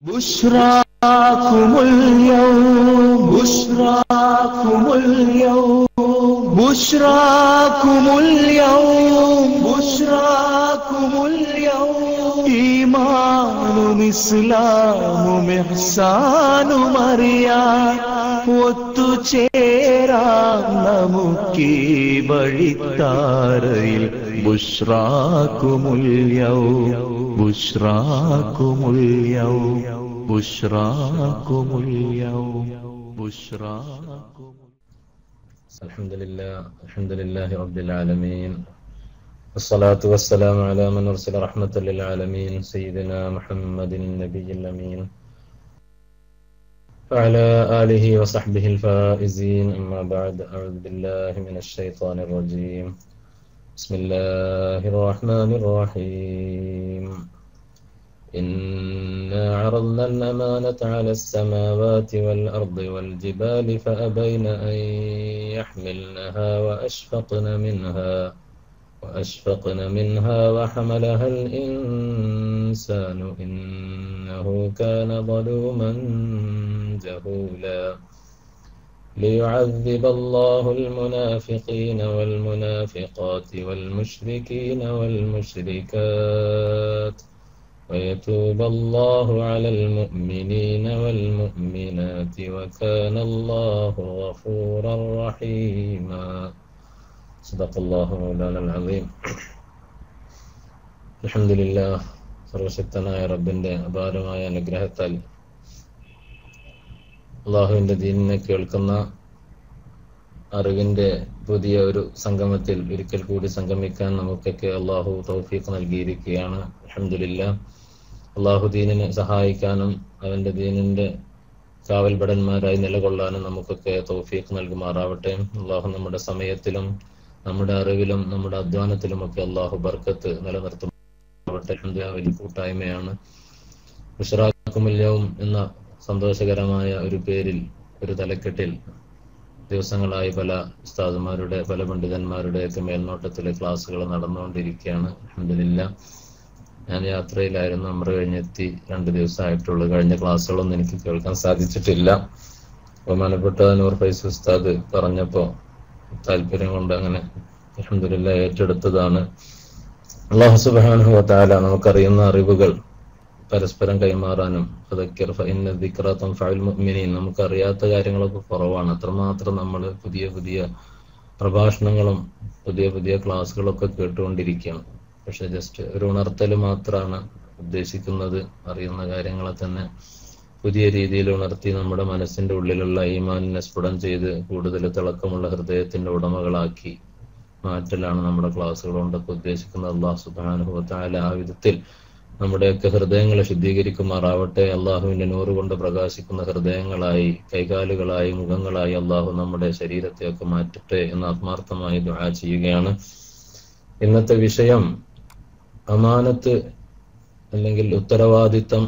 بشراكم اليوم بشراكم اليوم بشراكم اليوم بشراكم اليوم إيمان إسلام إحسان مريم ഒത്തുചേരാം നമുക്കീ വഴിത്താരയിൽ ബുശ്റാക്കുമുൽ യൗം ബുശ്റാക്കുമുൽ യൗം ബുശ്റാക്കുമുൽ യൗം ബുശ്റാക്കുമുൽ. അൽഹംദുലില്ലാഹി റബ്ബിൽ ആലമീൻ വസ്സലാത്തു വസ്സലാമു അലാ മൻ അർസല റഹ്മത്തൽ ലിൽ ആലമീൻ സയ്യിദിനാ മുഹമ്മദിൻ നബിയിൽ അമീൻ وعلى آله وصحبه الفائزين أما بعد أعوذ بالله من الشيطان الرجيم بسم الله الرحمن الرحيم إنا عرضنا الأمانة على السماوات والأرض والجبال فأبين أن يحملنها وأشفقن منها وحملها الإنسان إنه كان ظلوما جهولا ليعذب الله المنافقين والمنافقات والمشركين والمشركات ويتوب الله على المؤمنين والمؤمنات وكان الله غفورا رحيما صدق الله مولانا العظيم. അൽഹംദുലില്ലാഹ്, സർവശക്തനായ റബ്ബിന്റെ അപാരമായ അനുഗ്രഹത്താൽ അള്ളാഹുവിന്റെ ദീനിനെ കേൾക്കുന്ന അറിവിന്റെ പുതിയ ഒരു സംഗമത്തിൽ ഒരിക്കൽ കൂടി സംഗമിക്കാൻ നമുക്കൊക്കെ അള്ളാഹു തൗഫീഖ് നൽകിയിരിക്കുകയാണ്. അൽഹംദുലില്ലാഹ്, അള്ളാഹു ദീനിനെ സഹായിക്കാനും അവന്റെ ദീനിന്റെ കാവൽഭടന്മാരായി നിലകൊള്ളാനും നമുക്കൊക്കെ തൗഫീഖ് നൽകുമാറാവട്ടെ. അള്ളാഹു നമ്മുടെ സമയത്തിലും നമ്മുടെ അറിവിലും നമ്മുടെ അധ്വാനത്തിലുമൊക്കെ അള്ളാഹു ബർക്കത്ത് നിലനിർത്തുമാറാവട്ടെ. വലിയ കൂട്ടായ്മയാണ്. ബുശ്റാക്കുമുൽ യൗം എന്ന സന്തോഷകരമായ ഒരു പേരിൽ, ഒരു തലക്കെട്ടിൽ ദിവസങ്ങളായി പല ഉസ്താദുമാരുടെ, പല പണ്ഡിതന്മാരുടെയൊക്കെ മേൽനോട്ടത്തിലെ ക്ലാസ്സുകൾ നടന്നുകൊണ്ടിരിക്കുകയാണ്. അൽഹംദുലില്ലാഹ്, ഞാൻ യാത്രയിലായിരുന്നു. അമ്ര കഴിഞ്ഞെത്തി 2 ദിവസമായിട്ടുള്ളൂ. കഴിഞ്ഞ ക്ലാസ്സുകളൊന്നും എനിക്ക് കേൾക്കാൻ സാധിച്ചിട്ടില്ല. ബഹുമാനപ്പെട്ട നൂർ ഫൈസ് ഉസ്താദ് പറഞ്ഞപ്പോ താല്പര്യം കൊണ്ട് അങ്ങനെ അൽഹംദുലില്ലാഹ് ഏറ്റെടുത്തതാണ്. അല്ലാഹു സുബ്ഹാനഹു വ തആല നമുക്കറിയുന്ന അറിവുകൾ പരസ്പരം കൈമാറാനും നമുക്കറിയാത്ത കാര്യങ്ങളൊക്കെ കുറവാണ്. അത്രമാത്രം നമ്മൾ പുതിയ പുതിയ പ്രഭാഷണങ്ങളും പുതിയ പുതിയ ക്ലാസ്സുകളൊക്കെ കേട്ടുകൊണ്ടിരിക്കുകയാണ്. പക്ഷെ ജസ്റ്റ് ഒരു ഉണർത്തൽ മാത്രമാണ് ഉദ്ദേശിക്കുന്നത്. അറിയുന്ന കാര്യങ്ങളെ തന്നെ പുതിയ രീതിയിൽ ഉണർത്തി നമ്മുടെ മനസ്സിന്റെ ഉള്ളിലുള്ള ഈമാനിനെ സ്ഫുടം ചെയ്ത് കൂടുതൽ തിളക്കമുള്ള ഹൃദയത്തിന്റെ ഉടമകളാക്കി മാറ്റലാണ് നമ്മുടെ ക്ലാസ്സുകൾ കൊണ്ടൊക്കെ ഉദ്ദേശിക്കുന്നത്. അല്ലാഹു സുബ്ഹാനഹു വ തആല ആ വിധത്തിൽ നമ്മുടെയൊക്കെ ഹൃദയങ്ങളെ ശുദ്ധീകരിക്കുമാറാവട്ടെ. അള്ളാഹുവിന്റെ നൂറ് കൊണ്ട് പ്രകാശിക്കുന്ന ഹൃദയങ്ങളായി, കൈകാലുകളായി, മുഖങ്ങളായി അള്ളാഹു നമ്മുടെ ശരീരത്തെയൊക്കെ മാറ്റട്ടെ എന്ന് ആത്മാർത്ഥമായി ദുആ ചെയ്യുകയാണ്. ഇന്നത്തെ വിഷയം അമാനത്ത് അല്ലെങ്കിൽ ഉത്തരവാദിത്തം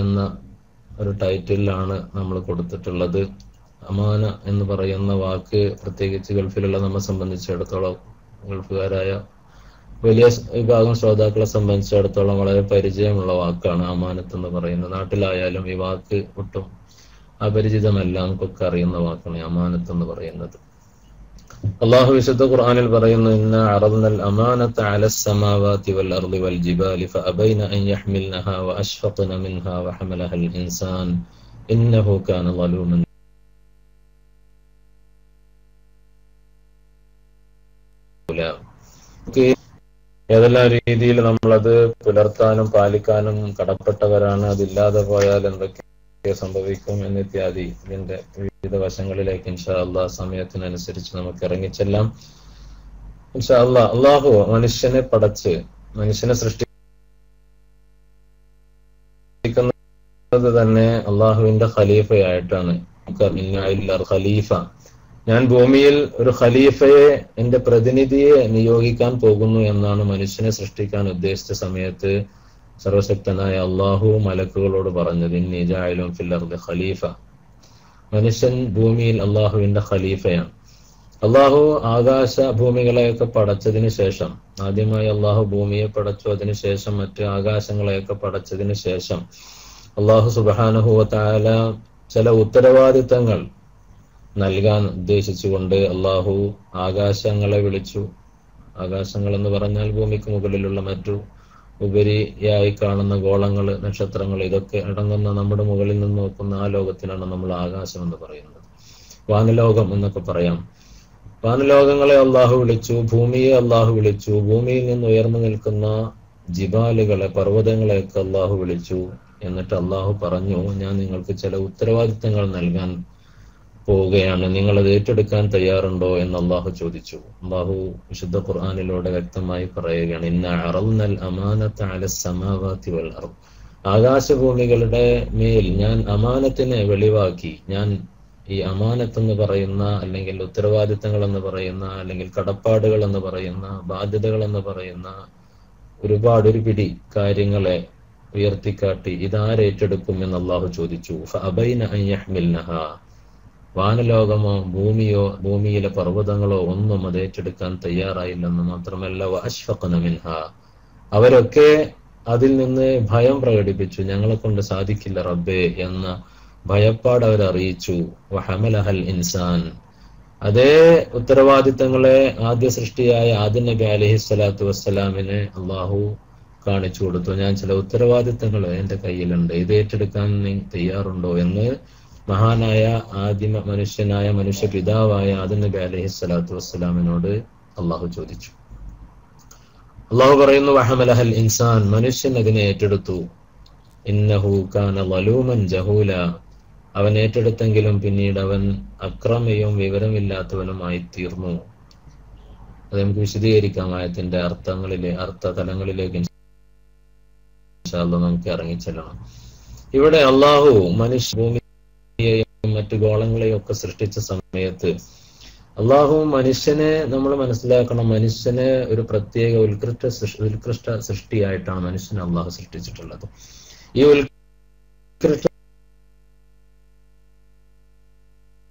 എന്ന ഒരു ടൈറ്റിലാണ് നമ്മൾ കൊടുത്തിട്ടുള്ളത്. അമാന എന്ന് പറയുന്ന വാക്ക് പ്രത്യേകിച്ച് ഗൾഫിലുള്ള നമ്മെ സംബന്ധിച്ചിടത്തോളം, ഗൾഫുകാരായ വലിയ വിഭാഗം ശ്രോതാക്കളെ സംബന്ധിച്ചിടത്തോളം വളരെ പരിചയമുള്ള വാക്കാണ് അമാനത്ത് എന്ന് പറയുന്നത്. നാട്ടിലായാലും ഈ വാക്ക് ഒട്ടും അപരിചിതമല്ല, നമുക്കൊക്കെ അറിയുന്ന വാക്കാണ് അമാനത്ത് എന്ന് പറയുന്നത്. അള്ളാഹു വിശുദ്ധ ഖുർആനിൽ പറയുന്നു, ഇന്നാ അറദ്നൽ അമാനത അലസ് സമാവാതി വൽ അർളി വൽ ജിബാലി ഫഅബൈന അൻ യഹ്മിൽനഹാ വഅശ്ഫഖ്ന മിൻഹാ വഹമലഹൽ ഇൻസാൻ ഇന്നഹു കാന ളലൂമൻ. ഏതെല്ലാം രീതിയിൽ നമ്മളത് പുലർത്താനും പാലിക്കാനും കടപ്പെട്ടവരാണ്. അതില്ലാതെ പോയാൽ എന്തൊക്കെ സംഭവിക്കും എന്നിത്യാദി ഇതിന്റെ വിവിധ വശങ്ങളിലേക്ക് ഇൻഷാ അല്ലാഹ് സമയത്തിനനുസരിച്ച് നമുക്ക് ഇറങ്ങിച്ചെല്ലാം. ഇൻഷാ അല്ലാഹ്, അള്ളാഹു മനുഷ്യനെ പടച്ച് മനുഷ്യനെ സൃഷ്ടിക്കുന്നത് തന്നെ അള്ളാഹുവിന്റെ ഖലീഫയായിട്ടാണ്. ഖലീഫ, ഞാൻ ഭൂമിയിൽ ഒരു ഖലീഫയെ, എന്റെ പ്രതിനിധിയെ നിയോഗിക്കാൻ പോകുന്നു എന്നാണ് മനുഷ്യനെ സൃഷ്ടിക്കാൻ ഉദ്ദേശിച്ച സമയത്ത് സർവശക്തനായ അള്ളാഹു മലക്കുകളോട് പറഞ്ഞത്, ഇന്നി ജാഇലുൻ ഫിൽ അർളി ഖലീഫ. മനുഷ്യൻ ഭൂമിയിൽ അള്ളാഹുവിന്റെ ഖലീഫയാണ്. അള്ളാഹു ആകാശ ഭൂമികളെയൊക്കെ പടച്ചതിന് ശേഷം, ആദ്യമായി അള്ളാഹു ഭൂമിയെ പടച്ചു, അതിനുശേഷം മറ്റ് ആകാശങ്ങളെയൊക്കെ പടച്ചതിന് ശേഷം അല്ലാഹു സുബ്ഹാനഹു വ തആല ചില ഉത്തരവാദിത്തങ്ങൾ നൽകാൻ ഉദ്ദേശിച്ചുകൊണ്ട് അല്ലാഹു ആകാശങ്ങളെ വിളിച്ചു. ആകാശങ്ങൾ എന്ന് പറഞ്ഞാൽ ഭൂമിക്ക് മുകളിലുള്ള മറ്റു ഉപരിയായി കാണുന്ന ഗോളങ്ങൾ, നക്ഷത്രങ്ങൾ, ഇതൊക്കെ അടങ്ങുന്ന നമ്മുടെ മുകളിൽ നിന്ന് നോക്കുന്ന ആ ലോകത്തിനാണ് നമ്മൾ ആകാശം എന്ന് പറയുന്നത്. വാനലോകം എന്നൊക്കെ പറയാം. വാനലോകങ്ങളെ അല്ലാഹു വിളിച്ചു, ഭൂമിയെ അല്ലാഹു വിളിച്ചു, ഭൂമിയിൽ നിന്ന് ഉയർന്നു നിൽക്കുന്ന ജിബാലുകളെ, പർവ്വതങ്ങളെയൊക്കെ അല്ലാഹു വിളിച്ചു. എന്നിട്ട് അല്ലാഹു പറഞ്ഞു, ഞാൻ നിങ്ങൾക്ക് ചില ഉത്തരവാദിത്തങ്ങൾ നൽകാൻ പോവുകയാണ്, നിങ്ങൾ അത് ഏറ്റെടുക്കാൻ തയ്യാറുണ്ടോ എന്ന് അല്ലാഹു ചോദിച്ചു. അല്ലാഹു വിശുദ്ധ ഖുർആനിലൂടെ വ്യക്തമായി പറയുകയാണ്, ഇന്നാ അറദ്നൽ അമാനത അലസ് സമാവാതി വൽ അർദ്. ആകാശഭൂമികളുടെ മേൽ ഞാൻ അമാനത്തിനെ വെളിവാക്കി. ഞാൻ ഈ അമാനത്ത് എന്ന് പറയുന്ന, അല്ലെങ്കിൽ ഉത്തരവാദിത്തങ്ങൾ എന്ന് പറയുന്ന, അല്ലെങ്കിൽ കടപ്പാടുകൾ എന്ന് പറയുന്ന, ബാധ്യതകൾ എന്ന് പറയുന്ന ഒരു പിടി കാര്യങ്ങളെ ഉയർത്തിക്കാട്ടി ഇതാരേറ്റെടുക്കും എന്ന് അല്ലാഹു ചോദിച്ചു. ഫഅബൈന അൻ യഹ്മിൽനഹാ. വാനലോകമോ ഭൂമിയോ ഭൂമിയിലെ പർവ്വതങ്ങളോ ഒന്നും അത് ഏറ്റെടുക്കാൻ തയ്യാറായില്ലെന്ന് മാത്രമല്ല, വഅശ്ഫഖന മിൻഹാ, അവരൊക്കെ അതിൽ നിന്ന് ഭയം പ്രകടിപ്പിച്ചു. ഞങ്ങളെ കൊണ്ട് സാധിക്കില്ല റബ്ബേ എന്ന ഭയപ്പാട് അവരറിയിച്ചു. വഹമലഹൽ ഇൻസാൻ. അതേ ഉത്തരവാദിത്തങ്ങളെ ആദ്യ സൃഷ്ടിയായ ആദം നബി അലൈഹിസ്സലാത്തു വസ്സലാമിന് അല്ലാഹു കാണിച്ചു കൊടുത്തു. ഞാൻ ചില ഉത്തരവാദിത്തങ്ങൾ എന്റെ കയ്യിലുണ്ട്, ഇത് ഏറ്റെടുക്കാൻ നീ തയ്യാറുണ്ടോ എന്ന് മഹാനായ ആദിമ മനുഷ്യനായ മനുഷ്യ പിതാവായ ആദം നബി അലൈഹിസ്സലാത്തു വസ്സലാമിനോട് അല്ലാഹു ചോദിച്ചു. അല്ലാഹു പറയുന്നു, വഹമലഹൽ ഇൻസാൻ, മനുഷ്യൻ അതിനെ ഏറ്റെടുത്തു. ഇന്നഹു കാന ളലൂമൻ ജഹൂല, അവൻ ഏറ്റെടുത്തെങ്കിലും പിന്നീട് അവൻ അക്രമിയും വിവരമില്ലാത്തവനുമായി തീർന്നു. അത് നമുക്ക് വിശദീകരിക്കാം. ആയത്തിന്റെ അർത്ഥതലങ്ങളിലേക്ക് ഇൻഷാ അല്ലാഹ് നമുക്ക് ഇറങ്ങിച്ചെല്ലണം. ഇവിടെ അല്ലാഹു ഭൂമിയെയും മറ്റു ഗോളങ്ങളെയും ഒക്കെ സൃഷ്ടിച്ച സമയത്ത് അല്ലാഹു മനുഷ്യനെ നമ്മൾ മനസ്സിലാക്കണം, മനുഷ്യനെ ഒരു പ്രത്യേക ഉത്കൃഷ്ട സൃഷ്ടിയായിട്ടാണ് മനുഷ്യനെ അല്ലാഹു സൃഷ്ടിച്ചിട്ടുള്ളത്. ഈ ഉത്കൃഷ്ട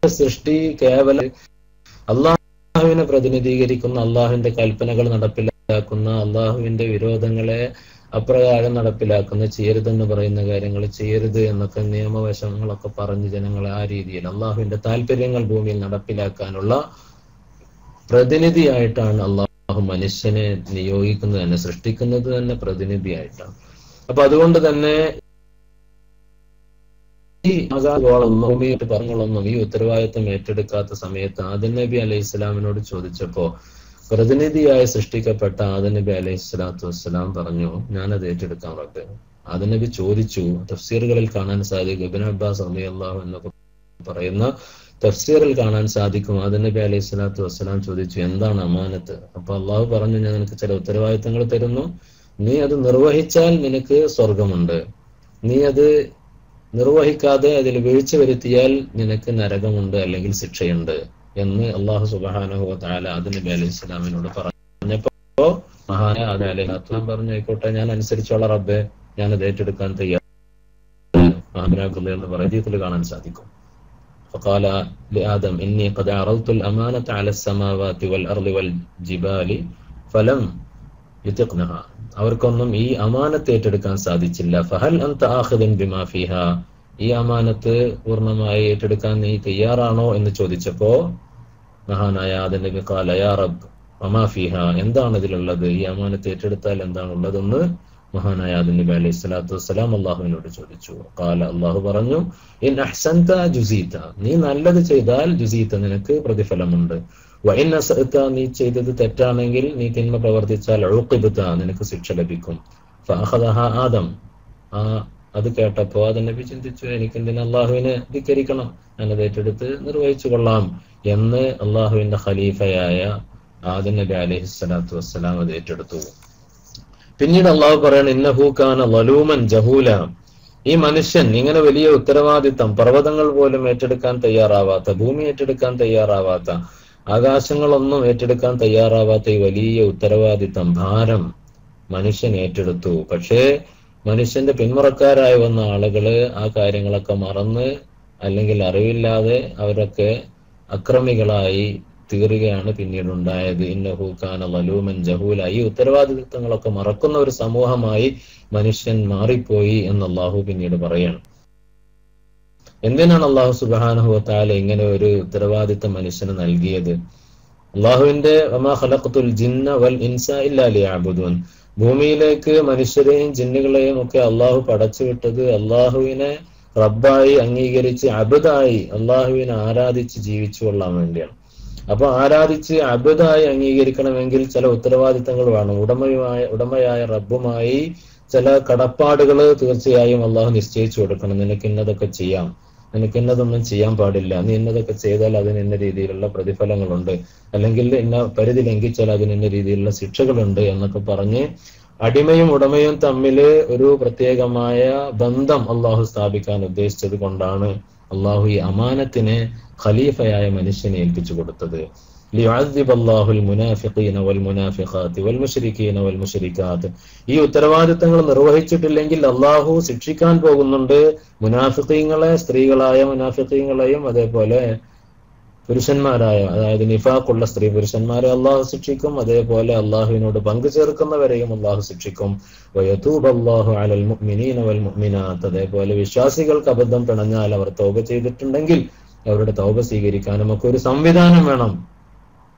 സൃഷ്ടി കേവലം അല്ലാഹുവിനെ പ്രതിനിധീകരിക്കുന്ന, അല്ലാഹുവിന്റെ കൽപ്പനകൾ നടപ്പിലാക്കുന്ന, അല്ലാഹുവിന്റെ വിരോധങ്ങളെ അപ്രകാരം നടപ്പിലാക്കുന്ന, ചെയ്യരുതെന്ന് പറയുന്ന കാര്യങ്ങൾ ചെയ്യരുത് എന്നൊക്കെ നിയമവശങ്ങളൊക്കെ പറഞ്ഞ് ജനങ്ങളെ ആ രീതിയിൽ അല്ലാഹുവിന്റെ താല്പര്യങ്ങൾ ഭൂമിയിൽ നടപ്പിലാക്കാനുള്ള പ്രതിനിധിയായിട്ടാണ് അല്ലാഹു മനുഷ്യനെ നിയോഗിക്കുന്നത് തന്നെ, സൃഷ്ടിക്കുന്നത് തന്നെ പ്രതിനിധിയായിട്ടാണ്. അപ്പൊ അതുകൊണ്ട് തന്നെ ഈ ആകാശങ്ങളൊന്നും ഭൂമിയായിട്ട് പറഞ്ഞങ്ങളൊന്നും ഈ ഉത്തരവാദിത്തം ഏറ്റെടുക്കാത്ത സമയത്ത് ആദം നബി അലൈഹി സ്വലാമിനോട് ചോദിച്ചപ്പോ പ്രതിനിധിയായി സൃഷ്ടിക്കപ്പെട്ട ആദം നബി അലൈഹി സ്വലാത്തു വസ്സലാം പറഞ്ഞു, ഞാനത് ഏറ്റെടുക്കാൻ റബ്ബേ. ആദം നബി ചോദിച്ചു. തഫ്സീറുകളിൽ കാണാൻ സാധിക്കും, ഇബ്നു അബ്ബാസ് റളിയല്ലാഹു എന്നൊക്കെ പറയുന്ന തഫ്സീറിൽ കാണാൻ സാധിക്കും, ആദം നബി അലൈഹി സ്വലാത്തു വസ്സലാം ചോദിച്ചു, എന്താണ് അമാനത്ത്? അപ്പൊ അള്ളാഹു പറഞ്ഞു, ഞാൻ നിനക്ക് ചില ഉത്തരവാദിത്തങ്ങൾ തരുന്നു, നീ അത് നിർവഹിച്ചാൽ നിനക്ക് സ്വർഗമുണ്ട്, നീ അത് നിർവഹിക്കാതെ അതിൽ വീഴ്ച വരുത്തിയാൽ നിനക്ക് നരകമുണ്ട്, അല്ലെങ്കിൽ ശിക്ഷയുണ്ട് എന്ന് അല്ലാഹു സുബ്ഹാനഹു വ തആല ആദം നബി അലൈഹി സ്വലാമിനോട് പറഞ്ഞപ്പോ മഹാനായ ആദം അലൈഹി സ്വലാം പറഞ്ഞു, ആയിക്കോട്ടെ, ഞാൻ അനുസരിച്ചോളാം റബ്ബേ, ഞാനത് ഏറ്റെടുക്കാൻ തയ്യാറാണ് കാണാൻ സാധിക്കും. فقال لآدم إني قد عرضت الأمانة على السماوات والأرض والجبال فلم يطقنها. അവർക്കൊന്നും ഈ അമാനത്ത് ഏറ്റെടുക്കാൻ സാധിച്ചില്ല. ഫഹൽ അൻത ആഖിദുൻ ബിമാ ഫീഹാ, ഈ അമാനത്ത് പൂർണ്ണമായി ഏറ്റെടുക്കാൻ നീ തയ്യാറാണോ എന്ന് ചോദിച്ചപ്പോ മഹാനായ ആദം നബി ഖാല യാ റബ്ബ് വമാ ഫീഹാ, എന്താണ് ഇതിലുള്ളത്, ഈ അമാനത്ത് ഏറ്റെടുത്താൽ എന്താണുള്ളതെന്ന് മഹാനായ ആദം നബി അലൈഹി സ്വലാത്തു വസ്സലാം അല്ലാഹുവിനോട് ചോദിച്ചു. ഖാല, അല്ലാഹു പറഞ്ഞു, ഇൻ അഹ്സൻത ജുസീത, നീ നല്ലത് ചെയ്താൽ ജുസീത, നിനക്ക് പ്രതിഫലമുണ്ട്. വഇൻ അസഅത, നീ ചെയ്തത് തെറ്റാണെങ്കിൽ, നീ തിന്മ പ്രവർത്തിച്ചാൽ ഉഖിബത, നിനക്ക് ശിക്ഷ ലഭിക്കും. ഫഅഖദഹ ആദം, അത് കേട്ടപ്പോ ആദം നബി ചിന്തിച്ചു, എനിക്കെന്തിനാ അല്ലാഹുവിനെ ധിക്കരിക്കണം, ഞാനത് ഏറ്റെടുത്ത് നിർവഹിച്ചു കൊള്ളാം എന്ന് അല്ലാഹുവിന്റെ ഖലീഫയായ ആദം നബി അലൈഹി സ്വലാത്തു വസ്സലാം അത് ഏറ്റെടുത്തു. പിന്നീട് അള്ളാഹു പറയണം, ഇന്നഹു കാന ളലൂമൻ ജഹൂല, ഈ മനുഷ്യൻ ഇങ്ങനെ വലിയ ഉത്തരവാദിത്തം, പർവ്വതങ്ങൾ പോലും ഏറ്റെടുക്കാൻ തയ്യാറാവാത്ത, ഭൂമി ഏറ്റെടുക്കാൻ തയ്യാറാവാത്ത, ആകാശങ്ങളൊന്നും ഏറ്റെടുക്കാൻ തയ്യാറാവാത്ത ഈ വലിയ ഉത്തരവാദിത്തം, ഭാരം മനുഷ്യൻ ഏറ്റെടുത്തു. പക്ഷേ മനുഷ്യന്റെ പിന്മുറക്കാരായി വന്ന ആളുകള് ആ കാര്യങ്ങളൊക്കെ മറന്ന്, അല്ലെങ്കിൽ അറിവില്ലാതെ അവരൊക്കെ അക്രമികളായി തീറുകയാണ് പിന്നീട് ഉണ്ടായത്. ഇന്നഹു കാന ളലൂമൻ ജഹൂല. ഈ ഉത്തരവാദിത്വങ്ങളൊക്കെ മറക്കുന്ന ഒരു സമൂഹമായി മനുഷ്യൻ മാറിപ്പോയി എന്ന് അള്ളാഹു പിന്നീട് പറയാണ്. എന്തിനാണ് അള്ളാഹു സുബ്ഹാനഹു വ തആല ഇങ്ങനെ ഒരു ഉത്തരവാദിത്വം മനുഷ്യന് നൽകിയത്? അള്ളാഹുവിന്റെ വമാ ഖലഖ്തുൽ ജിന്ന വൽ ഇൻസ ഇല്ലാ ലിയഅ്ബുദൂൻ. ഭൂമിയിലേക്ക് മനുഷ്യരെയും ജിന്നുകളെയും ഒക്കെ അള്ളാഹു പടച്ചുവിട്ടത് അള്ളാഹുവിനെ റബ്ബായി അംഗീകരിച്ച് അബ്ദായി അള്ളാഹുവിനെ ആരാധിച്ച് ജീവിച്ചു കൊള്ളാൻ വേണ്ടിയാണ്. അപ്പൊ ആരാധിച്ച് അബ്ദായി അംഗീകരിക്കണമെങ്കിൽ ചില ഉത്തരവാദിത്തങ്ങൾ വേണം. ഉടമയായ റബ്ബുമായി ചില കടപ്പാടുകൾ തീർച്ചയായും അള്ളാഹു നിശ്ചയിച്ചു കൊടുക്കണം. നിനക്ക് ഇന്നതൊക്കെ ചെയ്യാം, നിനക്ക് ഇന്നതൊന്നും ചെയ്യാൻ പാടില്ല, നീ ഇന്നതൊക്കെ ചെയ്താൽ അതിന് ഇന്ന രീതിയിലുള്ള പ്രതിഫലങ്ങളുണ്ട്, അല്ലെങ്കിൽ ഇന്ന പരിധി ലംഘിച്ചാൽ അതിന് ഇന്ന രീതിയിലുള്ള ശിക്ഷകളുണ്ട് എന്നൊക്കെ പറഞ്ഞ് അടിമയും ഉടമയും തമ്മിൽ ഒരു പ്രത്യേകമായ ബന്ധം അള്ളാഹു സ്ഥാപിക്കാൻ ഉദ്ദേശിച്ചത് കൊണ്ടാണ് അള്ളാഹു ഈ അമാനത്തിനെ ഖലീഫയായ മനുഷ്യനെ ഏൽപ്പിച്ചു കൊടുത്തത്. ലിയുഅദ്ദിബ അല്ലാഹുൽ മുനാഫിഖീന വൽ മുനാഫിഖാത്തി വൽ മുശ്രികീന വൽ മുശ്രികാത്ത്. ഈ ഉത്തരവാദിത്തങ്ങൾ നിർവഹിച്ചിട്ടില്ലെങ്കിൽ അള്ളാഹു ശിക്ഷിക്കാൻ പോകുന്നുണ്ട് മുനാഫിഖീങ്ങളെ, സ്ത്രീകളായ മുനാഫിഖീങ്ങളെയും അതേപോലെ പുരുഷന്മാരായ, അതായത് നിഫാഖുള്ള സ്ത്രീ പുരുഷന്മാരെ അള്ളാഹു ശിക്ഷിക്കും. അതേപോലെ അള്ളാഹുവിനോട് പങ്കു ചേർക്കുന്നവരെയും അള്ളാഹു ശിക്ഷിക്കും. വയതൂബ അല്ലാഹു അലൽ മുഅ്മിനീന വൽ മുഅ്മിനാത്ത്. അതേപോലെ വിശ്വാസികൾക്ക് അബദ്ധം പിണഞ്ഞാൽ അവർ തൗബ ചെയ്തിട്ടുണ്ടെങ്കിൽ അവരുടെ തൗബ സ്വീകരിക്കാനും ഒക്കെ ഒരു സംവിധാനം വേണം.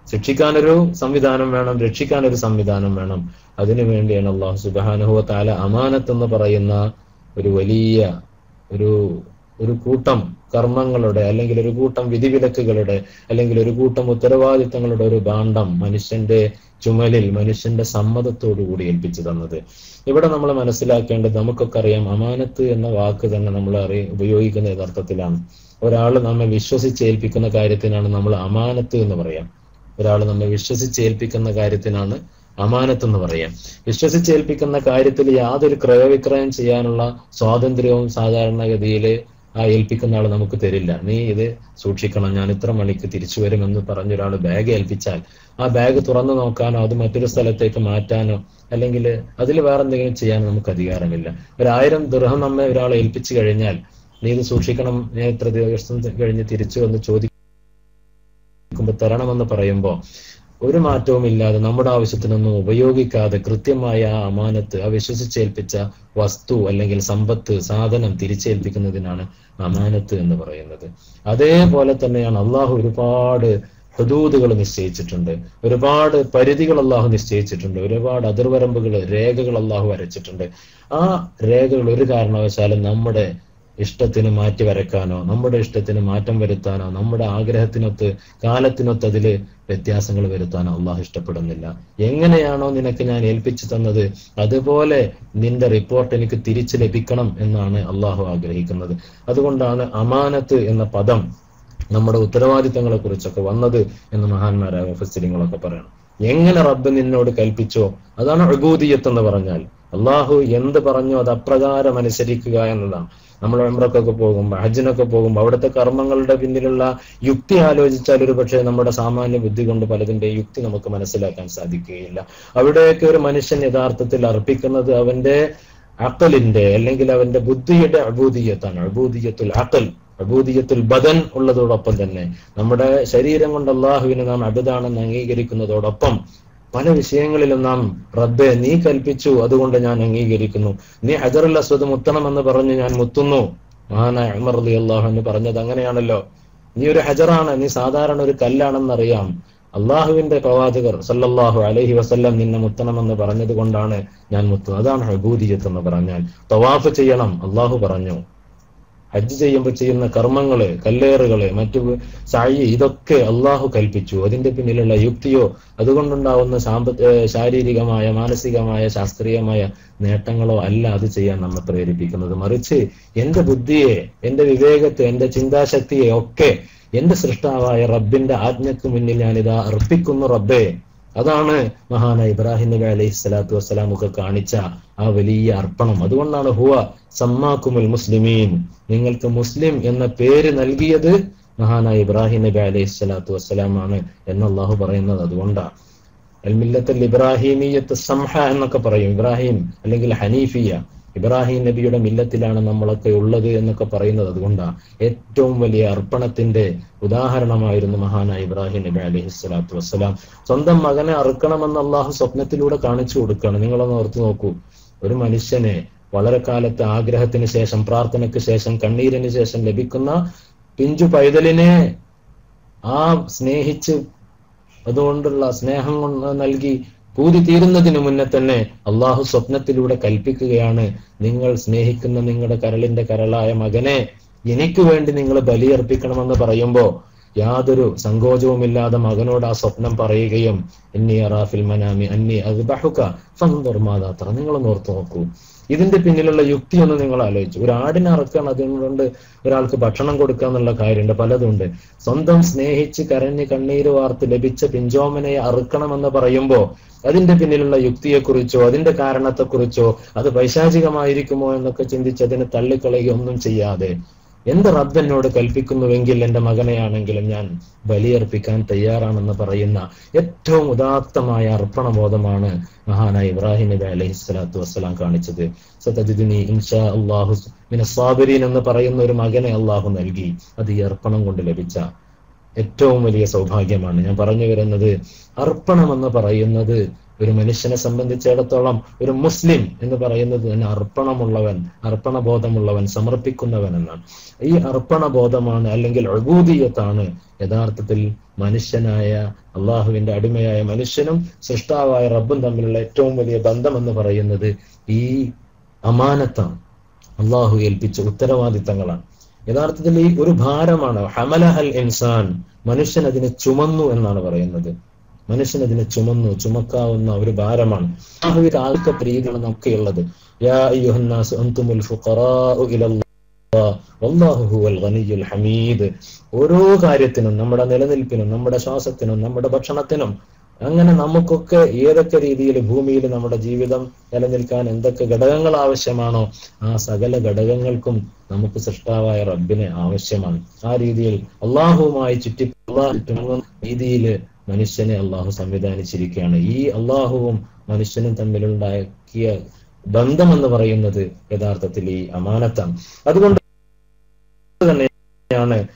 ശിക്ഷിക്കാനൊരു സംവിധാനം വേണം, രക്ഷിക്കാനൊരു സംവിധാനം വേണം. അതിനു വേണ്ടിയാണ് അള്ളാഹു സുബ്ഹാനഹു വ തആല അമാനത്ത് എന്ന് പറയുന്ന ഒരു വലിയ ഒരു കൂട്ടം കർമ്മങ്ങളുടെ, അല്ലെങ്കിൽ ഒരു കൂട്ടം വിധിവിലക്കുകളുടെ, അല്ലെങ്കിൽ ഒരു കൂട്ടം ഉത്തരവാദിത്തങ്ങളുടെ ഒരു ഭാണ്ഡം മനുഷ്യന്റെ ചുമലിൽ മനുഷ്യന്റെ സമ്മതത്തോടുകൂടി ഏൽപ്പിച്ചു തന്നത്. ഇവിടെ നമ്മൾ മനസ്സിലാക്കേണ്ടത്, നമുക്കൊക്കെ അറിയാം, അമാനത്ത് എന്ന വാക്ക് തന്നെ നമ്മൾ ഉപയോഗിക്കുന്ന യഥാർത്ഥത്തിലാണ്. ഒരാൾ നമ്മെ വിശ്വസിച്ചേൽപ്പിക്കുന്ന കാര്യത്തിനാണ് നമ്മൾ അമാനത്ത് എന്ന് പറയാം. ഒരാൾ നമ്മെ വിശ്വസിച്ചേൽപ്പിക്കുന്ന കാര്യത്തിനാണ് അമാനത്ത് എന്ന് പറയാം. വിശ്വസിച്ചേൽപ്പിക്കുന്ന കാര്യത്തിൽ യാതൊരു ക്രയവിക്രയം ചെയ്യാനുള്ള സ്വാതന്ത്ര്യവും സാധാരണഗതിയിൽ ആ ഏൽപ്പിക്കുന്ന ആൾ നമുക്ക് തരില്ല. നീ ഇത് സൂക്ഷിക്കണം, ഞാൻ ഇത്ര മണിക്ക് തിരിച്ചു വരുമെന്ന് പറഞ്ഞൊരാൾ ബാഗ് ഏൽപ്പിച്ചാൽ ആ ബാഗ് തുറന്നു നോക്കാനോ അത് മറ്റൊരു സ്ഥലത്തേക്ക് മാറ്റാനോ അല്ലെങ്കിൽ അതിൽ വേറെ എന്തെങ്കിലും ചെയ്യാനോ നമുക്ക് അധികാരമില്ല. 1000 ദിർഹം നമ്മെ ഒരാൾ ഏൽപ്പിച്ചു കഴിഞ്ഞാൽ നീ ഇത് സൂക്ഷിക്കണം, ഞാൻ ഇത്ര ദിവസം കഴിഞ്ഞ് തിരിച്ചു വന്ന് ചോദിക്കുമ്പോൾ തരണമെന്ന് പറയുമ്പോൾ ഒരു മാറ്റവും ഇല്ലാതെ നമ്മുടെ ആവശ്യത്തിനൊന്നും ഉപയോഗിക്കാതെ കൃത്യമായ ആ അമാനത്ത്, ആ വിശ്വസിച്ചേൽപ്പിച്ച വസ്തു അല്ലെങ്കിൽ സമ്പത്ത്, സാധനം തിരിച്ചേൽപ്പിക്കുന്നതിനാണ് അമാനത്ത് എന്ന് പറയുന്നത്. അതേപോലെ തന്നെയാണ് അള്ളാഹു ഒരുപാട് ഹുദൂദുകൾ നിശ്ചയിച്ചിട്ടുണ്ട്, ഒരുപാട് പരിധികൾ അള്ളാഹു നിശ്ചയിച്ചിട്ടുണ്ട്, ഒരുപാട് അതിർവരമ്പുകൾ, രേഖകൾ അള്ളാഹു വരച്ചിട്ടുണ്ട്. ആ രേഖകൾ ഒരു കാരണവശാലും നമ്മുടെ ഇഷ്ടത്തിന് മാറ്റി വരയ്ക്കാനോ നമ്മുടെ ഇഷ്ടത്തിന് മാറ്റം വരുത്താനോ നമ്മുടെ ആഗ്രഹത്തിനൊത്ത് കാലത്തിനൊത്ത് അതില് വ്യത്യാസങ്ങൾ വരുത്താനോ അള്ളാഹു ഇഷ്ടപ്പെടുന്നില്ല. എങ്ങനെയാണോ നിനക്ക് ഞാൻ ഏൽപ്പിച്ചു തന്നത് അതുപോലെ നിന്റെ റിപ്പോർട്ട് എനിക്ക് തിരിച്ചു ലഭിക്കണം എന്നാണ് അള്ളാഹു ആഗ്രഹിക്കുന്നത്. അതുകൊണ്ടാണ് അമാനത്ത് എന്ന പദം നമ്മുടെ ഉത്തരവാദിത്തങ്ങളെ കുറിച്ചൊക്കെ വന്നത് എന്ന് മഹാന്മാരായ മുഫസ്സിരിങ്ങളൊക്കെ പറയണം. എങ്ങനെ റബ്ബ് നിന്നോട് കൽപ്പിച്ചോ അതാണ് ഉബൂദിയ്യത്ത് എന്ന് പറഞ്ഞാൽ. അള്ളാഹു എന്ത് പറഞ്ഞോ അത് അപ്രകാരം അനുസരിക്കുക എന്നതാണ്. നമ്മൾ ഉംറക്കൊക്കെ പോകുമ്പോൾ, ഹജ്ജിനൊക്കെ പോകുമ്പോൾ അവിടുത്തെ കർമ്മങ്ങളുടെ പിന്നിലുള്ള യുക്തി ആലോചിച്ചാൽ ഒരു പക്ഷേ നമ്മുടെ സാമാന്യ ബുദ്ധി കൊണ്ട് പലതിന്റെ യുക്തി നമുക്ക് മനസ്സിലാക്കാൻ സാധിക്കുകയില്ല. അവിടെയൊക്കെ ഒരു മനുഷ്യൻ യഥാർത്ഥത്തിൽ അർപ്പിക്കുന്നത് അവന്റെ അഖലിന്റെ അല്ലെങ്കിൽ അവന്റെ ബുദ്ധിയുടെ അബൂദിയ്യത്താണ്. അബൂദിയ്യത്തുൽ അഖൽ, അബൂദിയ്യത്തുൽ ബദൻ ഉള്ളതോടൊപ്പം തന്നെ നമ്മുടെ ശരീരം കൊണ്ട് അള്ളാഹുവിനെ നാം അബ്ദാണെന്ന് അംഗീകരിക്കുന്നതോടൊപ്പം പല വിഷയങ്ങളിലും നാം റബ്ബേ നീ കൽപ്പിച്ചു അതുകൊണ്ട് ഞാൻ അംഗീകരിക്കുന്നു, നീ ഹജറുൽ അസ്വദ് മുത്തണമെന്ന് പറഞ്ഞ് ഞാൻ മുത്തുന്നു. മഹാനായ ഉമർ റളിയല്ലാഹു അൻഹു പറഞ്ഞത് അങ്ങനെയാണല്ലോ, നീ ഒരു ഹജറാണ്, നീ സാധാരണ ഒരു കല്ലാണെന്നറിയാം, അള്ളാഹുവിന്റെ പ്രവാചകർ സല്ലല്ലാഹു അലൈഹി വസല്ലം നിന്നെ മുത്തണമെന്ന് പറഞ്ഞത് കൊണ്ടാണ് ഞാൻ മുത്തുന്നത്. അതാണ് ഉബൂദിയ്യത്ത് എന്ന് പറഞ്ഞാൽ. തവാഫ് ചെയ്യണം, അള്ളാഹു പറഞ്ഞു. ഹജ്ജ് ചെയ്യുമ്പോൾ ചെയ്യുന്ന കർമ്മങ്ങള്, കല്ലേറുകള്, മറ്റു സഅയ്, ഇതൊക്കെ അള്ളാഹു കൽപ്പിച്ചു. അതിന്റെ പിന്നിലുള്ള യുക്തിയോ അതുകൊണ്ടുണ്ടാവുന്ന ശാരീരികമായ, മാനസികമായ, ശാസ്ത്രീയമായ നേട്ടങ്ങളോ അല്ല അത് ചെയ്യാൻ നമ്മെ പ്രേരിപ്പിക്കുന്നത്. മറിച്ച് എന്റെ ബുദ്ധിയെ, എന്റെ വിവേകത്തെ, എന്റെ ചിന്താശക്തിയെ ഒക്കെ എന്റെ സൃഷ്ടാവായ റബ്ബിന്റെ ആജ്ഞക്ക് മുന്നിൽ ഞാനിതാ അർപ്പിക്കുന്നു റബ്ബേ. അതാണ് മഹാനായ ഇബ്രാഹിം നബി അലൈഹി സ്വലാത്തു വസ്സലാം ഒക്കെ കാണിച്ച ആ വലിയ അർപ്പണം. അതുകൊണ്ടാണ് ഹുവ സമ്മാക്കുമുൽ മുസ്ലിമീൻ, നിങ്ങൾക്ക് മുസ്ലിം എന്ന പേര് നൽകിയത് മഹാനായ ഇബ്രാഹിം നബി അലൈഹി സ്വലാത്തു വസ്സലാം ആണ് എന്ന് അള്ളാഹു പറയുന്നത്. അതുകൊണ്ടാണ് അൽ മില്ലത്തുൽ ഇബ്രാഹിമിയ്യത്ത് സംഹ എന്നൊക്കെ പറയും. ഇബ്രാഹിം അല്ലെങ്കിൽ ഹനീഫിയ, ഇബ്രാഹിം നബിയുടെ മില്ലത്തിലാണ് നമ്മളൊക്കെ ഉള്ളത് എന്നൊക്കെ പറയുന്നത് അതുകൊണ്ടാണ്. ഏറ്റവും വലിയ അർപ്പണത്തിന്റെ ഉദാഹരണമായിരുന്നു മഹാനായ ഇബ്രാഹിം നബി അലൈഹിസ്സലാത്തു വസ്സലാം. സ്വന്തം മകനെ അറുക്കണമെന്ന് അള്ളാഹു സ്വപ്നത്തിലൂടെ കാണിച്ചു കൊടുക്കുകയാണ്. നിങ്ങളൊന്ന് ഓർത്തു നോക്കൂ, ഒരു മനുഷ്യനെ വളരെ കാലത്തെ ആഗ്രഹത്തിന് ശേഷം, പ്രാർത്ഥനയ്ക്ക് ശേഷം, കണ്ണീരിന് ശേഷം ലഭിക്കുന്ന പിഞ്ചു പൈതലിനെ ആ സ്നേഹിച്ച് അതുകൊണ്ടുള്ള സ്നേഹം നൽകി പൂതി തീരുന്നതിന് മുന്നേ തന്നെ അള്ളാഹു സ്വപ്നത്തിലൂടെ കൽപ്പിക്കുകയാണ്, നിങ്ങൾ സ്നേഹിക്കുന്ന നിങ്ങളുടെ കരളിന്റെ കരളായ മകനെ എനിക്ക് വേണ്ടി നിങ്ങൾ ബലിയർപ്പിക്കണമെന്ന് പറയുമ്പോ യാതൊരു സങ്കോചവുമില്ലാതെ മകനോട് ആ സ്വപ്നം പറയുകയും ഇന്നി അറാഫിൽ മനാമി അന്നി അദ്ബഹുക ഫൻദുർ മാദാ തറ. നിങ്ങളൊന്ന് ഓർത്തു നോക്കൂ, ഇതിന്റെ പിന്നിലുള്ള യുക്തി ഒന്ന് നിങ്ങൾ ആലോചിച്ചു. ഒരു ആടിനെ അറക്കാൻ അതുകൊണ്ട് ഒരാൾക്ക് ഭക്ഷണം കൊടുക്കുക എന്നുള്ള കാര്യമുണ്ട്, പലതുണ്ട്. സ്വന്തം സ്നേഹിച്ച് കരഞ്ഞ് കണ്ണീര് വാർത്ത് ലഭിച്ച പിഞ്ചോമനെ അറുക്കണമെന്ന് പറയുമ്പോ അതിന്റെ പിന്നിലുള്ള യുക്തിയെക്കുറിച്ചോ അതിന്റെ കാരണത്തെക്കുറിച്ചോ അത് പൈശാചികമായിരിക്കുമോ എന്നൊക്കെ ചിന്തിച്ച് അതിനെ തള്ളിക്കളയുകയൊന്നും ചെയ്യാതെ എന്റെ റബ്ബ് എന്നോട് കൽപ്പിക്കുന്നുവെങ്കിൽ എന്റെ മകനെയാണെങ്കിലും ഞാൻ ബലിയർപ്പിക്കാൻ തയ്യാറാണെന്ന് പറയുന്ന ഏറ്റവും ഉദാത്തമായ അർപ്പണബോധമാണ് മഹാനായ ഇബ്രാഹിം നബി അലൈഹിസ്സലാത്തു വസ്സലാം കാണിച്ചത്. സതജിദുനി ഇൻഷാ അല്ലാഹു മിനസ് സാബിരീൻ എന്ന് പറയുന്ന ഒരു മകനെ അള്ളാഹു നൽകി. അത് ഈ അർപ്പണം കൊണ്ട് ലഭിച്ച ഏറ്റവും വലിയ സൗഭാഗ്യമാണ്. ഞാൻ പറഞ്ഞു വരുന്നത്, അർപ്പണം എന്ന് പറയുന്നത് ഒരു മനുഷ്യനെ സംബന്ധിച്ചിടത്തോളം ഒരു മുസ്ലിം എന്ന് പറയുന്നത് തന്നെ അർപ്പണമുള്ളവൻ, അർപ്പണബോധമുള്ളവൻ, സമർപ്പിക്കുന്നവൻ എന്നാണ്. ഈ അർപ്പണബോധമാണ് അല്ലെങ്കിൽ ഉബൂദിയത്താണ് യഥാർത്ഥത്തിൽ മനുഷ്യനായ അള്ളാഹുവിന്റെ അടിമയായ മനുഷ്യനും സൃഷ്ടാവായ റബ്ബും തമ്മിലുള്ള ഏറ്റവും വലിയ ബന്ധം എന്ന് പറയുന്നത് ഈ അമാനത്താണ്, അള്ളാഹു ഏൽപ്പിച്ച ഉത്തരവാദിത്തങ്ങളാണ്. യഥാർത്ഥത്തിൽ ഈ ഒരു ഭാരമാണ്. ഹമലഹൽ ഇൻസാൻ, മനുഷ്യൻ അതിനെ ചുമന്നു എന്നാണ് പറയുന്നത്. മനുഷ്യൻ അതിനെ ചുമക്കാവുന്ന ഒരു ഭാരമാണ്. ആദ്യത്തെ പ്രീതിയാണ് നമുക്കുള്ളത്. യാ അയ്യുഹന്നാസു അൻതുമുൽ ഫുഖറാഉ ഇലല്ലാഹ് വല്ലാഹു ഹുവൽ ഗനിയ്യുൽ ഹമീദ്. ഓരോ കാര്യത്തിനും, നമ്മുടെ നിലനിൽപ്പിനും, നമ്മുടെ ശ്വാസത്തിനും, നമ്മുടെ ഭക്ഷണത്തിനും, അങ്ങനെ നമുക്കൊക്കെ ഏതൊക്കെ രീതിയിൽ ഭൂമിയിൽ നമ്മുടെ ജീവിതം നിലനിൽക്കാൻ എന്തൊക്കെ ഘടകങ്ങൾ ആവശ്യമാണോ ആ സകല ഘടകങ്ങൾക്കും നമുക്ക് സൃഷ്ടാവായ റബ്ബിനെ ആവശ്യമാണ്. ആ രീതിയിൽ അള്ളാഹുവുമായി ചുറ്റിപ്പറ്റുന്ന രീതിയിൽ മനുഷ്യനെ അള്ളാഹു സംവിധാനിച്ചിരിക്കുകയാണ്. ഈ അള്ളാഹുവും മനുഷ്യനും തമ്മിലുണ്ടാക്കിയ ബന്ധം എന്ന് പറയുന്നത് യഥാർത്ഥത്തിൽ ഈ അമാനത്താണ്. അതുകൊണ്ട് തന്നെ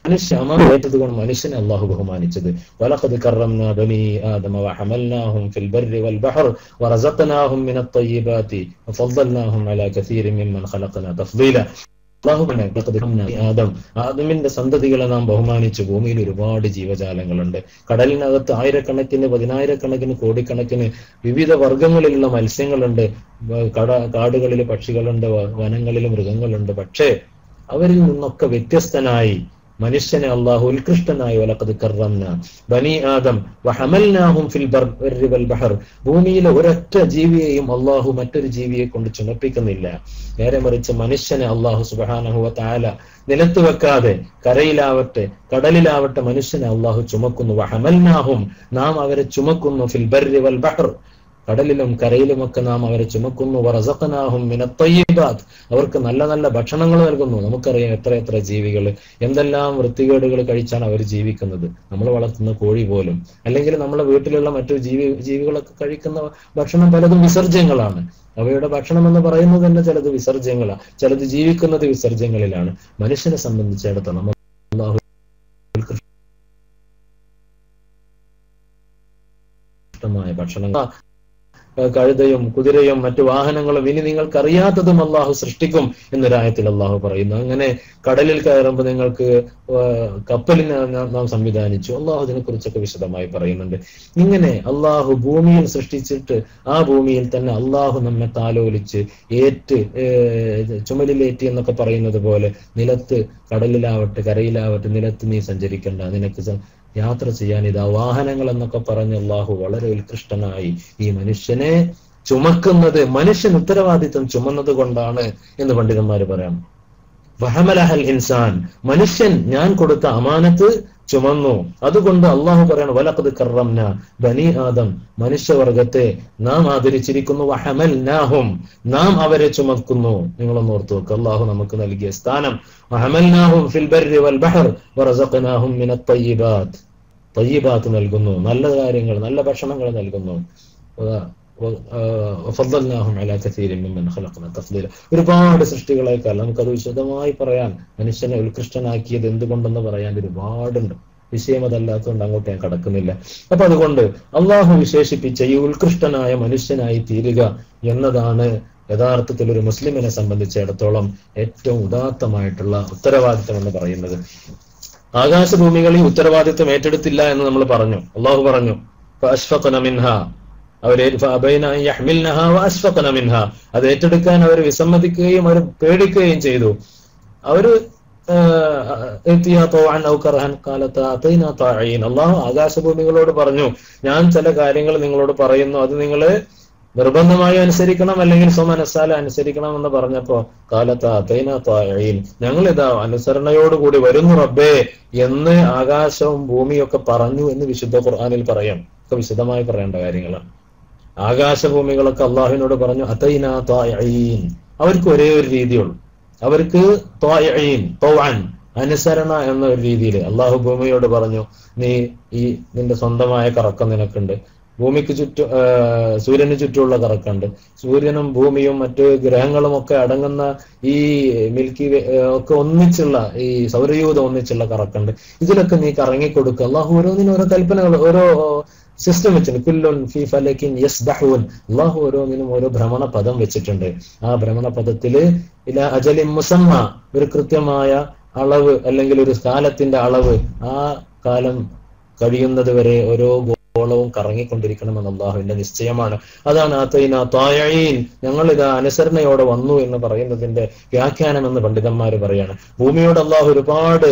മനുഷ്യ അമാനത്തേറ്റത് കൊണ്ട് മനുഷ്യനെ അള്ളാഹു ബഹുമാനിച്ചത്. വലഖദ് കറംനാ ബനീ ആദമ വഹമൽനാഹും ഫിൽ ബർരി വൽ ബഹർ വറസഖ്നാഹും മിനത് ത്വയ്യിബാതി വഫദ്ദൽനാഹും അലാ കസീരിൻ മിമ്മൻ ഖലഖനാ തഫ്ദീല. ആദമിന്റെ സന്തതികളെ നാം ബഹുമാനിച്ചു. ഭൂമിയിൽ ഒരുപാട് ജീവജാലങ്ങളുണ്ട്. കടലിനകത്ത് ആയിരക്കണക്കിന്, പതിനായിരക്കണക്കിന്, കോടിക്കണക്കിന് വിവിധ വർഗങ്ങളിലുള്ള മത്സ്യങ്ങളുണ്ട്. കാടുകളിൽ പക്ഷികളുണ്ട്, വനങ്ങളിൽ മൃഗങ്ങളുണ്ട്. പക്ഷേ അവരിൽ നിന്നൊക്കെ വ്യത്യസ്തനായി മനുഷ്യനെ അള്ളാഹു ഉത്കൃഷ്ടനായി വലഖദ് കറംനാ ബനി ആദം വഹമൽനാഹും ഫിൽ ബർരി വൽ ബഹർ. ഭൂമിയിലെ ഒരൊറ്റ ജീവിയെയും അള്ളാഹു മറ്റൊരു ജീവിയെ കൊണ്ട് ചുമപ്പിക്കുന്നില്ല. നേരെ മറിച്ച് മനുഷ്യനെ അള്ളാഹു സുബ്ഹാനഹു വ തആല നിലത്ത് വെക്കാതെ കരയിലാവട്ടെ കടലിലാവട്ടെ മനുഷ്യനെ അള്ളാഹു ചുമക്കുന്നു. വഹമൽനാഹും, നാം അവരെ ചുമക്കുന്നു. ഫിൽ ബർരി വൽ ബഹർ, കടലിലും കരയിലുമൊക്കെ നാം അവരെ ചുമക്കുന്നു. വറസഖ്നാഹും മിനത് ത്വയ്യിബാത്, അവർക്ക് നല്ല നല്ല ഭക്ഷണങ്ങൾ നൽകുന്നു. നമുക്കറിയാം എത്ര ജീവികൾ എന്തെല്ലാം വൃത്തികേടുകൾ കഴിച്ചാണ് അവർ ജീവിക്കുന്നത്. നമ്മൾ വളർത്തുന്ന കോഴി പോലും, അല്ലെങ്കിൽ നമ്മളെ വീട്ടിലുള്ള മറ്റു ജീവികളൊക്കെ കഴിക്കുന്ന ഭക്ഷണം പലതും വിസർജ്യങ്ങളാണ്. അവയുടെ ഭക്ഷണം എന്ന് പറയുന്നത് തന്നെ ചിലത് വിസർജ്യങ്ങളാണ്, ചിലത് ജീവിക്കുന്നത് വിസർജ്യങ്ങളിലാണ്. മനുഷ്യനെ സംബന്ധിച്ചിടത്തോളം നമ്മൾ അല്ലാഹു ഇഷ്ടമായ ഭക്ഷണങ്ങൾ, കഴുതയും കുതിരയും മറ്റു വാഹനങ്ങളും ഇനി നിങ്ങൾക്കറിയാത്തതും അള്ളാഹു സൃഷ്ടിക്കും എന്നൊരായത്തിൽ അള്ളാഹു പറയുന്നു. അങ്ങനെ കടലിൽ കയറുമ്പോൾ നിങ്ങൾക്ക് കപ്പലിനെ നാം സംവിധാനിച്ചു. അള്ളാഹു ഇതിനെ കുറിച്ചൊക്കെ വിശദമായി പറയുന്നുണ്ട്. ഇങ്ങനെ അള്ളാഹു ഭൂമിയിൽ സൃഷ്ടിച്ചിട്ട് ആ ഭൂമിയിൽ തന്നെ അള്ളാഹു നമ്മെ താലോലിച്ച് ചുമലിലേറ്റി എന്നൊക്കെ പറയുന്നത് പോലെ നിലത്ത്, കടലിലാവട്ടെ കരയിലാവട്ടെ നിലത്ത് നീ സഞ്ചരിക്കണ്ട, നിനക്ക് യാത്ര ചെയ്യാൻ ഇതാ വാഹനങ്ങൾ എന്നൊക്കെ പറഞ്ഞ് അള്ളാഹു വളരെ ഉത്കൃഷ്ടനായി ഈ മനുഷ്യനെ ചുമക്കുന്നത്, മനുഷ്യൻ ഉത്തരവാദിത്വം ചുമന്നത് കൊണ്ടാണ് എന്ന് പണ്ഡിതന്മാര് പറയാം. വഹമലഹൽ ഇൻസാൻ, മനുഷ്യൻ ഞാൻ കൊടുത്ത അമാനത്ത് ചുമന്നു. അതുകൊണ്ട് അള്ളാഹു പറയാണ് വലഖദ് കറംനാ ബനി ആദം, മനുഷ്യവർഗത്തെ നാം ആദരിച്ചിരിക്കുന്നു. വഹമൽനാഹും, നാം അവരെ ചുമക്കുന്നു. നിങ്ങളൊന്ന് ഓർത്തു നോക്കുക അള്ളാഹു നമുക്ക് നൽകിയ സ്ഥാനം. വഹമൽനാഹും ഫിൽ ബർരി വൽ ബഹർ വറസഖ്നാഹും മിനത് ത്വയ്യിബാത്, ത്വയ്യിബാത്ത് നൽകുന്നു, നല്ല കാര്യങ്ങൾ, നല്ല ഭക്ഷണങ്ങൾ നൽകുന്നു. ഒരുപാട് സൃഷ്ടികളേക്കാൾ നമുക്കത് വിശദമായി പറയാൻ, മനുഷ്യനെ ഉത്കൃഷ്ടനാക്കിയത് എന്തുകൊണ്ടെന്ന് പറയാൻ ഒരുപാടുണ്ട്. വിഷയം അതല്ലാത്തതുകൊണ്ട് അങ്ങോട്ട് ഞാൻ കടക്കുന്നില്ല. അപ്പൊ അതുകൊണ്ട് അള്ളാഹു വിശേഷിപ്പിച്ച ഈ ഉത്കൃഷ്ടനായ മനുഷ്യനായി തീരുക എന്നതാണ് യഥാർത്ഥത്തിൽ ഒരു മുസ്ലിമിനെ സംബന്ധിച്ചിടത്തോളം ഏറ്റവും ഉദാത്തമായിട്ടുള്ള ഉത്തരവാദിത്തം എന്ന് പറയുന്നത്. ആകാശഭൂമികൾ ഈ ഉത്തരവാദിത്വം ഏറ്റെടുത്തില്ല എന്ന് നമ്മൾ പറഞ്ഞു. അള്ളാഹു പറഞ്ഞു അത് ഏറ്റെടുക്കാൻ അവർ വിസമ്മതിക്കുകയും അവർ പേടിക്കുകയും ചെയ്തു. അവര് അള്ളാഹു ആകാശഭൂമികളോട് പറഞ്ഞു, ഞാൻ ചില കാര്യങ്ങൾ നിങ്ങളോട് പറയുന്നു, അത് നിങ്ങള് നിർബന്ധമായി അനുസരിക്കണം, അല്ലെങ്കിൽ സ്വമനസ്സാല അനുസരിക്കണം എന്ന് പറഞ്ഞപ്പോ ഞങ്ങളിതാ അനുസരണയോടുകൂടി വരുന്നു റബ്ബേ എന്ന് ആകാശവും ഭൂമിയൊക്കെ പറഞ്ഞു എന്ന് വിശുദ്ധ ഖുർആനിൽ പറയാം. ഒക്കെ വിശദമായി പറയേണ്ട കാര്യങ്ങളാണ്. ആകാശഭൂമികളൊക്കെ അള്ളാഹുവിനോട് പറഞ്ഞു അതൈനാ ത്വാഇഈൻ. അവർക്ക് ഒരേ ഒരു രീതിയുള്ളൂ, അവർക്ക് അനുസരണ എന്ന ഒരു രീതിയിൽ. അള്ളാഹു ഭൂമിയോട് പറഞ്ഞു, നീ നിന്റെ സ്വന്തമായ കറക്കം നിനക്കുണ്ട്. ഭൂമിക്ക് ചുറ്റും സൂര്യന് ചുറ്റുമുള്ള കറക്കുണ്ട്. സൂര്യനും ഭൂമിയും മറ്റ് ഗ്രഹങ്ങളും ഒക്കെ അടങ്ങുന്ന ഈ മിൽക്കി വേ ഒക്കെ ഒന്നിച്ചുള്ള ഈ സൗരയൂഥം ഒന്നിച്ചുള്ള കറക്കുണ്ട്. ഇതിലൊക്കെ നീ കറങ്ങിക്കൊടുക്കുക. അള്ളാഹു ഓരോന്നിനും ഓരോ കൽപ്പനകൾ, ഓരോ സിസ്റ്റം വെച്ചിട്ടുണ്ട്. കുല്ലുൻ ഫീ ഫലകിൻ യസ്ബഹൂൻ. അള്ളാഹു ഓരോന്നിനും ഓരോ ഭ്രമണ പദം വെച്ചിട്ടുണ്ട്. ആ ഭ്രമണ പദത്തില് ഇലാ അജലിൻ മുസമ്മ, ഒരു കൃത്യമായ അളവ് അല്ലെങ്കിൽ ഒരു കാലത്തിന്റെ അളവ്, ആ കാലം കഴിയുന്നത് വരെ ഓരോ ഗോളവും കറങ്ങിക്കൊണ്ടിരിക്കണമെന്ന് അള്ളാഹുവിന്റെ നിശ്ചയമാണ്. അതാണ് ആതൈനാ ത്വാഇഈൻ, ഞങ്ങളിതാ അനുസരണയോടെ വന്നു എന്ന് പറയുന്നതിന്റെ വ്യാഖ്യാനം എന്ന് പണ്ഡിതന്മാര് പറയാണ്. ഭൂമിയോട് അള്ളാഹു ഒരുപാട്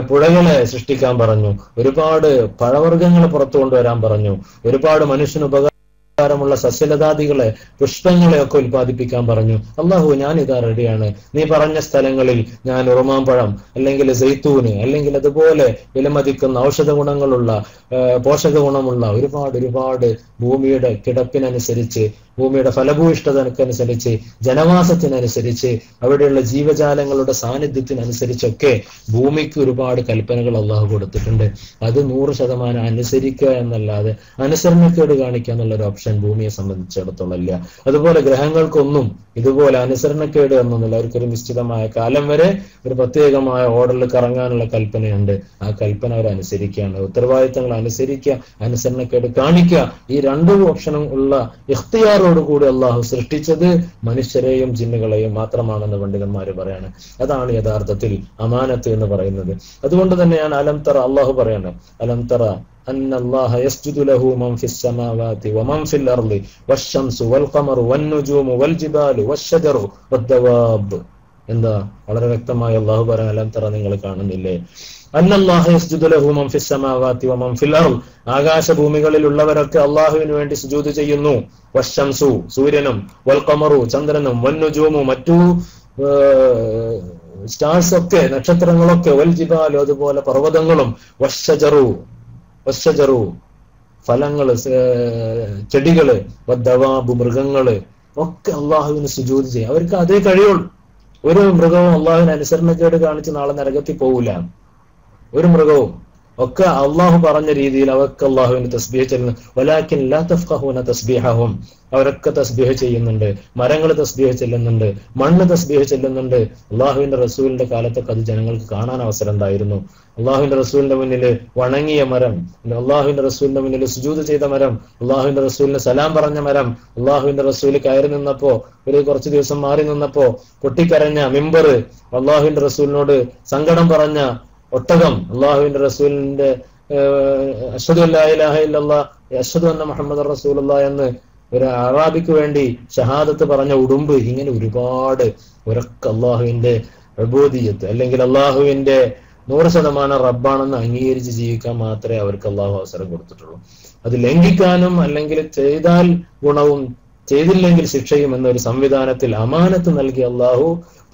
പുഴകളെ സൃഷ്ടിക്കാൻ പറഞ്ഞു, ഒരുപാട് പഴവർഗ്ഗങ്ങളെ പുറത്തു കൊണ്ടുവരാൻ പറഞ്ഞു, ഒരുപാട് മനുഷ്യന് ഉപകാരമുള്ള സസ്യലതാദികളെ, പുഷ്പങ്ങളെ ഒക്കെ ഉൽപ്പാദിപ്പിക്കാൻ പറഞ്ഞു. അള്ളാഹു ഞാനിതാ റെഡിയാണ്, നീ പറഞ്ഞ സ്ഥലങ്ങളിൽ ഞാൻ ഉറുമാമ്പഴം അല്ലെങ്കിൽ സൈത്തൂന് അല്ലെങ്കിൽ അതുപോലെ വിലമതിക്കുന്ന ഔഷധ ഗുണങ്ങളുള്ള പോഷക ഗുണമുള്ള ഒരുപാട് ഭൂമിയുടെ കിടപ്പിനനുസരിച്ച്, ഭൂമിയുടെ ഫലഭൂയിഷ്ഠതക്കനുസരിച്ച്, ജനവാസത്തിനനുസരിച്ച്, അവിടെയുള്ള ജീവജാലങ്ങളുടെ സാന്നിധ്യത്തിനനുസരിച്ചൊക്കെ ഭൂമിക്ക് ഒരുപാട് കൽപ്പനകൾ അള്ളാഹു കൊടുത്തിട്ടുണ്ട്. അത് 100% അനുസരിക്കുക എന്നല്ലാതെ അനുസരണക്കേട് കാണിക്കുക എന്നുള്ളൊരു ഓപ്ഷൻ ഭൂമിയെ സംബന്ധിച്ചിടത്തോളം ഇല്ല. അതുപോലെ ഗ്രഹങ്ങൾക്കൊന്നും ഇതുപോലെ അനുസരണക്കേട് എന്നൊന്നുമില്ല. അവർക്കൊരു നിശ്ചിതമായ കാലം വരെ ഒരു പ്രത്യേകമായ ഓർഡറിൽ കറങ്ങാനുള്ള കൽപ്പനയുണ്ട്. ആ കൽപ്പന അവർ അനുസരിക്കുകയാണ്. ഉത്തരവാദിത്തങ്ങൾ അനുസരിക്കുക, അനുസരണക്കേട് കാണിക്കുക, ഈ 2 ഓപ്ഷനും ഉള്ള ഇഖ്തിയാറോടുകൂടി അള്ളാഹു സൃഷ്ടിച്ചത് മനുഷ്യരെയും ജിന്നുകളെയും മാത്രമാണെന്ന് പണ്ഡിതന്മാര് പറയാണ്. അതാണ് യഥാർത്ഥത്തിൽ അമാനത്ത് എന്ന് പറയുന്നത്. അതുകൊണ്ട് തന്നെയാണ് അലം തറ, അള്ളാഹു പറയാണ്, അലം തറ അന്നല്ലാഹ യസ്ജുദു ലഹു മൻ ഫിസ് സമാവാതി വമൻ ഫിൽ അർളി വശംസു വൽ ഖമറു വൻ നുജൂമു വൽ ജിബാലു വശജറു വദ്ദവാബ്. എന്താ വളരെ വ്യക്തമായി അള്ളാഹു പറയാൻ, അലം തറ നിങ്ങൾ കാണുന്നില്ലേ, അന്നല്ലാഹ യസ്ജുദു ലഹു മൻ ഫിസ് സമാവാതി വമൻ ഫിൽ അർള്, ആകാശഭൂമികളിൽ ഉള്ളവരൊക്കെ അള്ളാഹുവിന് വേണ്ടി സുജൂദ് ചെയ്യുന്നു. വശംസു സൂര്യനും, വൽ ഖമറു ചന്ദ്രനും, വൻ നുജൂമു മറ്റു സ്റ്റാർസ് ഒക്കെ നക്ഷത്രങ്ങളൊക്കെ, വൽ ജിബാലു അതുപോലെ പർവ്വതങ്ങളും, വശജറു ഫലങ്ങള് ചെടികള്, വദ്ദവാബു മൃഗങ്ങള് ഒക്കെ അള്ളാഹുവിന് സുജൂദ് ചെയ്യും. അവർക്ക് അതേ കഴിയുള്ളൂ. ഒരു മൃഗവും അള്ളാഹുവിന് അനുസരണക്കേട് കാണിച്ച് നാളെ നരകത്തിൽ പോകില്ല. ഒരു മൃഗവും ഒക്കെ അള്ളാഹു പറഞ്ഞ രീതിയിൽ അവർക്ക് അള്ളാഹുവിന് തസ്ബീഹ് ചെല്ലുന്നു. വലാകിൻ ലാ തഫ്ഖഹൂന തസ്ബീഹഹും, അവരൊക്കെ തസ്ബീഹ് ചെയ്യുന്നുണ്ട്. മരങ്ങൾ തസ്ബീഹ് ചെല്ലുന്നുണ്ട്, മണ്ണ് തസ്ബീഹ് ചെല്ലുന്നുണ്ട്. അള്ളാഹുവിന്റെ റസൂലിന്റെ കാലത്തൊക്കെ അത് ജനങ്ങൾക്ക് കാണാൻ അവസരം ഉണ്ടായിരുന്നു. അള്ളാഹുവിന്റെ റസൂലിന്റെ മുന്നിൽ വണങ്ങിയ മരം, അള്ളാഹുവിന്റെ റസൂലിന്റെ മുന്നിൽ സുജൂദ് ചെയ്ത മരം, അള്ളാഹുവിന്റെ റസൂലിന് സലാം പറഞ്ഞ മരം, അള്ളാഹുവിന്റെ റസൂല് കയറി നിന്നപ്പോ, ഒരു കുറച്ചു ദിവസം മാറി നിന്നപ്പോ പൊട്ടിക്കരഞ്ഞ മിമ്പർ, അള്ളാഹുവിന്റെ റസൂലിനോട് സങ്കടം പറഞ്ഞ ഒട്ടകം, അള്ളാഹുവിന്റെ റസൂലിന്റെ അശ്ഹദു അല്ലാ ഇലാഹ ഇല്ലല്ലാഹ് അശ്ഹദു അന്ന മുഹമ്മദർ റസൂലുള്ളാഹ് എന്ന് ഒരു അറാബിക്ക് വേണ്ടി ഷഹാദത്ത് പറഞ്ഞ ഉടുമ്പ്, ഇങ്ങനെ ഒരുപാട് ഒരൊക്കെ അള്ളാഹുവിന്റെ ഉബൂദിയ്യത്ത് അല്ലെങ്കിൽ അള്ളാഹുവിന്റെ 100% റബ്ബാണെന്ന് അംഗീകരിച്ച് ജീവിക്കാൻ മാത്രമേ അവർക്ക് അള്ളാഹു അവസരം കൊടുത്തിട്ടുള്ളൂ. അത് ലംഘിക്കാനും അല്ലെങ്കിൽ ചെയ്താൽ ഗുണവും ചെയ്തില്ലെങ്കിൽ ശിക്ഷയും എന്നൊരു സംവിധാനത്തിൽ അമാനത്ത് നൽകി അള്ളാഹു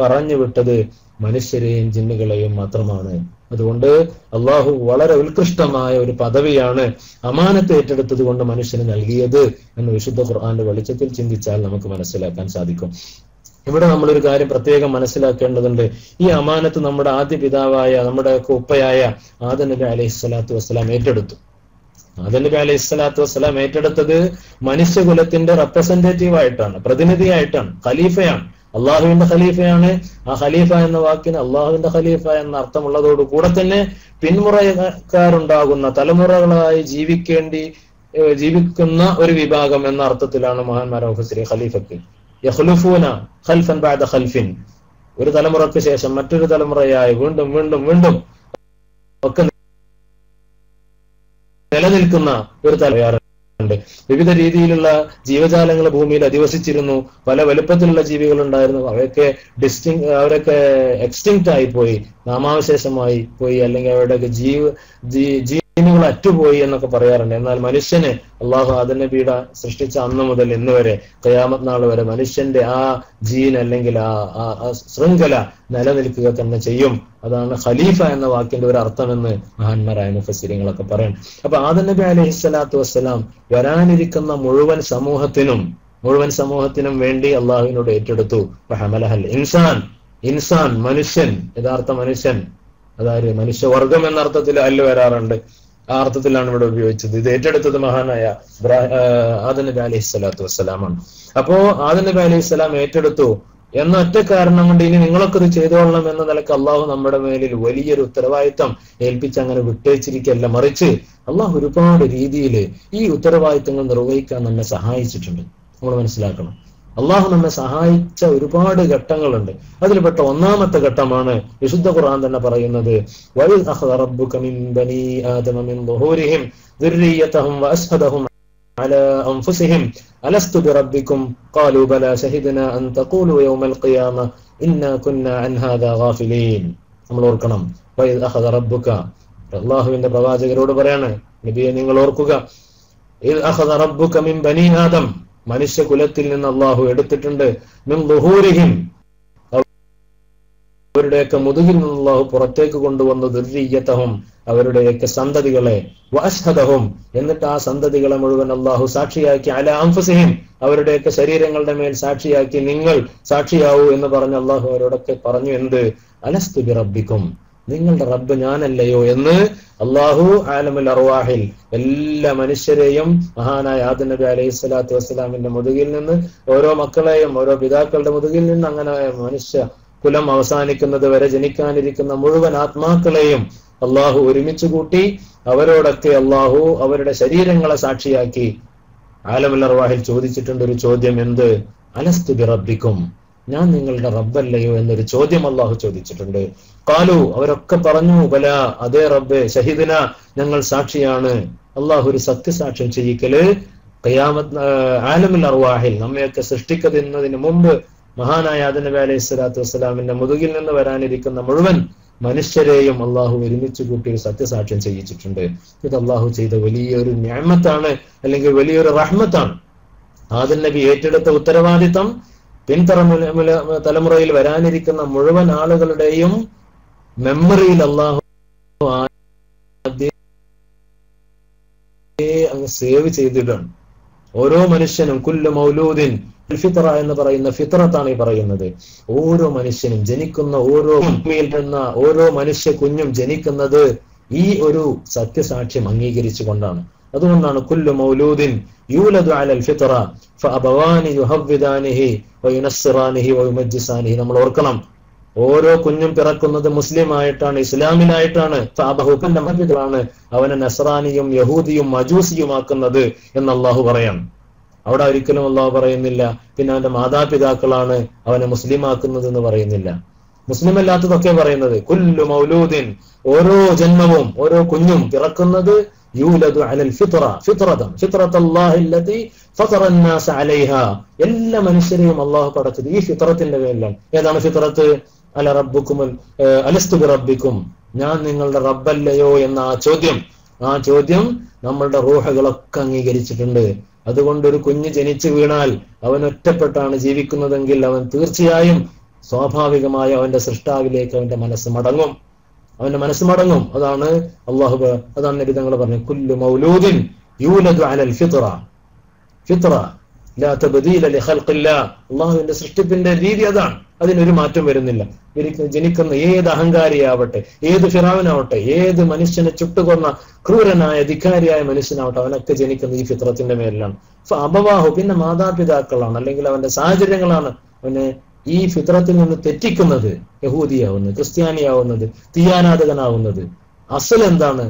പറഞ്ഞു വിട്ടത് മനുഷ്യരെയും ജിന്നുകളെയും മാത്രമാണ്. അതുകൊണ്ട് അള്ളാഹു വളരെ ഉത്കൃഷ്ടമായ ഒരു പദവിയാണ് അമാനത്ത് ഏറ്റെടുത്തത് കൊണ്ട് മനുഷ്യന് നൽകിയത് എന്ന് വിശുദ്ധ ഖുർആന്റെ വെളിച്ചത്തിൽ ചിന്തിച്ചാൽ നമുക്ക് മനസ്സിലാക്കാൻ സാധിക്കും. ഇവിടെ നമ്മളൊരു കാര്യം പ്രത്യേകം മനസ്സിലാക്കേണ്ടതുണ്ട്. ഈ അമാനത്ത് നമ്മുടെ ആദ്യ പിതാവായ നമ്മുടെ ഉപ്പയായ ആദം നബി അലൈഹി സ്വലാത്തു വസ്സലാം ഏറ്റെടുത്തു. ആദം നബി അലൈഹി സ്വലാത്തു വസ്സലാം ഏറ്റെടുത്തത് മനുഷ്യകുലത്തിന്റെ റെപ്രസെന്റേറ്റീവ് ആയിട്ടാണ്, പ്രതിനിധിയായിട്ടാണ്, ഖലീഫയാണ്, അള്ളാഹുവിന്റെ ഖലീഫയാണ്. ആ ഖലീഫ എന്ന വാക്കിന് അള്ളാഹുവിന്റെ ഖലീഫ എന്ന അർത്ഥമുള്ളതോട് കൂടെ തന്നെ പിന്മുറക്കാരുണ്ടാകുന്ന തലമുറകളായി ജീവിക്കുന്ന ഒരു വിഭാഗം എന്ന അർത്ഥത്തിലാണ് മഹാന്മാർ മുഫസ്സിരീൻ ഖലീഫക്ക് യഖ്ലുഫൂന ഖൽഫൻ ബഅദ ഖൽഫിൻ, ഒരു തലമുറക്ക് ശേഷം മറ്റൊരു തലമുറയായി വീണ്ടും വീണ്ടും വീണ്ടും ഒക്കെ നിലനിൽക്കുന്ന ഒരു തലമുറയുണ്ട്. വിവിധ രീതിയിലുള്ള ജീവജാലങ്ങൾ ഭൂമിയിൽ അധിവസിച്ചിരുന്നു, പല വലുപ്പത്തിലുള്ള ജീവികൾ ഉണ്ടായിരുന്നു. അവരൊക്കെ എക്സ്റ്റിങ്ക്റ്റ് ആയി പോയി, നാമാവശേഷമായി പോയി, അല്ലെങ്കിൽ അവരുടെയൊക്കെ ജീനുകൾ അറ്റുപോയി എന്നൊക്കെ പറയാറുണ്ട്. എന്നാൽ മനുഷ്യന് അള്ളാഹു ആദം നബിയുടെ സൃഷ്ടിച്ച അന്ന് മുതൽ ഇന്ന് വരെ ഖിയാമത്ത് നാൾ വരെ മനുഷ്യന്റെ ആ ജീൻ അല്ലെങ്കിൽ ആ ശൃംഖല നിലനിൽക്കുക തന്നെ ചെയ്യും. അതാണ് ഖലീഫ എന്ന വാക്കിന്റെ ഒരു അർത്ഥമെന്ന് മഹാന്മാരായ മുഫസ്സിരീങ്ങളൊക്കെ പറയും. അപ്പൊ ആദം നബി അലൈഹി സ്വലാത്തു വസ്സലാം വരാനിരിക്കുന്ന മുഴുവൻ സമൂഹത്തിനും വേണ്ടി അള്ളാഹുവിനോട് ഏറ്റെടുത്തു. ഫഹമലഹൽ ഇൻസാൻ മനുഷ്യൻ, യഥാർത്ഥ മനുഷ്യൻ, അതായത് മനുഷ്യവർഗം എന്ന അർത്ഥത്തിൽ അല്ല് വരാറുണ്ട്. ആ അർത്ഥത്തിലാണ് ഇവിടെ ഉപയോഗിച്ചത്. ഇത് ഏറ്റെടുത്തത് മഹാനായ ആദം നബി അലൈഹി സ്വലാത്തു വസ്സലാമാണ്. അപ്പോ ആദം നബി അലൈഹി സ്വലാം ഏറ്റെടുത്തു എന്ന ഒറ്റ കാരണം കൊണ്ട് ഇനി നിങ്ങളൊക്കെ ഇത് ചെയ്തോളണം എന്ന നിലക്ക് അള്ളാഹു നമ്മുടെ മേലിൽ വലിയൊരു ഉത്തരവാദിത്തം ഏൽപ്പിച്ച് അങ്ങനെ വിട്ടേച്ചിരിക്കല്ല, മറിച്ച് അള്ളാഹു ഒരുപാട് രീതിയിൽ ഈ ഉത്തരവാദിത്തങ്ങൾ നിർവഹിക്കാൻ നമ്മെ സഹായിച്ചിട്ടുണ്ട്. നമ്മൾ മനസ്സിലാക്കണം, അള്ളാഹു നമ്മെ സഹായിച്ച ഒരുപാട് ഘട്ടങ്ങളുണ്ട്. അതിൽപ്പെട്ട ഒന്നാമത്തെ ഘട്ടമാണ് വിശുദ്ധ ഖുർആൻ തന്നെ പറയുന്നത്, വഇദ് അഖദ റബ്ബുക മിൻ ബനീ ആദമ മിൻ ദുഹൂരിഹിം ദുർരിയ്യതഹും വഅശ്ഹദഹും അലാ അൻഫുസിഹിം അലസ്തു ബിറബ്ബികും ഖാലൂ ബലാ ശഹിദ്നാ അൻ തഖൂലൂ യൗമൽ ഖിയാമ ഇന്നാ കുന്നാ അൻ ഹാദാ ഗാഫിലീൻ. നമ്മൾ ഓർക്കണം, വഇദ് അഖദ റബ്ബുക, അള്ളാഹുവിന്റെ പ്രവാചകരോട് പറയാണ്, നബിയെ നിങ്ങൾ ഓർക്കുക, ഇദ് അഖദ റബ്ബുക മിൻ ബനീ ആദം, മനുഷ്യ കുലത്തിൽ നിന്ന് അള്ളാഹു എടുത്തിട്ടുണ്ട്, മിൻ ദുഹൂരിഹിം, അവരുടെയൊക്കെ മുതുകിൽ നിന്ന് അള്ളാഹു പുറത്തേക്ക് കൊണ്ടുവന്നു, ദുർരിയ്യതഹും, അവരുടെയൊക്കെ സന്തതികളെ, വഅശ്ഹദഹും, എന്നിട്ട് ആ സന്തതികളെ മുഴുവൻ അള്ളാഹു സാക്ഷിയാക്കി, അലാ അൻഫുസിഹിം, അവരുടെയൊക്കെ ശരീരങ്ങളുടെ മേൽ സാക്ഷിയാക്കി, നിങ്ങൾ സാക്ഷിയാവൂ എന്ന് പറഞ്ഞ് അള്ളാഹു അവരോടൊക്കെ പറഞ്ഞു, എന്ത്, അലസ്തു ബിറബ്ബിക്കും, നിങ്ങളുടെ റബ്ബ് ഞാനല്ലയോ എന്ന് അള്ളാഹു ആലമുൽ അർവാഹിൽ എല്ലാ മനുഷ്യരെയും മഹാനായ ആദം നബി അലൈഹി സ്വലാത്തു വസ്സലാമിന്റെ മുതുകിൽ നിന്ന്, ഓരോ മക്കളെയും ഓരോ പിതാക്കളുടെ മുതുകിൽ നിന്ന്, അങ്ങനെ മനുഷ്യ കുലം അവസാനിക്കുന്നത് വരെ ജനിക്കാനിരിക്കുന്ന മുഴുവൻ ആത്മാക്കളെയും അള്ളാഹു ഒരുമിച്ച് കൂട്ടി അവരോടൊക്കെ അള്ളാഹു അവരുടെ ശരീരങ്ങളെ സാക്ഷിയാക്കി ആലമുൽ അർവാഹിൽ ചോദിച്ചിട്ടുണ്ട് ഒരു ചോദ്യം, എന്ത്, അലസ്തു ബിറബ്ബിക്കും, ഞാൻ നിങ്ങളുടെ റബ്ബല്ലയോ എന്നൊരു ചോദ്യം അള്ളാഹു ചോദിച്ചിട്ടുണ്ട്. ഖാലു, അവരൊക്കെ പറഞ്ഞു, ബലാ, അതേ റബ്ബേ, ഷഹിദ്നാ, ഞങ്ങൾ സാക്ഷിയാണ്. അള്ളാഹു ഒരു സത്യസാക്ഷ്യം ചെയ്യിക്കല് ഖിയാമത്ത് ആലമുൽ അർവാഹിൽ നമ്മയൊക്കെ സൃഷ്ടിക്കുന്നതിന് മുമ്പ് മഹാനായ ആദം നബി അലൈഹി സ്വലാത്തു വസ്സലാമിന്റെ മുതുകിൽ നിന്ന് വരാനിരിക്കുന്ന മുഴുവൻ മനുഷ്യരെയും അള്ളാഹു ഒരുമിച്ച് കൂട്ടി ഒരു സത്യസാക്ഷ്യം ചെയ്യിച്ചിട്ടുണ്ട്. ഇത് അള്ളാഹു ചെയ്ത വലിയൊരു നിഅമത്താണ്, അല്ലെങ്കിൽ വലിയൊരു റഹ്മത്താണ്. ആദം നബി ഏറ്റെടുത്ത ഉത്തരവാദിത്തം തലമുറയിൽ വരാനിരിക്കുന്ന മുഴുവൻ ആളുകളുടെയും മെമ്മറിയിൽ അള്ളാഹു അങ്ങ് സേവ് ചെയ്തിട്ടാണ്. ഓരോ മനുഷ്യനും കുല്ലു മൗലൂദിൻ ഫിത്ര എന്ന് പറയുന്ന ഫിത്രത്താണ് ഈ പറയുന്നത്. ഓരോ മനുഷ്യനും ജനിക്കുന്ന ഓരോ മനുഷ്യ കുഞ്ഞും ജനിക്കുന്നത് ഈ ഒരു സത്യസാക്ഷ്യം അംഗീകരിച്ചുകൊണ്ടാണ്. അതുകൊണ്ടാണ് കുല്ലു മൗലൂദിൻ യൂലദു അലൽ ഫിത്ര ഫഅബവാനി യുഹവ്വിദാനിഹി വയുനസ്സിറാനിഹി വയുമജ്ജിസാനിഹി. നമ്മൾ ഓർക്കണം, ഓരോ കുഞ്ഞും പിറക്കുന്നത് മുസ്ലിം ആയിട്ടാണ്, ഇസ്ലാമിലായിട്ടാണ്. ഫഅബഹുക്കൻമാണ് അവനെ നസ്രാനിയും യഹൂദിയും മജൂസിയുമാക്കുന്നത് എന്ന് അള്ളാഹു പറയാം. അവിടെ ഒരിക്കലും അള്ളാഹു പറയുന്നില്ല പിന്നെ അവന്റെ മാതാപിതാക്കളാണ് അവനെ മുസ്ലിമാക്കുന്നത് എന്ന് പറയുന്നില്ല. മുസ്ലിം അല്ലാത്തതൊക്കെ പറയുന്നത് കുല്ലു മൗലൂദിൻ, ഓരോ ജന്മവും ഓരോ കുഞ്ഞും പിറക്കുന്നത് യൂലദു അലൽ ഫിത്ര, ഫിത്രത്തല്ലാഹി അല്ലതി ഫതറ അന്നാസ അലൈഹാ. എല്ലാ മനുഷ്യരെയും അള്ളാഹു പടച്ചത് ഈ ഫിത്രത്തിന്റെ പേരിലാണ്. ഏതാണ് ഫിത്രത്ത്? അല റബ്ബുക്കും അലസ്തു ബിറബ്ബിക്കും, ഞാൻ നിങ്ങളുടെ റബ്ബല്ലയോ എന്ന ആ ചോദ്യം നമ്മളുടെ റൂഹുകളൊക്കെ അംഗീകരിച്ചിട്ടുണ്ട്. അതുകൊണ്ട് ഒരു കുഞ്ഞ് ജനിച്ചു വീണാൽ അവൻ ഒറ്റപ്പെട്ടാണ് ജീവിക്കുന്നതെങ്കിൽ അവൻ തീർച്ചയായും സ്വാഭാവികമായ അവന്റെ സൃഷ്ടാവിലേക്ക് അവന്റെ മനസ്സ് മടങ്ങും. അതാണ് നബി തങ്ങൾ പറഞ്ഞു, കുല്ലു മൗലൂദിൻ യൂലദു അലൽ ഫിത്ര. ലാ തബ്ദീല ലിഖൽഖില്ലാഹ്, അള്ളാഹുവിന്റെ സൃഷ്ടിപ്പിന്റെ രീതി അതാണ്, അതിനൊരു മാറ്റം വരുന്നില്ല. ജനിക്കുന്ന ഏത് അഹങ്കാരിയാവട്ടെ, ഏത് ഫിറഔനാവട്ടെ, ഏത് മനുഷ്യനെ ചുട്ടുകൊന്ന ക്രൂരനായ ധിക്കാരിയായ മനുഷ്യനാവട്ടെ, അവനൊക്കെ ജനിക്കുന്ന ഈ ഫിത്രത്തിന്റെ മേലിലാണ്. അബവാഹു, പിന്നെ മാതാപിതാക്കളാണ് അല്ലെങ്കിൽ അവന്റെ സാഹചര്യങ്ങളാണ് അവനെ ഈ ഫിത്രത്തിൽ നിന്ന് തെറ്റിക്കുന്നത്, യഹൂദിയാവുന്നത്, ക്രിസ്ത്യാനിയാവുന്നത്, തീയാനാഥകനാവുന്നത്. അസൽ എന്താണ്?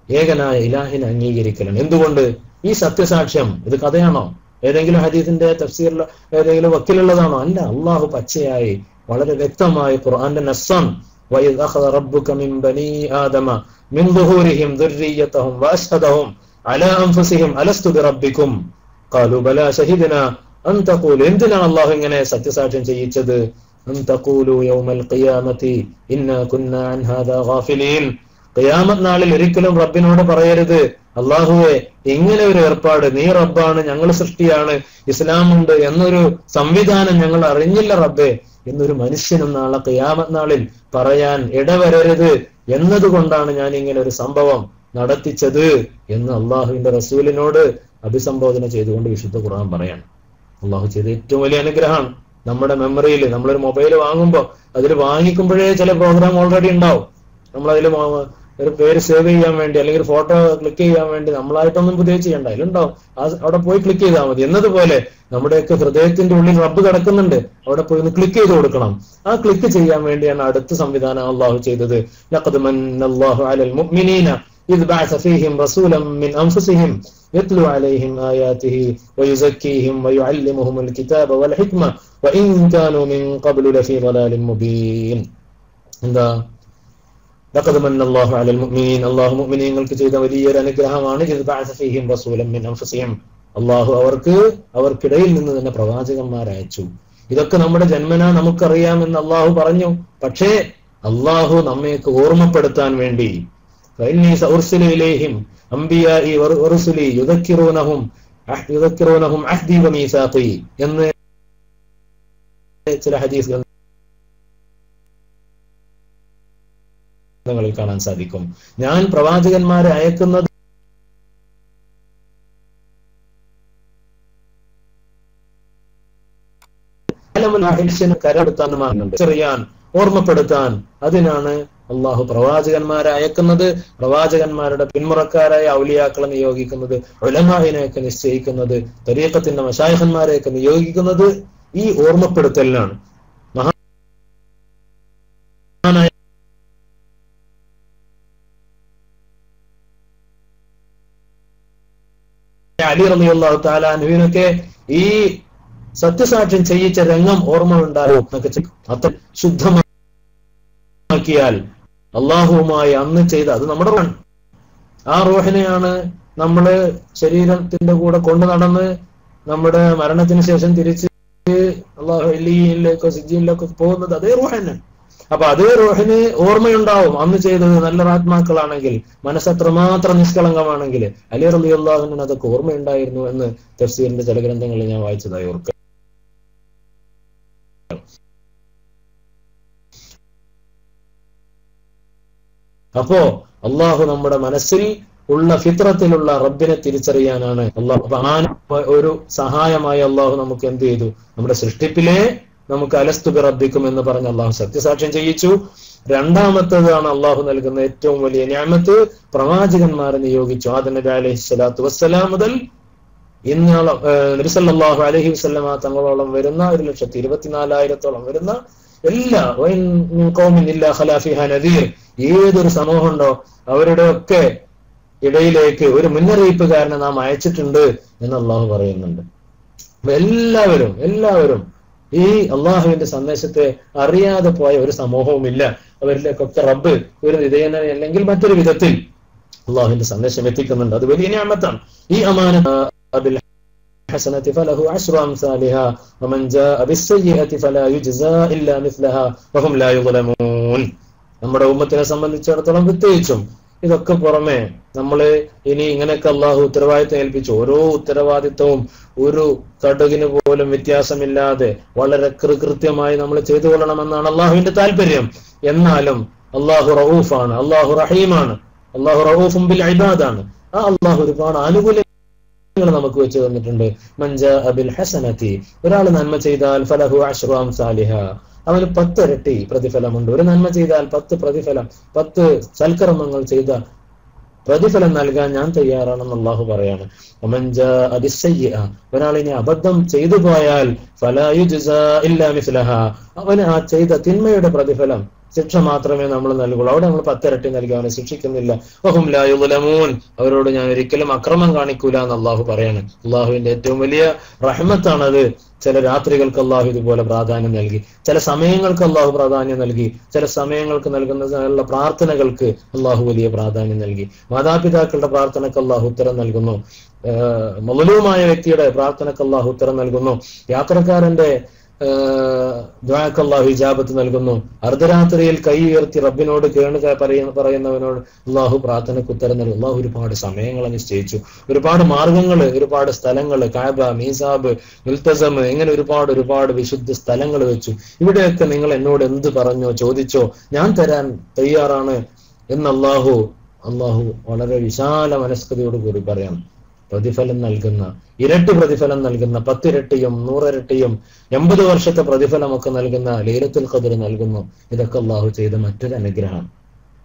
ഏകനായ ഇലാഹിനെ അംഗീകരിക്കലാണ്. എന്തുകൊണ്ട്? ഈ സത്യസാക്ഷ്യം ഇത് കഥയാണോ? ഏതെങ്കിലും ഹദീസിന്റെ തഫ്സീറിലോ ഏതെങ്കിലും വക്കിലുള്ളതാണോ? അല്ല, അള്ളാഹു പച്ചയായി വളരെ വ്യക്തമായി ഖുർആന്റെ നസ്സാണ്. വഇദ് അഖദ റബ്ബുക മിൻ ബനീ ആദമ മിൻ ദുഹൂരിഹിം ദുർരിയ്യതഹും വഅശ്ഹദഹും അലാ അൻഫുസിഹിം അലസ്തു ബിറബ്ബികും ഖാലൂ ബലാ ശഹിദ്നാ അൻ തഖൂലു. എന്തിനാണ് അള്ളാഹു ഇങ്ങനെ സത്യസാക്ഷ്യം ചെയ്യിച്ചത്? അൻ തഖൂലു യൗമൽ ഖിയാമത്തി ഇന്നാ കുന്നാ അൻ ഹാദാ ഗാഫിലീൻ. ഖിയാമത്ത് നാളിൽ ഒരിക്കലും റബ്ബിനോട് പറയരുത്, അള്ളാഹുവെ ഇങ്ങനെ ഒരു ഏർപ്പാട്, നീ റബ്ബാണ്, ഞങ്ങൾ സൃഷ്ടിയാണ്, ഇസ്ലാമുണ്ട് എന്നൊരു സംവിധാനം ഞങ്ങൾ അറിഞ്ഞില്ല റബ്ബേ എന്നൊരു മനുഷ്യനും നാളെ ഖിയാമത്ത് നാളിൽ പറയാൻ ഇടവരരുത് എന്നതുകൊണ്ടാണ് ഞാൻ ഇങ്ങനെ ഒരു സംഭവം നടത്തിച്ചത് എന്ന് അള്ളാഹുവിന്റെ റസൂലിനോട് അഭിസംബോധന ചെയ്തുകൊണ്ട് വിശുദ്ധ ഖുർആൻ പറയാണ്. അള്ളാഹു ചെയ്ത ഏറ്റവും വലിയ അനുഗ്രഹമാണ്. നമ്മുടെ മെമ്മറിയിൽ നമ്മളൊരു മൊബൈൽ വാങ്ങുമ്പോൾ അതിൽ വാങ്ങിക്കുമ്പോഴേ ചില പ്രോഗ്രാം ഓൾറെഡി ഉണ്ടാവും. നമ്മളതിൽ ഒരു പേര് സേവ് ചെയ്യാൻ വേണ്ടി അല്ലെങ്കിൽ ഫോട്ടോ ക്ലിക്ക് ചെയ്യാൻ വേണ്ടി നമ്മളായിട്ടൊന്നും പുതിയ ചെയ്യണ്ട, അതിലുണ്ടാവും. അവിടെ പോയി ക്ലിക്ക് ചെയ്താൽ മതി. എന്നതുപോലെ നമ്മുടെയൊക്കെ ഹൃദയത്തിന്റെ ഉള്ളിൽ റബ്ബ് കിടക്കുന്നുണ്ട്, അവിടെ പോയി ഒന്ന് ക്ലിക്ക് ചെയ്ത് കൊടുക്കണം. ആ ക്ലിക്ക് ചെയ്യാൻ വേണ്ടിയാണ് അടുത്ത സംവിധാനം അള്ളാഹു ചെയ്തത്. ലഖദ് മന്നല്ലാഹു അലൽ മുഅ്മിനീന ഇദ് ബഅസ ഫീഹിം റസൂലൻ മിൻ അൻഫുസിഹിം യത്ലു അലൈഹിം ആയാതിഹി വയുസക്കീഹിം വയുഅല്ലിമുഹുൽ കിതാബ വൽ ഹിക്മ വഇൻ കാനൂ മിൻ ഖബ്ലു ലഫീ ളലാലിൻ മുബീൻ. എന്താ? ലഖദ് മന്നല്ലാഹു അലൽ മുഅ്മിനീൻ, അല്ലാഹു മുഅ്മിനീങ്ങൾക്ക് ചെയ്ത വലിയൊരു അനുഗ്രഹമാണ്. ഇദ് ബഅസ ഫീഹിം റസൂലൻ മിൻ അൻഫുസിഹിം, അല്ലാഹു അവർക്കിടയിൽ നിന്ന് തന്നെ പ്രവാചകന്മാരെ അയച്ചു. ഇതൊക്കെ നമ്മുടെ ജന്മനാ നമുക്കറിയാമെന്ന് അല്ലാഹു പറഞ്ഞു. പക്ഷേ അല്ലാഹു നമ്മയൊക്കെ ഓർമ്മപ്പെടുത്താൻ വേണ്ടി ഫഇന്നീ സഉർസിലു ഇലൈഹിം അംബിയാഇ വറുസുലി യുദക്കിറൂനഹും അഹ്ദി വമീസാഖി എന്ന് ചില ഹദീസുകൾ ങ്ങളിൽ കാണാൻ സാധിക്കും. ഞാൻ പ്രവാചകന്മാരെ അയക്കുന്നത് കരടുത്താൻ ഓർമ്മപ്പെടുത്താൻ, അതിനാണ് അള്ളാഹു പ്രവാചകന്മാരെ അയക്കുന്നത്. പ്രവാചകന്മാരുടെ പിന്മുറക്കാരായ ഔലിയാക്കളെ നിയോഗിക്കുന്നത്, ഉലമാഇനെയൊക്കെ നിശ്ചയിക്കുന്നത്, തരീഖത്തിന്റെ മശായിഖന്മാരെയൊക്കെ നിയോഗിക്കുന്നത് ഈ ഓർമ്മപ്പെടുത്തലിനാണ്. അലി റളിയല്ലാഹു തആല അൻഹുവിനൊക്കെ ഈ സത്യസാക്ഷ്യം ചെയ്യിച്ച രംഗം ഓർമ്മ ഉണ്ടാകും. അത്ര ശുദ്ധമാക്കിയാൽ അള്ളാഹുവുമായി അന്ന് ചെയ്ത അത് നമ്മുടെ റൂഹാണ്. ആ റൂഹിനെയാണ് നമ്മള് ശരീരത്തിന്റെ കൂടെ കൊണ്ടു നടന്ന് നമ്മുടെ മരണത്തിന് ശേഷം തിരിച്ച് അള്ളാഹു എല്ലിയിലേക്കോ സിജ്ജിയിലേക്കോ പോകുന്നത് അതേ റൂഹ് തന്നെ. അപ്പൊ അതേ റൂഹിന് ഓർമ്മയുണ്ടാവും അന്ന് ചെയ്തത്. നല്ല ആത്മാക്കളാണെങ്കിൽ, മനസ്സത്രമാത്രം നിഷ്കളങ്കമാണെങ്കിൽ അലി റളിയല്ലാഹു അൻഹു അതൊക്കെ ഓർമ്മയുണ്ടായിരുന്നു എന്ന് തഫ്സീറിന്റെ ചില ഗ്രന്ഥങ്ങളിൽ ഞാൻ വായിച്ചതായി ഓർക്കുക. അപ്പോ അള്ളാഹു നമ്മുടെ മനസ്സിൽ ഉള്ള ഫിത്രത്തിലുള്ള റബ്ബിനെ തിരിച്ചറിയാനാണ് അള്ളാഹു. ഒരു സഹായമായി അള്ളാഹു നമുക്ക് എന്ത് ചെയ്തു? നമ്മുടെ സൃഷ്ടിപ്പിലെ നമുക്ക് അലസ്തു ബിറബ്ബിക്കും എന്ന് പറഞ്ഞ് അള്ളാഹു സത്യസാക്ഷ്യം ചെയ്യിച്ചു. രണ്ടാമത്തേതാണ് അള്ളാഹു നൽകുന്ന ഏറ്റവും വലിയ നിഅമത്ത്, പ്രവാചകന്മാരെ നിയോഗിച്ചു. ആദം നബി അലൈഹിസ്സലാത്തു വസ്സലാം മുതൽ ഇന്നോളം നബി സല്ലല്ലാഹു അലൈഹി വസല്ലമ തങ്ങളോളം വരുന്ന 1,24,000 വരുന്ന എല്ലാ ഏതൊരു സമൂഹമുണ്ടോ അവരുടെ ഒക്കെ ഇടയിലേക്ക് ഒരു മുന്നറിയിപ്പുകാരനെ നാം അയച്ചിട്ടുണ്ട് എന്ന് അള്ളാഹു പറയുന്നുണ്ട്. എല്ലാവരും ഈ അള്ളാഹുവിന്റെ സന്ദേശത്തെ അറിയാതെ പോയ ഒരു സമൂഹവുമില്ല. അവരിലേക്കൊക്കെ റബ്ബ് ഒരു വിധേയന അല്ലെങ്കിൽ മറ്റൊരു വിധത്തിൽ അള്ളാഹുവിന്റെ സന്ദേശം എത്തിക്കുന്നുണ്ട്. അത് വലിയ നിഅമത്താണ്. ഈ അമാനത്ത് فله 10 أمثالها ومن جاء بالسيئة فلا يجزى إلا مثلها وهم لا يظلمون. നമ്മുടെ ഉമ്മത്തിനെ സംബന്ധിച്ചിടത്തോളം പ്രത്യേകിച്ചും ഇതൊക്കെ പുറമെ നമ്മള് ഇനി ഇങ്ങനെയൊക്കെ അള്ളാഹു ഉത്തരവാദിത്തം ഏൽപ്പിച്ചു. ഓരോ ഉത്തരവാദിത്തവും ഒരു കടുകിന് പോലും വ്യത്യാസമില്ലാതെ വളരെ കൃത്യമായി നമ്മൾ ചെയ്തു കൊള്ളണമെന്നാണ് അള്ളാഹുവിന്റെ താല്പര്യം. എന്നാലും അള്ളാഹു റഊഫാണ്, അള്ളാഹു റഹീമാണ്, അള്ളാഹു റഊഫും ബിൽ ഇബാദാണ്. ആ അള്ളാഹു ഒരുപാട് ആനുകൂല്യം നമുക്ക് വെച്ച് തന്നിട്ടുണ്ട്. മൻജാ അബിൽ ഹസനതി, ഒരാൾ നന്മ ചെയ്താൽ ഫലഹു അശ്റു അംസാലിഹ, അവന് 10 ഇരട്ടി പ്രതിഫലമുണ്ട്. ഒരു നന്മ ചെയ്താൽ 10 പ്രതിഫലം, 10 സൽക്കർമ്മങ്ങൾ ചെയ്ത പ്രതിഫലം നൽകാൻ ഞാൻ തയ്യാറാണെന്ന് അള്ളാഹു പറയാണ്. ഒരാളിനെ അബദ്ധം ചെയ്തു പോയാൽ ഫലാ യുജ്സാ ഇല്ലാ മിസ്ലഹ, അവന് ആ ചെയ്ത തിന്മയുടെ പ്രതിഫലം, ശിക്ഷ മാത്രമേ നമ്മൾ നൽകുള്ളൂ. അവിടെ നമ്മൾ 10 ഇരട്ടി നൽകി അവനെ ശിക്ഷിക്കുന്നില്ല. വഹും ലാ യുദ്ലമൂൻ, അവരോട് ഞാൻ ഒരിക്കലും അക്രമം കാണിക്കൂല എന്ന് അള്ളാഹു പറയാണ്. അള്ളാഹുവിന്റെ ഏറ്റവും വലിയ റഹ്മത്താണത്. ചില രാത്രികൾക്ക് അള്ളാഹു ഇതുപോലെ പ്രാധാന്യം നൽകി, ചില സമയങ്ങൾക്ക് അള്ളാഹു പ്രാധാന്യം നൽകി, ചില സമയങ്ങൾക്ക് നൽകുന്ന പ്രാർത്ഥനകൾക്ക് അള്ളാഹു വലിയ പ്രാധാന്യം നൽകി. മാതാപിതാക്കളുടെ പ്രാർത്ഥനക്ക് അള്ളാഹു ഉത്തരം നൽകുന്നു. മളൂമായ വ്യക്തിയുടെ പ്രാർത്ഥനക്ക് അള്ളാഹു ഉത്തരം നൽകുന്നു. യാത്രക്കാരന്റെ ദുആക്ക് അല്ലാഹു ഇജാബത്ത് നൽകുന്നു. അർദ്ധരാത്രിയിൽ കൈ ഉയർത്തി റബ്ബിനോട് കേണുക പറയുന്നവനോട് അള്ളാഹു പ്രാർത്ഥനയ്ക്ക് ഉത്തരം നൽകും. അള്ളാഹു ഒരുപാട് സമയങ്ങൾ നിശ്ചയിച്ചു, ഒരുപാട് മാർഗങ്ങൾ, ഒരുപാട് സ്ഥലങ്ങൾ, കഅബ, മീസാബ്, മുൽതസം, ഇങ്ങനെ ഒരുപാട് വിശുദ്ധ സ്ഥലങ്ങൾ വെച്ചു. ഇവിടെയൊക്കെ നിങ്ങൾ എന്നോട് എന്ത് പറഞ്ഞോ ചോദിച്ചോ ഞാൻ തരാൻ തയ്യാറാണ് എന്ന് അള്ളാഹു വളരെ വിശാല മനസ്കതയോട് കൂടി പറയാം. പ്രതിഫലം നൽകുന്ന, ഇരട്ടി പ്രതിഫലം നൽകുന്ന, 10 ഇരട്ടിയും 100 ഇരട്ടിയും 80 വർഷത്തെ പ്രതിഫലമൊക്കെ നൽകുന്ന ലൈലത്തുൽ ഖദ്ർ നൽകുന്നു. ഇതൊക്കെ അള്ളാഹു ചെയ്ത മറ്റൊരു അനുഗ്രഹം.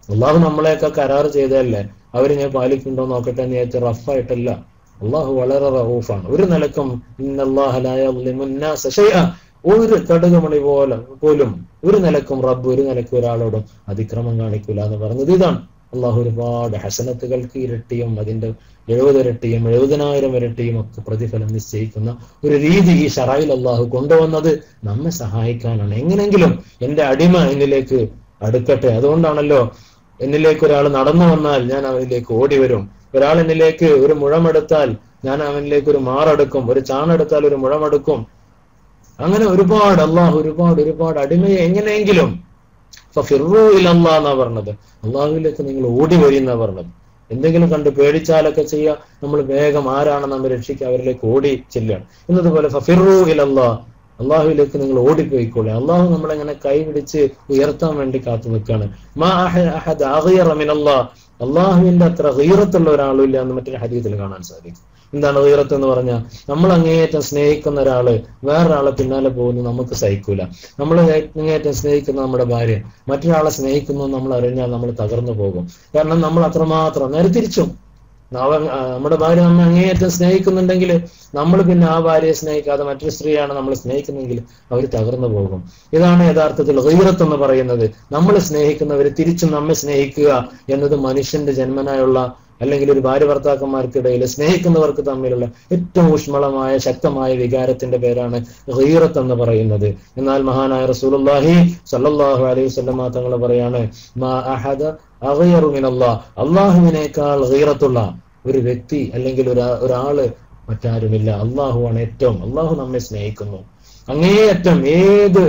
അള്ളാഹു നമ്മളെയൊക്കെ കരാർ ചെയ്തതല്ലേ, അവര് ഞാൻ പാലിക്കുന്നുണ്ടോ നോക്കട്ടെ എന്ന് വിചാരിച്ച് റഫായിട്ടല്ല. അള്ളാഹു വളരെ റഊഫാണ്. ഒരു നിലക്കും ഇന്നല്ലാഹ ലാ യദ്ലിമു അന്നാസ ശൈഅ, ഒരു കടുകുമണി പോലും ഒരു നിലക്കും റബ്ബ് ഒരു നിലക്കും ഒരാളോടും അതിക്രമം കാണിക്കൂല എന്ന് പറഞ്ഞത് ഇതാണ്. അള്ളാഹു ഒരുപാട് ഹസനത്തുകൾക്ക് ഇരട്ടിയും അതിന്റെ 70 ഇരട്ടിയും 70,000 ഇരട്ടിയും ഒക്കെ പ്രതിഫലം നിശ്ചയിക്കുന്ന ഒരു രീതി ഈ ശറയിൽ അള്ളാഹു കൊണ്ടുവന്നത് നമ്മെ സഹായിക്കാനാണ്. എങ്ങനെങ്കിലും എന്റെ അടിമ എന്നിലേക്ക് അടുക്കട്ടെ. അതുകൊണ്ടാണല്ലോ എന്നിലേക്ക് ഒരാൾ നടന്നു വന്നാൽ ഞാൻ അവനിലേക്ക് ഓടി വരും. ഒരാൾ എന്നിലേക്ക് ഒരു മുഴമെടുത്താൽ ഞാൻ അവനിലേക്ക് ഒരു മാറെടുക്കും. ഒരു ചാണെടുത്താൽ ഒരു മുഴമെടുക്കും. അങ്ങനെ ഒരുപാട് അള്ളാഹു ഒരുപാട് അടിമയെ എങ്ങനെയെങ്കിലും ഫിർറൂ ഇലല്ലാഹ് എന്നാ പറഞ്ഞത്. അള്ളാഹുവിലേക്ക് നിങ്ങൾ ഓടി വരിയെന്നാ പറഞ്ഞത്. എന്തെങ്കിലും കണ്ട് പേടിച്ചാലൊക്കെ ചെയ്യുക, നമ്മൾ വേഗം ആരാണ് നമ്മെ രക്ഷിക്കുക അവരിലേക്ക് ഓടി ചെല്ലുകയാണ്. എന്നതുപോലെ ഫിർറൂ ഇലല്ലാഹ്, അള്ളാഹുവിലേക്ക് നിങ്ങൾ ഓടിപ്പോയിക്കോളെ. അള്ളാഹു നമ്മളെങ്ങനെ കൈ പിടിച്ച് ഉയർത്താൻ വേണ്ടി കാത്തു നിൽക്കുകയാണ്. മാ അഹദ് അഗ്യറ മിനല്ലാഹ്, അള്ളാഹുവിന്റെ അത്ര ഗീറത്തുള്ള ഒരാളും ഇല്ല എന്ന് മറ്റൊരു ഹദീസിൽ കാണാൻ സാധിക്കും. എന്താണ് ഗീറത്ത് എന്ന് പറഞ്ഞാൽ, നമ്മൾ അങ്ങേയറ്റം സ്നേഹിക്കുന്ന ഒരാള് വേറൊരാളെ പിന്നാലെ പോകുന്നു നമുക്ക് സഹിക്കൂല. നമ്മൾ അങ്ങേയറ്റം സ്നേഹിക്കുന്ന നമ്മുടെ ഭാര്യ മറ്റൊരാളെ സ്നേഹിക്കുന്നു നമ്മൾ അറിഞ്ഞാൽ നമ്മൾ തകർന്നു പോകും. കാരണം നമ്മൾ അത്രമാത്രം നേരെ തിരിച്ചും നമ്മുടെ ഭാര്യ നമ്മെ അങ്ങേയറ്റം സ്നേഹിക്കുന്നുണ്ടെങ്കിൽ നമ്മൾ പിന്നെ ആ ഭാര്യയെ സ്നേഹിക്കാതെ മറ്റൊരു സ്ത്രീയാണ് നമ്മൾ സ്നേഹിക്കുന്നെങ്കിൽ അവർ തകർന്നു പോകും. ഇതാണ് യഥാർത്ഥത്തിൽ ഗീറത്ത് എന്ന് പറയുന്നത്. നമ്മൾ സ്നേഹിക്കുന്നവര് തിരിച്ചും നമ്മെ സ്നേഹിക്കുക എന്നത് മനുഷ്യന്റെ ജന്മനായുള്ള അല്ലെങ്കിൽ ഒരു ഭാര്യ ഭർത്താക്കന്മാർക്കിടയിൽ സ്നേഹിക്കുന്നവർക്ക് തമ്മിലുള്ള ഏറ്റവും ഊഷ്മളമായ ശക്തമായ വികാരത്തിന്റെ പേരാണ് ഗീറത്ത് എന്ന് പറയുന്നത്. എന്നാൽ മഹാനായ റസൂലുള്ളാഹി സ്വല്ലല്ലാഹു അലൈഹി വസല്ലം തങ്ങൾ പറയാണ്, മാ അഹദ അഗ്യറു മിനല്ലാഹ്, അള്ളാഹുവിനേക്കാൾ ഗീറത്തുള്ള ഒരു വ്യക്തി അല്ലെങ്കിൽ ഒരാള് മറ്റാരുമില്ല. അള്ളാഹുവാണ് ഏറ്റവും. അള്ളാഹു നമ്മെ സ്നേഹിക്കുന്നു. അങ്ങേയറ്റം ഏത്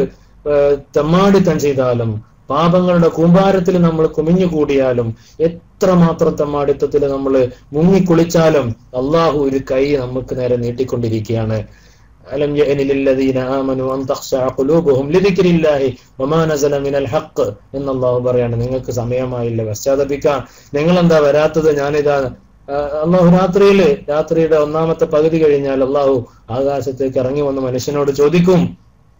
തെമ്മാടിത്തം ചെയ്താലും പാപങ്ങളുടെ കൂമ്പാരത്തിൽ നമ്മൾ കുമിഞ്ഞുകൂടിയാലും എത്രമാത്രം തെമ്മാടിത്തത്തിൽ നമ്മൾ മുങ്ങിക്കുളിച്ചാലും അള്ളാഹു ഒരു കൈ നമുക്ക് നേരെ നീട്ടിക്കൊണ്ടിരിക്കുകയാണ്. അലം യഅനിലില്ലദീന ആമനു അൻ തഖ്ശഅ ഖുലൂബുഹും ലിദിക്രില്ലാഹി വമാ നസല മിനൽ ഹഖ് എന്ന് അള്ളാഹു പറയാണ്. നിങ്ങൾക്ക് സമയമായില്ല പശ്ചാത്തപിക്കാൻ, നിങ്ങൾ എന്താ വരാത്തത്? ഞാനിതാ അള്ളാഹു രാത്രിയുടെ 1-ാമത്തെ പകുതി കഴിഞ്ഞാൽ അള്ളാഹു ആകാശത്തേക്ക് ഇറങ്ങി വന്ന് മനുഷ്യനോട് ചോദിക്കും,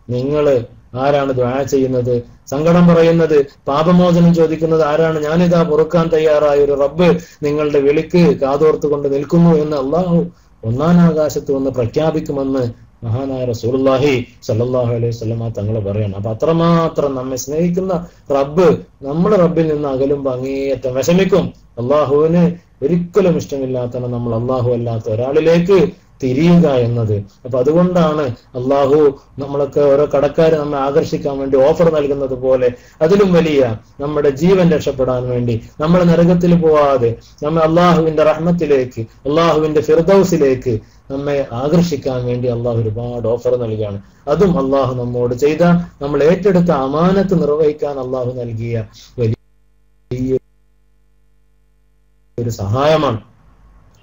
നിങ്ങള് ആരാണ് ദുആ ചെയ്യുന്നത്, സങ്കടം പറയുന്നത്, പാപമോചനം ചോദിക്കുന്നത് ആരാണ്? ഞാനിതാ പൊറുക്കാൻ തയ്യാറായ ഒരു റബ്ബ് നിങ്ങളുടെ വിളിക്ക് കാതോർത്തുകൊണ്ട് നിൽക്കുന്നു എന്ന് അള്ളാഹു 1-ാം ആകാശത്ത് വന്ന് പ്രഖ്യാപിക്കുമെന്ന് മഹാനായ റസൂലുള്ളാഹി സ്വല്ലല്ലാഹു അലൈഹി വസല്ലം തങ്ങൾ പറയണം. അപ്പൊ അത്രമാത്രം നമ്മെ സ്നേഹിക്കുന്ന റബ്ബ് നമ്മൾ റബ്ബിൽ നിന്ന് അകലുമ്പോൾ അങ്ങേയറ്റം വിഷമിക്കും. അള്ളാഹുവിന് ഒരിക്കലും ഇഷ്ടമില്ലാത്തതാണ് നമ്മൾ അള്ളാഹു അല്ലാത്ത ഒരാളിലേക്ക് തിരിയുക എന്നത്. അപ്പൊ അതുകൊണ്ടാണ് അള്ളാഹു നമ്മളൊക്കെ ഓരോ കടക്കാര് നമ്മെ ആകർഷിക്കാൻ വേണ്ടി ഓഫർ നൽകുന്നത് പോലെ അതിലും വലിയ നമ്മുടെ ജീവൻ രക്ഷപ്പെടാൻ വേണ്ടി നമ്മൾ നരകത്തിൽ പോവാതെ നമ്മെ അള്ളാഹുവിന്റെ റഹ്മത്തിലേക്ക് അള്ളാഹുവിന്റെ ഫിർദൗസിലേക്ക് നമ്മെ ആകർഷിക്കാൻ വേണ്ടി അള്ളാഹു ഒരുപാട് ഓഫർ നൽകുകയാണ്. അതും അള്ളാഹു നമ്മോട് ചെയ്ത നമ്മൾ ഏറ്റെടുത്ത അമാനത്ത് നിർവഹിക്കാൻ അള്ളാഹു നൽകിയ വലിയ ഒരു സഹായമാണ്.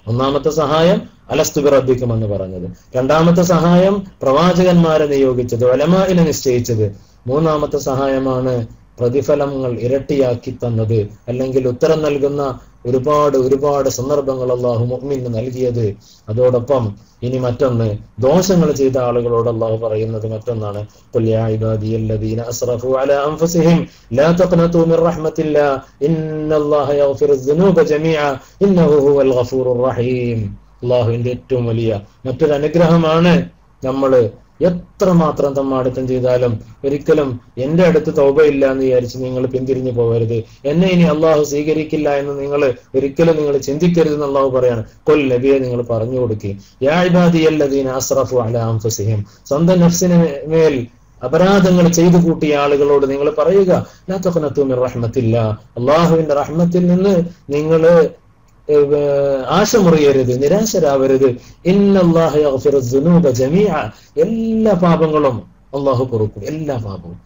1-ാമത്തെ സഹായം അലസ്തു ബിറബ്ബിക്കും എന്ന് പറഞ്ഞത്. 2-ാമത്തെ സഹായം പ്രവാചകന്മാരെ നിയോഗിച്ചത്, ഉലമാഇനെ നിശ്ചയിച്ചത്. 3-ാമത്തെ സഹായമാണ് പ്രതിഫലങ്ങൾ ഇരട്ടിയാക്കി തന്നത്, അല്ലെങ്കിൽ ഉത്തരം നൽകുന്ന ഒരുപാട് സന്ദർഭങ്ങൾ അള്ളാഹു മുഅ്മിന് നൽകിയത്. അതോടൊപ്പം ഇനി മറ്റൊന്ന്, ദോഷങ്ങൾ ചെയ്ത ആളുകളോട് അള്ളാഹു പറയുന്നത് മറ്റൊന്നാണ്, ഖുൽ യാ ഇബാദിയല്ലദീന അസ്റഫു അലാ അൻഫുസിഹിം ലാ തഖ്നതു മിർ റഹ്മത്തില്ലാഹ് ഇന്നല്ലാഹ യഗ്ഫിറുദ് ദുനൂബ ജമീഅ ഇന്നഹു ഹുവൽ ഗഫൂറുർ റഹീം. അള്ളാഹുവിന്റെ ഏറ്റവും വലിയ മറ്റൊരു അനുഗ്രഹമാണ്, നമ്മൾ എത്രമാത്രം തമ്മാടിത്തം ചെയ്താലും ഒരിക്കലും എന്റെ അടുത്ത് തൗബ ഇല്ല എന്ന് വിചാരിച്ച് നിങ്ങൾ പിന്തിരിഞ്ഞു പോകരുത്, എന്നെ ഇനി അള്ളാഹു സ്വീകരിക്കില്ല എന്ന് നിങ്ങൾ ഒരിക്കലും ചിന്തിക്കരുത് എന്ന് അള്ളാഹു പറയാണ്. ഖുൽ നബിയെ, നിങ്ങൾ പറഞ്ഞു കൊടുക്കുക, യാ ഇബാദിയല്ലദീന അസ്റഫു അലാ അൻഫുസിഹിം, സ്വന്തം നഫ്സിന് മേൽ അപരാധങ്ങൾ ചെയ്തു കൂട്ടിയ ആളുകളോട് നിങ്ങൾ പറയുക, ലാ തഖ്നതു മിർ റഹ്മത്തില്ലാഹ്, അള്ളാഹുവിന്റെ റഹ്മത്തിൽ നിന്ന് നിങ്ങൾ ആശമുറിയരുത്, നിരാശരാവരുത്. ഇന്നല്ലാഹ യഗ്ഫിറുദ് ദുനൂബ ജമീഅ, എല്ലാ പാപങ്ങളും അള്ളാഹു പൊറുക്കും. എല്ലാ പാപവും,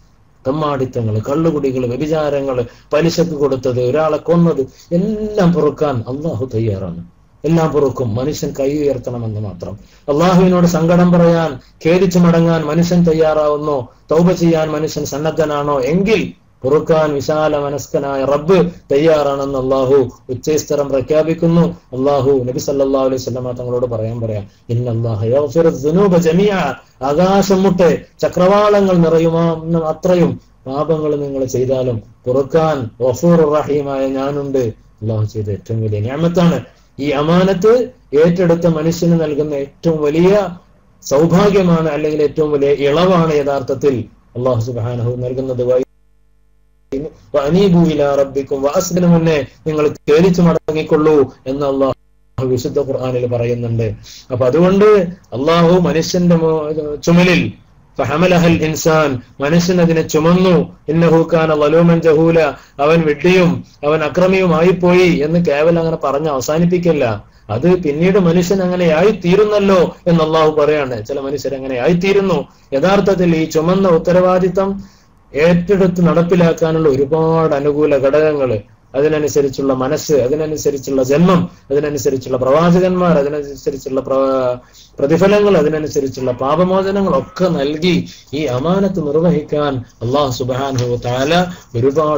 തമ്മാടിത്തങ്ങൾ, കള്ളുകുടികൾ, വ്യഭിചാരങ്ങൾ, പലിശക്ക് കൊടുത്തത്, ഒരാളെ കൊന്നത്, എല്ലാം പൊറുക്കാൻ അള്ളാഹു തയ്യാറാണ്. എല്ലാം പൊറുക്കും. മനുഷ്യൻ കൈ ഉയർത്തണമെന്ന് മാത്രം. അള്ളാഹുവിനോട് സങ്കടം പറയാൻ, ഖേദിച്ചു മടങ്ങാൻ മനുഷ്യൻ തയ്യാറാവുന്നോ, തൗബ ചെയ്യാൻ മനുഷ്യൻ സന്നദ്ധനാണോ എങ്കിൽ പൊറുക്കാൻ വിശാല മനസ്കനായ റബ്ബ് തയ്യാറാണെന്ന് അള്ളാഹു ഉച്ചസ്ഥരം പ്രഖ്യാപിക്കുന്നു. അള്ളാഹു നബി സല്ലല്ലാഹു അലൈഹി വസല്ലം തങ്ങളോട് പറയാ, ഇന്നല്ലാഹ യഗ്ഫിറുദ് ദുനൂബ ജമീഅ, ആകാശം മുട്ടെ ചക്രവാളങ്ങൾ നിറയുമാ അത്രയും പാപങ്ങൾ നിങ്ങൾ ചെയ്താലും പൊറുക്കാൻ ഗഫൂറുർ റഹീമായ ഞാനുണ്ട്. അള്ളാഹു ചെയ്ത ഏറ്റവും വലിയ നിഅമത്താണ്. ഈ അമാനത്ത് ഏറ്റെടുത്ത മനുഷ്യന് നൽകുന്ന ഏറ്റവും വലിയ സൗഭാഗ്യമാണ്, അല്ലെങ്കിൽ ഏറ്റവും വലിയ ഇളവാണ് യഥാർത്ഥത്തിൽ അള്ളാഹു സുബ്ഹാനഹു നൽകുന്നത്. വഅനീബു ഇലാ റബ്ബിക്കും വഅസ്ലിമു, മുന്നേ നിങ്ങൾ ഖേദിച്ചു മടങ്ങിക്കൊള്ളൂ എന്ന് അള്ളാഹു വിശുദ്ധ ഖുർആനിൽ പറയുന്നുണ്ട്. അപ്പൊ അതുകൊണ്ട് അള്ളാഹു മനുഷ്യന്റെ ചുമലിൽ ഫഹമലഹൽ ഇൻസാൻ, മനുഷ്യൻ അതിനെ ചുമന്നു. ഇന്നഹു കാന ളലൂമൻ ജഹൂല, അവൻ വിഡ്ഢിയും അവൻ അക്രമിയുമായിപ്പോയി എന്ന് കേവലം അങ്ങനെ പറഞ്ഞ് അവസാനിപ്പിക്കില്ല. അത് പിന്നീട് മനുഷ്യൻ അങ്ങനെ ആയിത്തീരുന്നല്ലോ എന്ന് അള്ളാഹു പറയാണ്. ചില മനുഷ്യർ അങ്ങനെ ആയിത്തീരുന്നു. യഥാർത്ഥത്തിൽ ഈ ചുമന്ന ഉത്തരവാദിത്തം ഏറ്റെടുത്ത് നടപ്പിലാക്കാനുള്ള ഒരുപാട് അനുകൂല ഘടകങ്ങൾ, അതിനനുസരിച്ചുള്ള മനസ്സ്, അതിനനുസരിച്ചുള്ള ജന്മം, അതിനനുസരിച്ചുള്ള പ്രവാചകന്മാർ, അതിനനുസരിച്ചുള്ള പ്രതിഫലങ്ങൾ, അതിനനുസരിച്ചുള്ള പാപമോചനങ്ങൾ ഒക്കെ നൽകി ഈ അമാനത്ത് നിർവഹിക്കാൻ അള്ളാഹു സുബ്ഹാനഹു വ തആല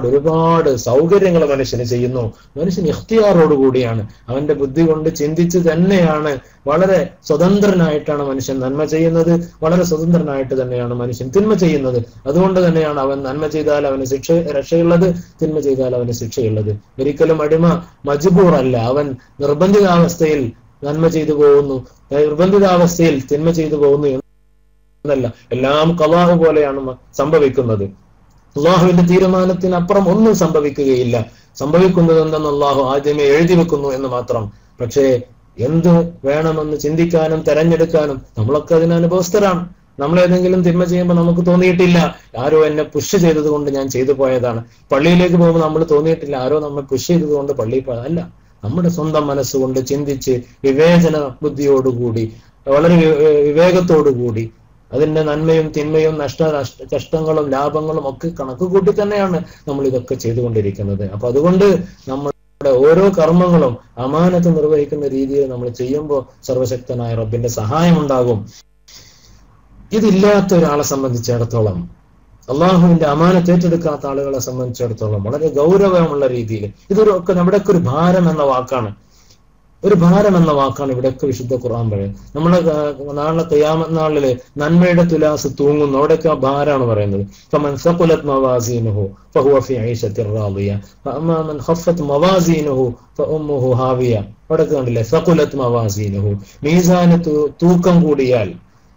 ഒരുപാട് സൗകര്യങ്ങൾ മനുഷ്യന് ചെയ്യുന്നു. മനുഷ്യൻ ഇഖ്തിയാറോടുകൂടിയാണ്, അവന്റെ ബുദ്ധി കൊണ്ട് ചിന്തിച്ച് തന്നെയാണ്, വളരെ സ്വതന്ത്രനായിട്ടാണ് മനുഷ്യൻ നന്മ ചെയ്യുന്നത്, വളരെ സ്വതന്ത്രനായിട്ട് തന്നെയാണ് മനുഷ്യൻ തിന്മ ചെയ്യുന്നത്. അതുകൊണ്ട് തന്നെയാണ് അവൻ നന്മ ചെയ്താൽ അവന് രക്ഷയുള്ളത്, തിന്മ ചെയ്താൽ അവന് ശിക്ഷയുള്ളത്. ഒരിക്കലും അടിമ മജ്ബൂറല്ല, അവൻ നിർബന്ധിതാവസ്ഥയിൽ നന്മ ചെയ്തു പോകുന്നു, നിർബന്ധിതാവസ്ഥയിൽ തിന്മ ചെയ്തു പോകുന്നു എന്നല്ല. എല്ലാം ഖളാഹ് പോലെയാണ് സംഭവിക്കുന്നത്. അള്ളാഹുവിന്റെ തീരുമാനത്തിനപ്പുറം ഒന്നും സംഭവിക്കുകയില്ല. സംഭവിക്കുന്നത് എന്തെന്ന് അള്ളാഹു ആദ്യമേ എഴുതി വെക്കുന്നു എന്ന് മാത്രം. പക്ഷേ എന്ത് വേണമെന്ന് ചിന്തിക്കാനും തെരഞ്ഞെടുക്കാനും നമ്മളൊക്കെ അതിന് അനുഭവസ്ഥരാണ്. നമ്മൾ ഏതെങ്കിലും തിന്മ ചെയ്യുമ്പോൾ നമുക്ക് തോന്നിയിട്ടില്ല ആരോ എന്നെ പുഷ് ചെയ്തത് കൊണ്ട് ഞാൻ ചെയ്തു പോയതാണ്. പള്ളിയിലേക്ക് പോകുമ്പോൾ നമ്മൾ തോന്നിയിട്ടില്ല ആരോ നമ്മെ പുഷ് ചെയ്തത് കൊണ്ട് പള്ളിയിൽ പോയതല്ല. നമ്മുടെ സ്വന്തം മനസ്സുകൊണ്ട് ചിന്തിച്ച് വിവേചന ബുദ്ധിയോടുകൂടി, വളരെ വിവേകത്തോടുകൂടി അതിന്റെ നന്മയും തിന്മയും കഷ്ടങ്ങളും ലാഭങ്ങളും ഒക്കെ കണക്ക് കൂട്ടി തന്നെയാണ് നമ്മൾ ഇതൊക്കെ ചെയ്തുകൊണ്ടിരിക്കുന്നത്. അപ്പൊ അതുകൊണ്ട് നമ്മുടെ ഓരോ കർമ്മങ്ങളും അമാനത്ത് നിർവഹിക്കുന്ന രീതിയിൽ നമ്മൾ ചെയ്യുമ്പോൾ സർവശക്തനായ റബ്ബിന്റെ സഹായം ഉണ്ടാകും. ഇതില്ലാത്ത ഒരാളെ സംബന്ധിച്ചിടത്തോളം, അള്ളാഹുവിന്റെ അമാനത്ത് ഏറ്റെടുക്കാത്ത ആളുകളെ സംബന്ധിച്ചിടത്തോളം വളരെ ഗൗരവമുള്ള രീതിയിൽ ഇതൊക്കെ നമ്മുടെയൊക്കെ ഒരു ഭാരം എന്ന വാക്കാണ്. ഒരു ഭാരം എന്ന വാക്കാണ് ഇവിടെയൊക്കെ വിശുദ്ധ ഖുർആൻ പറയുന്നത്. നമ്മളെ നാളെ ഖിയാമത്ത് നാളില് നന്മയുടെ തുലാസ് തൂങ്ങുന്നു, അവിടെയൊക്കെ ഭാരമാണ് പറയുന്നത്. ഫമൻ സഖുലത് മവാസീനുഹു ഫഹുവ ഫീ ഐശത്തിർ റാദിയ ഫഅമ്മാ മൻ ഖഫ്ഫത് മവാസീനുഹു ഫഉമ്മുഹു ഹാവിയ. അവിടെയൊക്കെ കണ്ടില്ലേ, സഖുലത് മവാസീനുഹു, മീസാന് തൂക്കം കൂടിയാൽ,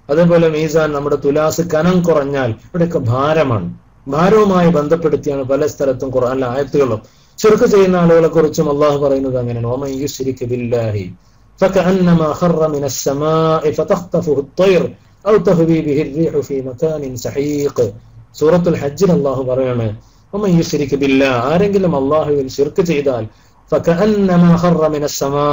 അതേപോലെ മീസാൻ നമ്മുടെ തുലാസ് കനം കുറഞ്ഞാൽ ഇവിടെയൊക്കെ ഭാരമാണ്. ഭാരവുമായി ബന്ധപ്പെടുത്തിയാണ് പല സ്ഥലത്തും ഖുർആനിലെ ആയത്തുകളും. ശിർക്ക് ചെയ്യുന്ന ആളുകളെ കുറിച്ചും അള്ളാഹു പറയുന്നത് അങ്ങനെയാണ്. വമൻ യുശ്രിക് ബില്ലാഹി ഫകഅന്നമാ ഖറ മിനസ് സമാഇ ഫതഖ്തഫുഹു അത്ത്വയ്ർ ഔ തഹ്വി ബിഹി الريح ഫീ മകാനിൻ സഹീഖ്. സൂറത്തുൽ ഹജ്ജിൽ അള്ളാഹു പറയാണ്, വമൻ യുശ്രിക് ബില്ലാഹ്, ആരെങ്കിലും അള്ളാഹുവിൽ ശിർക്ക് ചെയ്താൽ ഫകഅന്നമാ ഖറ മിനസ് സമാ,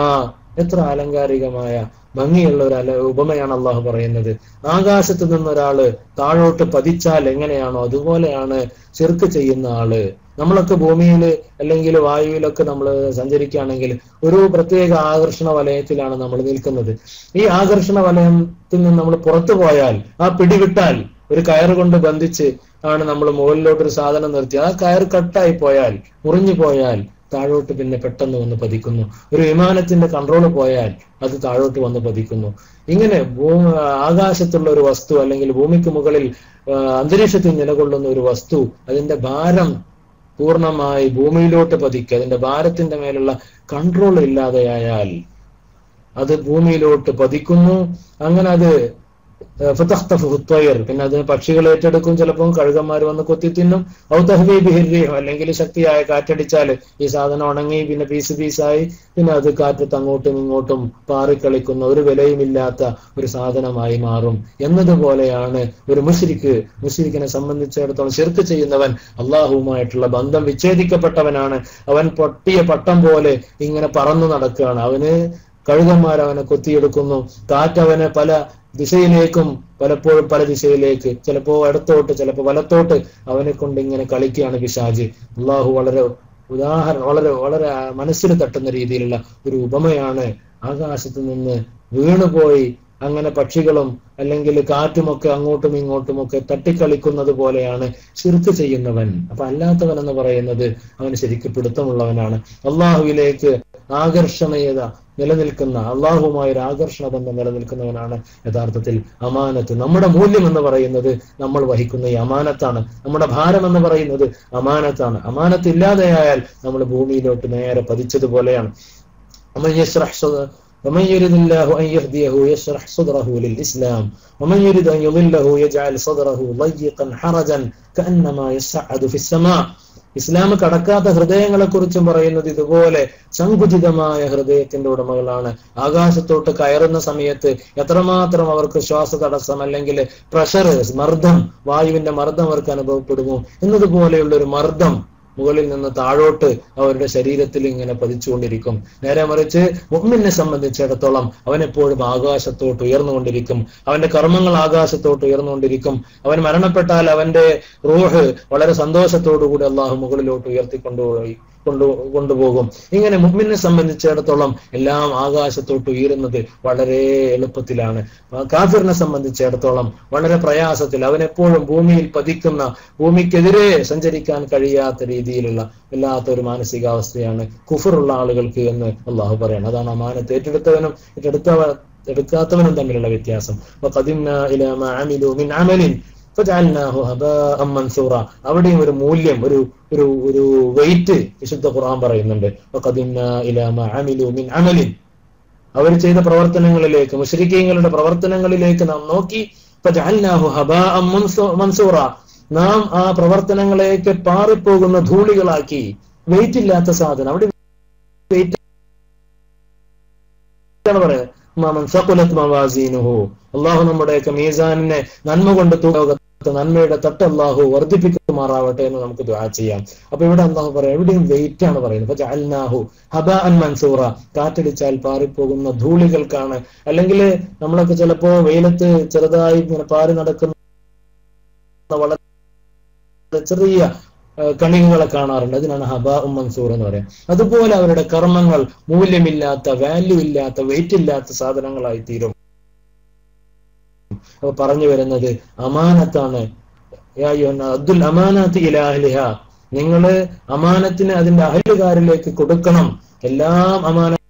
എത്ര അലങ്കാരികമായ ഭംഗിയുള്ള ഒരു ഉപമയാണ് അള്ളാഹു പറയുന്നത്. ആകാശത്ത് നിന്നൊരാള് താഴോട്ട് പതിച്ചാൽ എങ്ങനെയാണോ അതുപോലെയാണ് ശിർക്ക് ചെയ്യുന്ന ആള്. നമ്മളൊക്കെ ഭൂമിയിൽ അല്ലെങ്കിൽ വായുവിലൊക്കെ നമ്മൾ സഞ്ചരിക്കുകയാണെങ്കിൽ ഒരു പ്രത്യേക ആകർഷണ വലയത്തിലാണ് നമ്മൾ നിൽക്കുന്നത്. ഈ ആകർഷണ വലയത്തിൽ നിന്ന് നമ്മൾ പുറത്തു പോയാൽ, ആ പിടിവിട്ടാൽ ഒരു കയറ് കൊണ്ട് ബന്ധിച്ച് ആണ് നമ്മൾ മുകളിലോട്ടൊരു സാധനം നിർത്തി, ആ കയർ കട്ടായി പോയാൽ, മുറിഞ്ഞു പോയാൽ താഴോട്ട് പിന്നെ പെട്ടെന്ന് വന്ന് പതിക്കുന്നു. ഒരു വിമാനത്തിന്റെ കൺട്രോൾ പോയാൽ അത് താഴോട്ട് വന്ന് പതിക്കുന്നു. ഇങ്ങനെ ആകാശത്തുള്ള ഒരു വസ്തു അല്ലെങ്കിൽ ഭൂമിക്ക് മുകളിൽ അന്തരീക്ഷത്തിൽ നിലകൊള്ളുന്ന ഒരു വസ്തു, അതിന്റെ ഭാരം പൂർണ്ണമായി ഭൂമിയിലോട്ട് പതിക്കുക, അതിന്റെ ഭാരത്തിന്റെ മേലുള്ള കൺട്രോൾ ഇല്ലാതെയായാൽ അത് ഭൂമിയിലോട്ട് പതിക്കുന്നു. അങ്ങനെ അത് പിന്നെ അതിന് പക്ഷികൾ ഏറ്റെടുക്കും, ചിലപ്പോൾ കഴുകന്മാർ വന്ന് കൊത്തി തിന്നും. ഔതഹ്വീബിഹിർരിഹ്, അല്ലെങ്കിൽ ശക്തിയായ കാറ്റടിച്ചാൽ ഈ സാധനം ഉണങ്ങി പിന്നെ പീസ് പീസായി പിന്നെ അത് കാറ്റത്ത് അങ്ങോട്ടും ഇങ്ങോട്ടും പാറിക്കളിക്കുന്ന ഒരു വിലയുമില്ലാത്ത ഒരു സാധനമായി മാറും എന്നതുപോലെയാണ് ഒരു മുശ്രിക്കിനെ സംബന്ധിച്ചിടത്തോളം ശിർക്ക് ചെയ്യുന്നവൻ അള്ളാഹുവുമായിട്ടുള്ള ബന്ധം വിച്ഛേദിക്കപ്പെട്ടവനാണ്. അവൻ പൊട്ടിയ പട്ടം പോലെ ഇങ്ങനെ പറന്നു നടക്കുകയാണ്. അവന് കഴുകന്മാർ അവനെ കൊത്തിയെടുക്കുന്നു, കാറ്റവനെ പല ദിശയിലേക്കും പലപ്പോഴും പല ദിശയിലേക്ക്, ചിലപ്പോ ഇടത്തോട്ട് ചിലപ്പോ വലത്തോട്ട് അവനെ കൊണ്ട് ഇങ്ങനെ കളിക്കുകയാണ് പിശാച്. അള്ളാഹു വളരെ വളരെ മനസ്സിൽ തട്ടുന്ന രീതിയിലുള്ള ഒരു ഉപമയാണ്. ആകാശത്ത് നിന്ന് വീണുപോയി അങ്ങനെ പക്ഷികളും അല്ലെങ്കിൽ കാറ്റുമൊക്കെ അങ്ങോട്ടും ഇങ്ങോട്ടുമൊക്കെ തട്ടിക്കളിക്കുന്നത് പോലെയാണ് ശിർക്ക് ചെയ്യുന്നവൻ. അപ്പൊ അല്ലാത്തവൻ എന്ന് പറയുന്നത് അവന് ശരിക്കും പിടുത്തമുള്ളവനാണ്. അള്ളാഹുവിലേക്ക് ആകർഷണീയത നിലനിൽക്കുന്ന, അള്ളാഹുവുമായ ഒരു ആകർഷണ ബന്ധം നിലനിൽക്കുന്നവനാണ് യഥാർത്ഥത്തിൽ അമാനത്ത്. നമ്മുടെ മൂല്യം എന്ന് പറയുന്നത് നമ്മൾ വഹിക്കുന്ന ഈ അമാനത്താണ്. നമ്മുടെ ഭാരം എന്ന് പറയുന്നത് അമാനത്താണ്. അമാനത്ത് ഇല്ലാതെയായാൽ നമ്മൾ ഭൂമിയിലോട്ട് നേരെ പതിച്ചതുപോലെയാണ്. ومن يرد الله أن يهديه يشرح صدره للإسلام ومن يرد أن يضله يجعل صدره ضيقا حرجا كأنما يصعد في السماء. ഇസ്ലാം കടക്കാത്ത ഹൃദയങ്ങളെ കുറിച്ചും പറയുന്നത് ഇതുപോലെ സങ്കുചിതമായ ഹൃദയത്തിന്റെ ഉടമകളാണ്. ആകാശത്തോട്ട് കയറുന്ന സമയത്ത് എത്രമാത്രം അവർക്ക് ശ്വാസ തടസ്സം അല്ലെങ്കിൽ പ്രഷർ, മർദ്ദം, വായുവിന്റെ മർദ്ദം അവർക്ക് അനുഭവപ്പെടുമോ എന്നതുപോലെയുള്ള ഒരു മർദ്ദം മുകളിൽ നിന്ന് താഴോട്ട് അവരുടെ ശരീരത്തിൽ ഇങ്ങനെ പതിച്ചുകൊണ്ടിരിക്കും. നേരെ മറിച്ച് മുഅ്മിനെ സംബന്ധിച്ചിടത്തോളം അവൻ എപ്പോഴും ആകാശത്തോട്ട് ഉയർന്നുകൊണ്ടിരിക്കും. അവന്റെ കർമ്മങ്ങൾ ആകാശത്തോട്ട് ഉയർന്നുകൊണ്ടിരിക്കും. അവൻ മരണപ്പെട്ടാൽ അവന്റെ റൂഹ് വളരെ സന്തോഷത്തോടുകൂടി അള്ളാഹു മുകളിലോട്ട് കൊണ്ടുപോകും. ഇങ്ങനെ മുഅ്മിനെ സംബന്ധിച്ചിടത്തോളം എല്ലാം ആകാശത്തോട്ട് ഉയരുന്നത് വളരെ എളുപ്പത്തിലാണ്. കാഫിറിനെ സംബന്ധിച്ചിടത്തോളം വളരെ പ്രയാസത്തിൽ, അവനെപ്പോഴും ഭൂമിയിൽ പതിക്കുന്ന, ഭൂമിക്കെതിരെ സഞ്ചരിക്കാൻ കഴിയാത്ത രീതിയിലുള്ള വല്ലാത്തൊരു മാനസികാവസ്ഥയാണ് കുഫറുള്ള ആളുകൾക്ക് എന്ന് അള്ളാഹു പറയണം. അതാണ് അമാനത്ത് ഏറ്റെടുത്തവനും എടുക്കാത്തവനും തമ്മിലുള്ള വ്യത്യാസം. അവിടെയും ഒരു മൂല്യം, ഒരു വെയിറ്റ് വിശുദ്ധ ഖുർആൻ പറയുന്നുണ്ട്. അവർ ചെയ്ത പ്രവർത്തനങ്ങളിലേക്ക്, മുശ്രിക്കീങ്ങളുടെ പ്രവർത്തനങ്ങളിലേക്ക് നാം നോക്കി, നാം ആ പ്രവർത്തനങ്ങളെയൊക്കെ പാറിപ്പോകുന്ന ധൂളികളാക്കി. വെയിറ്റ് ഇല്ലാത്ത സാധനം അവിടെ വെയിറ്റ് അള്ളാഹു നമ്മുടെയൊക്കെ മീസാനിനെ നന്മ കൊണ്ട് നന്മയുടെ തട്ട് അള്ളാഹു വർദ്ധിപ്പിക്കുമാറാവട്ടെ എന്ന് നമുക്ക് ദുആ ചെയ്യാം. അപ്പൊ ഇവിടെ അള്ളാഹു പറയാം, എവിടെയും വെയിറ്റ് ആണ് പറയുന്നത്. ഫജഅൽനാഹു ഹബാഅൻ മൻസൂറ, കാറ്റടിച്ചാൽ പാറിപ്പോകുന്ന ധൂളികൾക്കാണ്. അല്ലെങ്കിൽ നമ്മളൊക്കെ ചിലപ്പോ വെയിലത്ത് ചെറുതായി ഇങ്ങനെ പാറി നടക്കുന്ന വളരെ ചെറിയ കണികകളെ കാണാറുണ്ട്. അതിനാണ് ഹബാഉം മൻസൂർ എന്ന് പറയാം. അതുപോലെ അവരുടെ കർമ്മങ്ങൾ മൂല്യമില്ലാത്ത, വാല്യൂ ഇല്ലാത്ത, വെയിറ്റ് ഇല്ലാത്ത സാധനങ്ങളായി തീരും. അപ്പൊ പറഞ്ഞു വരുന്നത് അമാനത്താണ്. അബ്ദുൽ അമാനത്ത് ഇലാ അഹ്ലിഹാ, നിങ്ങള് അമാനത്തിന് അതിന്റെ അഹലുകാരിലേക്ക് കൊടുക്കണം. എല്ലാം അമാനത്തായതിനാൽ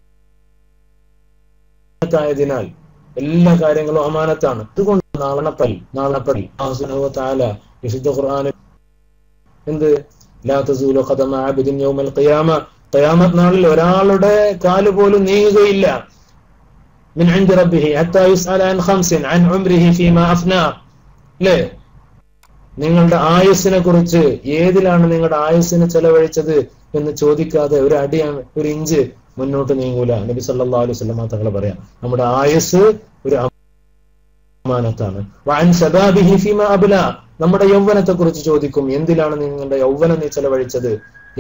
എല്ലാ കാര്യങ്ങളും അമാനത്താണ്. അതുകൊണ്ട് നാളപ്പൽ അല്ലാഹു സുബ്ഹാനഹു വ തആല വിശുദ്ധ ഖുർആനിൽ എന്ത്, ലാ തസൂലു ഖദമ അബ്ദിൻ യൗമൽ ഖിയാമ, ഖിയാമത്ത് നാളിൽ ഒരാളുടെ കാല് പോലും നീങ്ങുകയില്ല. മിൻ ഇൻദി റബ്ബിഹി ഹത്താ യുസ്അല അൻ ഖംസിൻ അൻ ഉംരിഹി ഫീമാ അഫ്നാ. ല്ലേ, നിങ്ങളുടെ ആയുസ്സിനെ കുറിച്ച്, ഏതിലാണ് നിങ്ങളുടെ ആയുസ്സിനെ ചെലവഴിച്ചത് എന്ന് ചോദിക്കാതെ ഒരു അടി, ഒരു ഇഞ്ച് മുന്നോട്ട് നീങ്ങൂല. നബി സല്ലല്ലാഹു അലൈഹി വസല്ലം തങ്ങൾ പറയാം, നമ്മുടെ ആയുസ് ഒരു അമാനത്താണ്. വഅൻ ശബാബിഹി ഫീമാ അബ്ലാ, നമ്മുടെ യൗവനത്തെ കുറിച്ച് ചോദിക്കും, എന്തിലാണ് നിങ്ങളുടെ യൗവനം നീ ചെലവഴിച്ചത്?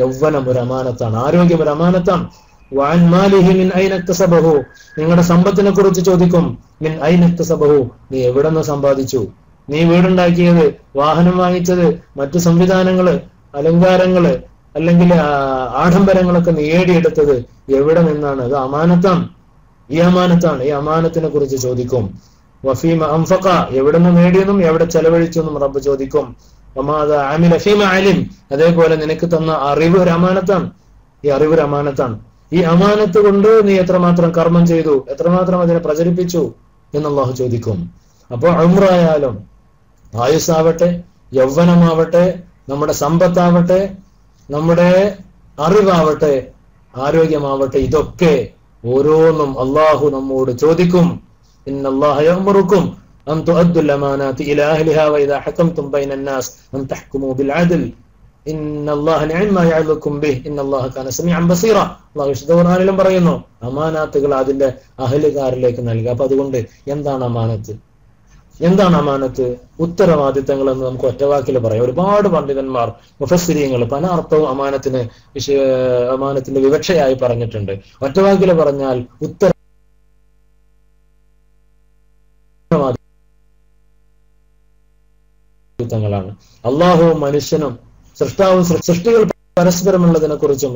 യൗവനം ഒരു അമാനത്താണ്, ആരോഗ്യം ഒരു അമാനത്താണ്. വഅൻ മാലിഹി മിൻ ഐന ഇക്തസബഹു, നിങ്ങളുടെ സമ്പത്തിനെ കുറിച്ച് ചോദിക്കും, മിൻ ഐന ഇക്തസബഹു, നീ എവിടെ നിന്ന് സമ്പാദിച്ചു? നീ വീടുണ്ടാക്കിയത്, വാഹനം വാങ്ങിച്ചത്, മറ്റു സംവിധാനങ്ങള്, അലങ്കാരങ്ങള് അല്ലെങ്കിൽ ആഡംബരങ്ങളൊക്കെ നേടിയെടുത്തത് എവിടെ നിന്നാണ്? അത് അമാനത്താണ്. ഈ അമാനത്താണ്. ഈ അമാനത്തിനെ കുറിച്ച് ചോദിക്കും. വഫീമ അൻഫഖ, എവിടുന്ന് നേടിയെന്നും എവിടെ ചെലവഴിച്ചു എന്നും റബ്ബ് ചോദിക്കും. വമാദ അമില ഫീമ അലിം, അതേപോലെ നിനക്ക് തന്ന അറിവ് ഒരു അമാനത്താണ്. ഈ അറിവ് ഒരു അമാനത്താണ്. ഈ അമാനത്ത് കൊണ്ട് നീ എത്രമാത്രം കർമ്മം ചെയ്തു, എത്രമാത്രം അതിനെ പ്രചരിപ്പിച്ചു എന്ന് അല്ലാഹു ചോദിക്കും. അപ്പോൾ ഉംറയായാലും ആയുസ്സാവട്ടെ, യൗവനമാവട്ടെ, നമ്മുടെ സമ്പത്താവട്ടെ, നമ്മുടെ അറിവാവട്ടെ, ആരോഗ്യമാവട്ടെ, ഇതൊക്കെ ഓരോന്നും അള്ളാഹു നമ്മോട് ചോദിക്കും. ഇന്നല്ലാഹ യഅ്മുറുക്കും അൻ തുഅദ്ദുൽ അമാനാതി ഇലാ അഹ്ലിഹാ വഇദാ ഹകംതും ബൈനൻ നാസ് അൻ തഹ്കുമൂ ബിൽ അദ്ൽ ഇന്നല്ലാഹ നിഅമ്മാ യഅ്ലുക്കും ബിഹി ഇന്നല്ലാഹ കാന സമീഅൻ ബസീറ. അല്ലാഹു വിശുദ്ധ ഖുർആനിലും പറയുന്നു അമാനത്തുകൾ അതിന്റെ അഹ്ലുകാരിലേക്ക് നൽകുക. അപ്പൊ അതുകൊണ്ട് എന്താണ് അമാനത്ത്? എന്താണ് അമാനത്ത്? ഉത്തരവാദിത്തങ്ങൾ എന്ന് നമുക്ക് ഒറ്റവാക്കിൽ പറയാം. ഒരുപാട് പണ്ഡിതന്മാർ മുഫസ്സിരീങ്ങൾ പല അർത്ഥവും അമാനത്തിന്റെ വിവക്ഷയായി പറഞ്ഞിട്ടുണ്ട്. ഒറ്റവാക്കിൽ പറഞ്ഞാൽ ഉത്തരവാദിത്തങ്ങളാണ്. അള്ളാഹുവും മനുഷ്യനും സൃഷ്ടാവും സൃഷ്ടികൾ പരസ്പരമുള്ളതിനെ കുറിച്ചും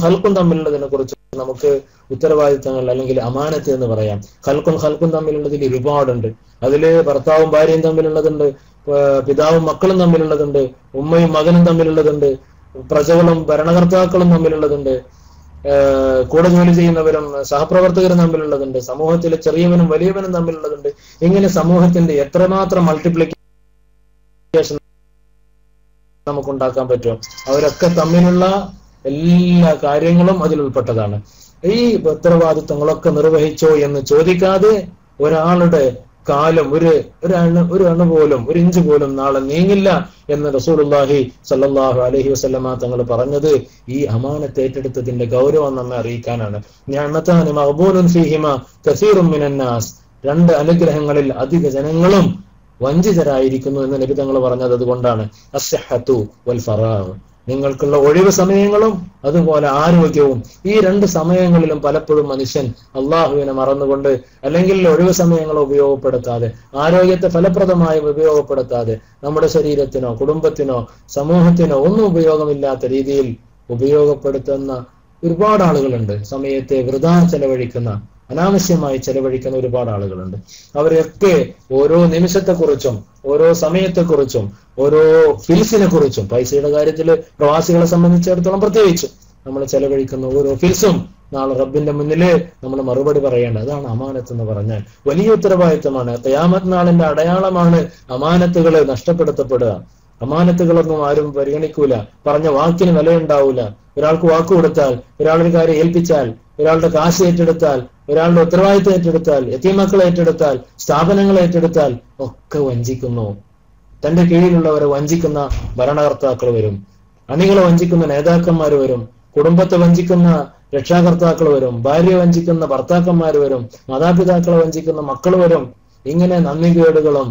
ഹൽക്കും തമ്മിലുള്ളതിനെ കുറിച്ചും നമുക്ക് ഉത്തരവാദിത്തങ്ങൾ അല്ലെങ്കിൽ അമാനത്ത് എന്ന് പറയാം. ഹൽക്കും തമ്മിലുള്ളതിൽ ഒരുപാടുണ്ട്. അതില് ഭർത്താവും ഭാര്യയും തമ്മിലുള്ളതുണ്ട്, പിതാവും മക്കളും തമ്മിലുള്ളതുണ്ട്, ഉമ്മയും മകനും തമ്മിലുള്ളതുണ്ട്, പ്രജകളും ഭരണകർത്താക്കളും തമ്മിലുള്ളതുണ്ട്, കൂടെ ജോലി ചെയ്യുന്നവരും സഹപ്രവർത്തകരും തമ്മിലുള്ളതുണ്ട്, സമൂഹത്തിലെ ചെറിയവനും വലിയവനും തമ്മിലുള്ളതുണ്ട്. ഇങ്ങനെ സമൂഹത്തിന്റെ എത്രമാത്രം മൾട്ടിപ്ലിക്കേഷൻ നമുക്കുണ്ടാക്കാൻ പറ്റും. അവരൊക്കെ തമ്മിലുള്ള എല്ലാ കാര്യങ്ങളും അതിൽ ഉൾപ്പെട്ടതാണ്. ഈ ഉത്തരവാദിത്തങ്ങളൊക്കെ നിർവഹിച്ചോ എന്ന് ചോദിക്കാതെ ഒരാളുടെ കാലം ഒരു അണു പോലും, ഒരു ഇഞ്ച് പോലും നാളെ നീങ്ങില്ല എന്ന് റസൂലുള്ളാഹി സ്വല്ലല്ലാഹു അലൈഹി വസല്ലമ തങ്ങൾ പറഞ്ഞത് ഈ അമാനത്ത് ഏറ്റെടുത്തതിന്റെ ഗൗരവം നമ്മെ അറിയിക്കാനാണ്. നിഅമതാനി മഗ്ബൂനുൻ ഫീഹിമാ കസീറുൻ മിനൻ നാസ്, രണ്ട് അനുഗ്രഹങ്ങളിൽ അധിക ജനങ്ങളും വഞ്ചിതരായിരിക്കുന്നു എന്ന് നബി തങ്ങൾ പറഞ്ഞത് അതുകൊണ്ടാണ്. അസ്സഹത്തു വൽ ഫറാഗ്, നിങ്ങൾക്കുള്ള ഒഴിവ് സമയങ്ങളും അതുപോലെ ആരോഗ്യവും. ഈ രണ്ട് സമയങ്ങളിലും പലപ്പോഴും മനുഷ്യൻ അള്ളാഹുവിനെ മറന്നുകൊണ്ട് അല്ലെങ്കിൽ ഒഴിവ് സമയങ്ങളെ ഉപയോഗപ്പെടുത്താതെ, ആരോഗ്യത്തെ ഫലപ്രദമായി ഉപയോഗപ്പെടുത്താതെ, നമ്മുടെ ശരീരത്തിനോ കുടുംബത്തിനോ സമൂഹത്തിനോ ഒന്നും ഉപയോഗമില്ലാത്ത രീതിയിൽ ഉപയോഗപ്പെടുത്തുന്ന ഒരുപാട് ആളുകളുണ്ട്. സമയത്തെ വൃഥാ ചെലവഴിക്കുന്ന, അനാവശ്യമായി ചെലവഴിക്കുന്ന ഒരുപാട് ആളുകളുണ്ട്. അവരൊക്കെ ഓരോ നിമിഷത്തെക്കുറിച്ചും ഓരോ സമയത്തെക്കുറിച്ചും ഓരോ ഫിൽസിനെ കുറിച്ചും, പൈസയുടെ കാര്യത്തിൽ പ്രവാസികളെ സംബന്ധിച്ചിടത്തോളം പ്രത്യേകിച്ച് നമ്മൾ ചെലവഴിക്കുന്ന ഓരോ ഫിൽസും നാളെ റബ്ബിന്റെ മുന്നില് നമ്മൾ മറുപടി പറയേണ്ടത്. അതാണ് അമാനത്ത് എന്ന് പറഞ്ഞാൽ. വലിയ ഉത്തരവാദിത്തമാണ്. ഖിയാമത്ത് നാളിന്റെ അടയാളമാണ് അമാനത്തുകൾ നഷ്ടപ്പെടുത്തപ്പെടുക. അമാനത്തുകളൊന്നും ആരും പരിഗണിക്കൂല. പറഞ്ഞ വാക്കിന് വിലയുണ്ടാവൂല. ഒരാൾക്ക് വാക്ക് കൊടുത്താൽ, ഒരാളൊരു കാര്യം ഏൽപ്പിച്ചാൽ, ഒരാളുടെ കാശ് ഏറ്റെടുത്താൽ, ഒരാളുടെ ഉത്തരവാദിത്തം ഏറ്റെടുത്താൽ, യതീമക്കളെ ഏറ്റെടുത്താൽ, സ്ഥാപനങ്ങളെ ഏറ്റെടുത്താൽ ഒക്കെ വഞ്ചിക്കുന്നു. തന്റെ കീഴിലുള്ളവരെ വഞ്ചിക്കുന്ന ഭരണകർത്താക്കൾ വരും, അണികളെ വഞ്ചിക്കുന്ന നേതാക്കന്മാർ വരും, കുടുംബത്തെ വഞ്ചിക്കുന്ന രക്ഷാകർത്താക്കൾ വരും, ഭാര്യയെ വഞ്ചിക്കുന്ന ഭർത്താക്കന്മാർ വരും, മാതാപിതാക്കളെ വഞ്ചിക്കുന്ന മക്കൾ വരും. ഇങ്ങനെ നന്ദികേടുകളും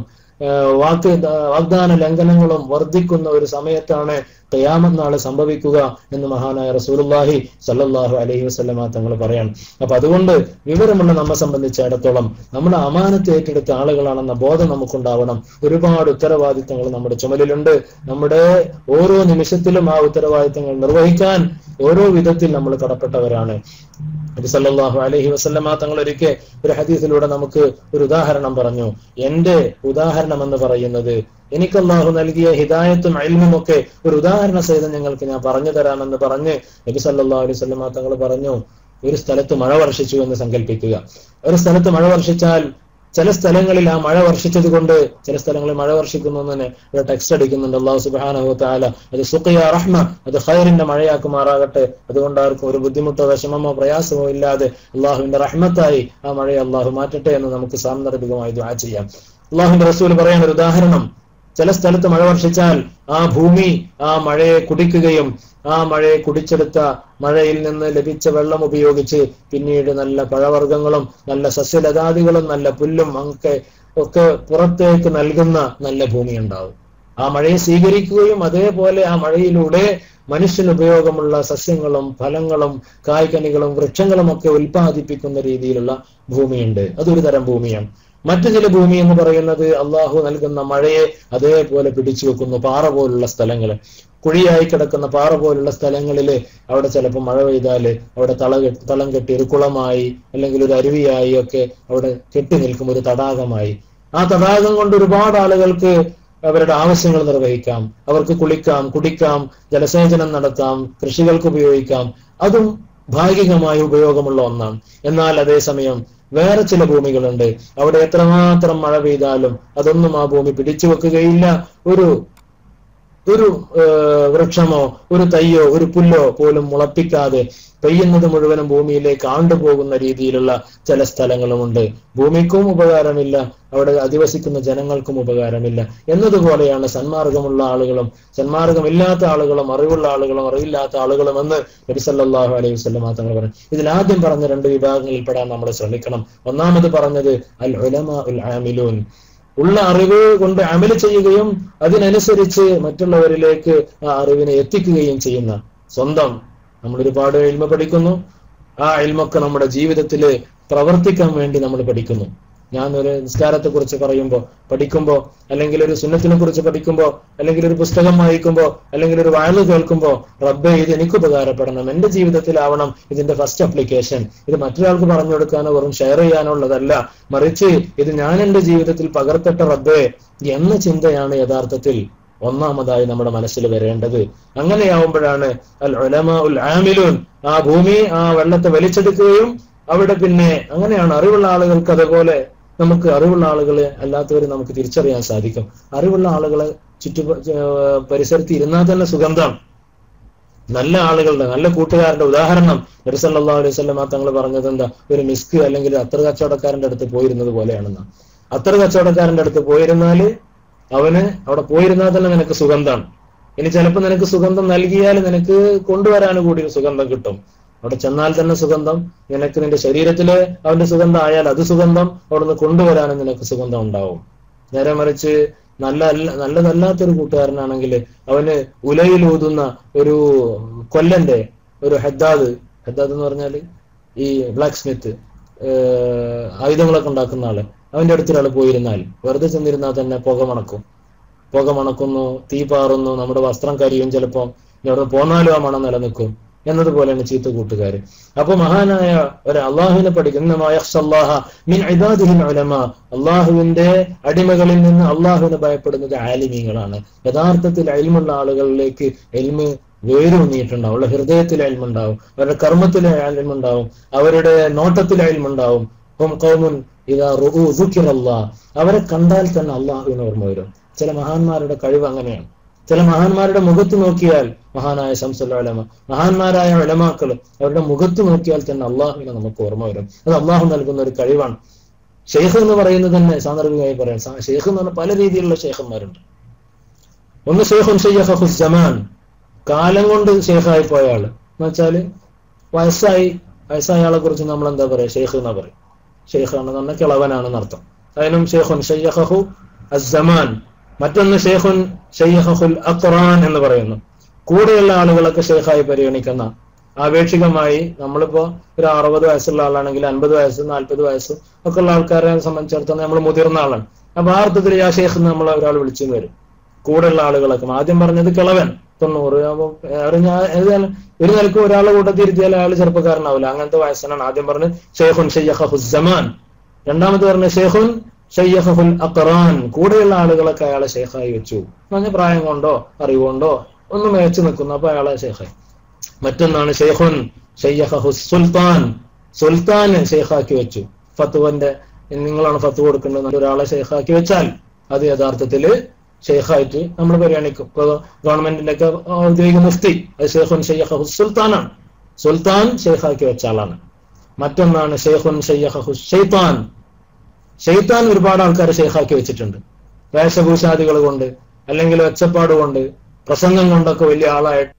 വാഗ്ദാന ലംഘനങ്ങളും വർദ്ധിക്കുന്ന ഒരു സമയത്താണ് ഖിയാമത്ത് നാൾ സംഭവിക്കുക എന്ന് മഹാനായ റസൂലുള്ളാഹി സ്വല്ലല്ലാഹു അലൈഹി വസല്ലമ തങ്ങൾ പറയാണ്. അപ്പൊ അതുകൊണ്ട് വിവരമുള്ള നമ്മെ സംബന്ധിച്ചിടത്തോളം നമ്മുടെ അമാനത്ത് ഏറ്റെടുത്ത ആളുകളാണെന്ന ബോധം നമുക്കുണ്ടാവണം. ഒരുപാട് ഉത്തരവാദിത്തങ്ങൾ നമ്മുടെ ചുമലിലുണ്ട്. നമ്മുടെ ഓരോ നിമിഷത്തിലും ആ ഉത്തരവാദിത്തങ്ങൾ നിർവഹിക്കാൻ ഓരോ വിധത്തിൽ നമ്മൾ കടപ്പെട്ടവരാണ്. നബി സല്ലല്ലാഹു അലൈഹി വസല്ലമ തങ്ങൾ ഒരിക്കൽ ഒരു ഹദീസിലൂടെ നമുക്ക് ഒരു ഉദാഹരണം പറഞ്ഞു. എന്റെ ഉദാഹരണം എന്ന് പറയുന്നത്, എനിക്ക് അല്ലാഹു നൽകിയ ഹിദായത്തും ഇൽമും ഒക്കെ ഒരു ഉദാഹരണ സഹിതം ഞങ്ങൾക്ക് ഞാൻ പറഞ്ഞു തരാമെന്ന് പറഞ്ഞ് നബി സല്ലല്ലാഹു അലൈഹി വസല്ലമ തങ്ങൾ പറഞ്ഞു, ഒരു സ്ഥലത്ത് മഴ വർഷിച്ചു എന്ന് സങ്കല്പിക്കുക. ഒരു സ്ഥലത്ത് മഴ വർഷിച്ചാൽ ചില സ്ഥലങ്ങളിൽ ആ മഴ വർഷിച്ചത് കൊണ്ട് ചില സ്ഥലങ്ങളിൽ മഴ വർഷിക്കുന്നു എന്ന് ഇവിടെ ടെക്സ്റ്റ് അടിക്കുന്നുണ്ട്. അല്ലാഹു സുബ്ഹാനഹു വ തആല അത് സുഖിയ റഹ്മ, അത് ഖൈറിന്റെ മഴയാക്കുമാറാകട്ടെ. അതുകൊണ്ട് ആർക്കും ഒരു ബുദ്ധിമുട്ടോ വിഷമമോ പ്രയാസമോ ഇല്ലാതെ അള്ളാഹുവിന്റെ റഹ്മത്തായി ആ മഴയെ അള്ളാഹു മാറ്റട്ടെ എന്ന് നമുക്ക് സാന്ദർഭികമായി ദുആ ചെയ്യാം. അള്ളാഹുവിന്റെ റസൂൽ പറയുന്ന ഒരു ഉദാഹരണം, ചില സ്ഥലത്ത് മഴ വർഷിച്ചാൽ ആ ഭൂമി ആ മഴയെ കുടിക്കുകയും ആ മഴയെ കുടിച്ചെടുത്ത മഴയിൽ നിന്ന് ലഭിച്ച വെള്ളം ഉപയോഗിച്ച് പിന്നീട് നല്ല പഴവർഗ്ഗങ്ങളും നല്ല സസ്യലതാദികളും നല്ല പുല്ലും ഒക്കെ പുറത്തേക്ക് നൽകുന്ന നല്ല ഭൂമി ഉണ്ടാവും. ആ മഴയെ സ്വീകരിക്കുകയും അതേപോലെ ആ മഴയിലൂടെ മനുഷ്യന് ഉപയോഗമുള്ള സസ്യങ്ങളും ഫലങ്ങളും കായ്കനികളും വൃക്ഷങ്ങളും ഒക്കെ ഉൽപ്പാദിപ്പിക്കുന്ന രീതിയിലുള്ള ഭൂമിയുണ്ട്. അതൊരു തരം ഭൂമിയാണ്. മറ്റു ചില ഭൂമി എന്ന് പറയുന്നത് അള്ളാഹു നൽകുന്ന മഴയെ അതേപോലെ പിടിച്ചു വെക്കുന്നു, പാറ പോലുള്ള സ്ഥലങ്ങൾ. കുഴിയായി കിടക്കുന്ന പാറ പോലുള്ള സ്ഥലങ്ങളിൽ അവിടെ ചിലപ്പോൾ മഴ പെയ്താല് അവിടെ തളം കെട്ടി ഒരു കുളമായി അല്ലെങ്കിൽ ഒരു അരുവിയായി ഒക്കെ അവിടെ കെട്ടി നിൽക്കും, ഒരു തടാകമായി. ആ തടാകം കൊണ്ട് ഒരുപാട് ആളുകൾക്ക് അവരുടെ ആവശ്യങ്ങൾ നിർവഹിക്കാം, അവർക്ക് കുളിക്കാം, കുടിക്കാം, ജലസേചനം നടത്താം, കൃഷികൾക്ക് ഉപയോഗിക്കാം. അതും ഭാഗികമായ ഉപയോഗമുള്ള ഒന്നാണ്. എന്നാൽ അതേസമയം വേറെ ചില ഭൂമികളുണ്ട്, അവിടെ എത്രമാത്രം മഴ പെയ്താലും അതൊന്നും ആ ഭൂമി പിടിച്ചു വെക്കുകയില്ല. ഒരു വൃക്ഷമോ ഒരു തയ്യോ ഒരു പുല്ലോ പോലും മുളപ്പിക്കാതെ പെയ്യുന്നത് മുഴുവനും ഭൂമിയിലേക്ക് ആണ്ടുപോകുന്ന രീതിയിലുള്ള ചില സ്ഥലങ്ങളുമുണ്ട്. ഭൂമിക്കും ഉപകാരമില്ല, അവിടെ അധിവസിക്കുന്ന ജനങ്ങൾക്കും ഉപകാരമില്ല. എന്നതുപോലെയാണ് സന്മാർഗമുള്ള ആളുകളും സന്മാർഗമില്ലാത്ത ആളുകളും അറിവുള്ള ആളുകളും അറിവില്ലാത്ത ആളുകളും എന്ന് നബി സല്ലല്ലാഹു അലൈഹി വസല്ലം തങ്ങൾ പറഞ്ഞു. ഇതിൽ ആദ്യം പറഞ്ഞ 2 വിഭാഗങ്ങളിൽ പെടാൻ നമ്മൾ ശ്രമിക്കണം. ഒന്നാമത് പറഞ്ഞത് അൽ ഉലമാ ഉൽ ആമിലൂൻ, ഉള്ള അറിവ് കൊണ്ട് അമല് ചെയ്യുകയും അതിനനുസരിച്ച് മറ്റുള്ളവരിലേക്ക് ആ അറിവിനെ എത്തിക്കുകയും ചെയ്യുന്ന. സ്വന്തം നമ്മൾ ഒരുപാട് ഇൽമ പഠിക്കുന്നു, ആ ഇൽമൊക്കെ നമ്മുടെ ജീവിതത്തിൽ പ്രവർത്തിക്കാൻ വേണ്ടി നമ്മൾ പഠിക്കുന്നു. ഞാൻ ഒരു നിസ്കാരത്തെ കുറിച്ച് പഠിക്കുമ്പോ അല്ലെങ്കിൽ ഒരു സുന്നത്തിനെ കുറിച്ച് പഠിക്കുമ്പോ അല്ലെങ്കിൽ ഒരു പുസ്തകം വായിക്കുമ്പോ അല്ലെങ്കിൽ ഒരു വയല് കേൾക്കുമ്പോ, റബ്ബേ ഇത് എനിക്ക് ഉപകാരപ്പെടണം, എന്റെ ജീവിതത്തിലാവണം ഇതിന്റെ ഫസ്റ്റ് അപ്ലിക്കേഷൻ. ഇത് മറ്റൊരാൾക്ക് പറഞ്ഞു കൊടുക്കാനോ വെറും ഷെയർ ചെയ്യാനോ ഉള്ളതല്ല, മറിച്ച് ഇത് ഞാൻ എന്റെ ജീവിതത്തിൽ പകർത്തട്ട റബ്ബേ എന്ന ചിന്തയാണ് യഥാർത്ഥത്തിൽ ഒന്നാമതായി നമ്മുടെ മനസ്സിൽ വരേണ്ടത്. അങ്ങനെയാവുമ്പോഴാണ് അൽ ഉലമാ ഉൽ ആമിലൂൻ, ആ ഭൂമി ആ വെള്ളത്തെ വലിച്ചെടുക്കുകയും അവിടെ പിന്നെ അങ്ങനെയാണ് അറിവുള്ള ആളുകൾക്ക്. അതുപോലെ നമുക്ക് അറിവുള്ള ആളുകളെ അല്ലാത്തവരെ നമുക്ക് തിരിച്ചറിയാൻ സാധിക്കും. അറിവുള്ള ആളുകളെ പരിസരത്ത് ഇരുന്നാൽ തന്നെ സുഗന്ധം. നല്ല ആളുകളുടെ നല്ല കൂട്ടുകാരുടെ ഉദാഹരണം നബി സല്ലല്ലാഹു അലൈഹി വസല്ലം തങ്ങൾ പറഞ്ഞത് എന്താ? ഒരു മിസ്ക് അല്ലെങ്കിൽ അത്തർ കച്ചവടക്കാരന്റെ അടുത്ത് പോയിരുന്നത് പോലെയാണെന്ന്. അത്തർ കച്ചവടക്കാരന്റെ അടുത്ത് പോയിരുന്നാല് അവന് അവിടെ പോയിരുന്നാൽ തന്നെ നിനക്ക് സുഗന്ധമാണ്. ഇനി ചിലപ്പോൾ നിനക്ക് സുഗന്ധം നൽകിയാൽ നിനക്ക് കൊണ്ടുവരാൻ കൂടി ഒരു സുഗന്ധം കിട്ടും. അവിടെ ചെന്നാൽ തന്നെ സുഗന്ധം, നിനക്ക് നിന്റെ ശരീരത്തില് അവന്റെ സുഗന്ധം ആയാൽ അത് സുഗന്ധം, അവിടെ നിന്ന് കൊണ്ടുവരാനും നിനക്ക് സുഗന്ധം ഉണ്ടാവും. നേരെ മറിച്ച് നല്ലതല്ലാത്തൊരു കൂട്ടുകാരനാണെങ്കിൽ അവന് ഉലയിലൂതുന്ന ഒരു കൊല്ലന്റെ ഒരു ഹദ്ദാദ് എന്ന് പറഞ്ഞാല് ഈ ബ്ലാക്ക് സ്മിത്ത് ആയുധങ്ങളൊക്കെ ഉണ്ടാക്കുന്ന ആള്, അവന്റെ അടുത്തൊരാൾ പോയിരുന്നാൽ വെറുതെ ചെന്നിരുന്നാൽ തന്നെ പുക മണക്കുന്നു, തീ പാറുന്നു, നമ്മുടെ വസ്ത്രം കരിയും, ചിലപ്പോ അവിടെ പോന്നാലും ആ മണം നിലനിൽക്കും. എന്നതുപോലെയാണ് ചീത്ത കൂട്ടുകാര്. അപ്പൊ മഹാനായ ഒരു അള്ളാഹുവിനെ പഠിക്കുന്ന അള്ളാഹുവിന്റെ അടിമകളിൽ നിന്ന് അള്ളാഹുവിനെ ഭയപ്പെടുന്നത് ആലിമീങ്ങളാണ്. യഥാർത്ഥത്തിൽ ഇൽമുള്ള ആളുകളിലേക്ക് ഇൽമ് വേരൂന്നിയിട്ടുണ്ടാവും. അവരുടെ ഹൃദയത്തിൽ ഇൽമുണ്ടാവും, അവരുടെ കർമ്മത്തിലെ ഇൽമുണ്ടാവും, അവരുടെ നോട്ടത്തിലെ ഇൽമുണ്ടാവും. അവരെ കണ്ടാൽ തന്നെ അള്ളാഹുവിന് ഓർമ്മ വരും. ചില മഹാന്മാരുടെ കഴിവ് അങ്ങനെയാണ്. ചില മഹാന്മാരുടെ മുഖത്ത് നോക്കിയാൽ, മഹാനായ ശംസുൽ ഉലമ, മഹാന്മാരായ ഉലമാക്കൾ, അവരുടെ മുഖത്ത് നോക്കിയാൽ തന്നെ അള്ളാഹുവിനെ നമുക്ക് ഓർമ്മ വരും. അത് അള്ളാഹു നൽകുന്ന ഒരു കഴിവാണ്. ഷെയ്ഖ് എന്ന് പറയുന്നത് തന്നെ സാന്ദർഭികമായി പറയാം. ഷെയ്ഖ് എന്ന് പറഞ്ഞാൽ പല രീതിയിലുള്ള ഷെയ്ഖന്മാരുണ്ട്. ഒന്ന് ഷെയ്ഖുൻ ശയ്യഖഹു സമാൻ, കാലം കൊണ്ട് ഷെയ്ഖായി പോയ ആള് എന്ന് വെച്ചാല് വയസ്സായ ആളെ കുറിച്ച് നമ്മൾ എന്താ പറയാ? ഷെയ്ഖ് എന്നാ പറയും. ഷെയ്ഖാണെന്ന് പറഞ്ഞാൽ കിളവനാണെന്ന് അർത്ഥം. അതിനും ഷെയ്ഖുൻ ശയ്യഖഹു അസ്സമാൻ. മറ്റൊന്ന് ഷെയ്ഖുൻ ശയ്യഖഹുൽ അഖ്റാൻ എന്ന് പറയുന്നു. കൂടെയുള്ള ആളുകളൊക്കെ ഷെയ്ഖായി പരിഗണിക്കുന്ന. ആപേക്ഷികമായി നമ്മളിപ്പോ ഒരു 60 വയസ്സുള്ള ആളാണെങ്കിൽ 50 വയസ്സ് 40 വയസ്സ് ഒക്കെ ഉള്ള ആൾക്കാരെ സംബന്ധിച്ചിടത്തോളം നമ്മൾ മുതിർന്ന ആളാണ്. അപ്പൊ ആ അർത്ഥത്തിൽ ആ ഷെയ്ഖ് നമ്മൾ ഒരാൾ വിളിച്ചു വരും. കൂടെയുള്ള ആളുകളൊക്കെ ആദ്യം പറഞ്ഞത് കിളവൻ 90. ഒരു നിലക്കും ഒരാളെ കൂട്ടത്തിരുത്തിയാൽ അയാൾ ചെറുപ്പക്കാരനാവില്ല, അങ്ങനത്തെ വയസ്സനാണ്. ആദ്യം പറഞ്ഞ് ഷെയ്ഖുൻ ശയ്യഖഹുസ് സമാൻ. രണ്ടാമത് പറഞ്ഞ ഷെയ്ഖുൻ ശയ്യഖഹുൽ അഖ്റാൻ, കൂടെയുള്ള ആളുകളൊക്കെ അയാളെ ഷെയ്ഖായി വെച്ചു. പറഞ്ഞ പ്രായം കൊണ്ടോ അറിവുകൊണ്ടോ ഒന്നും മികച്ചു നിൽക്കുന്നു, അപ്പൊ അയാളെ ഷെയ്ഖായി. മറ്റൊന്നാണ് ഷെയ്ഖുൻ ശയ്യഖഹുസ് സുൽത്താൻ, സുൽത്താൻ ഷെയ്ഖാക്കി വെച്ചു. ഫത്വന്റെ നിങ്ങളാണ് ഫത്വ കൊടുക്കേണ്ടത് ഒരാളെ ഷെയ്ഖാക്കി വെച്ചാൽ അത് യഥാർത്ഥത്തില് ഷെയ്ഖായിട്ട് നമ്മൾ പരിഗണിക്കും. ഇപ്പൊ ഗവൺമെന്റിന്റെ ഒക്കെ ഔദ്യോഗിക മുഫ്തി അത് ഷെയ്ഖുൻ ശയ്യഖഹുസ് സുൽത്താനാണ്. സുൽത്താൻ ഷെയ്ഖാക്കി വെച്ച ആളാണ്. മറ്റൊന്നാണ് ഷെയ്ഖുൻ ശയ്യഖഹുസ് ഷൈത്താൻ. ഷെയ്ത്താൻ ഒരുപാട് ആൾക്കാരെ ഷെയ്ഖാക്കി വെച്ചിട്ടുണ്ട്. വേഷഭൂഷാദികൾ കൊണ്ട് അല്ലെങ്കിൽ ഒച്ചപ്പാട് കൊണ്ട് പ്രസംഗം കൊണ്ടൊക്കെ വലിയ ആളായിട്ട്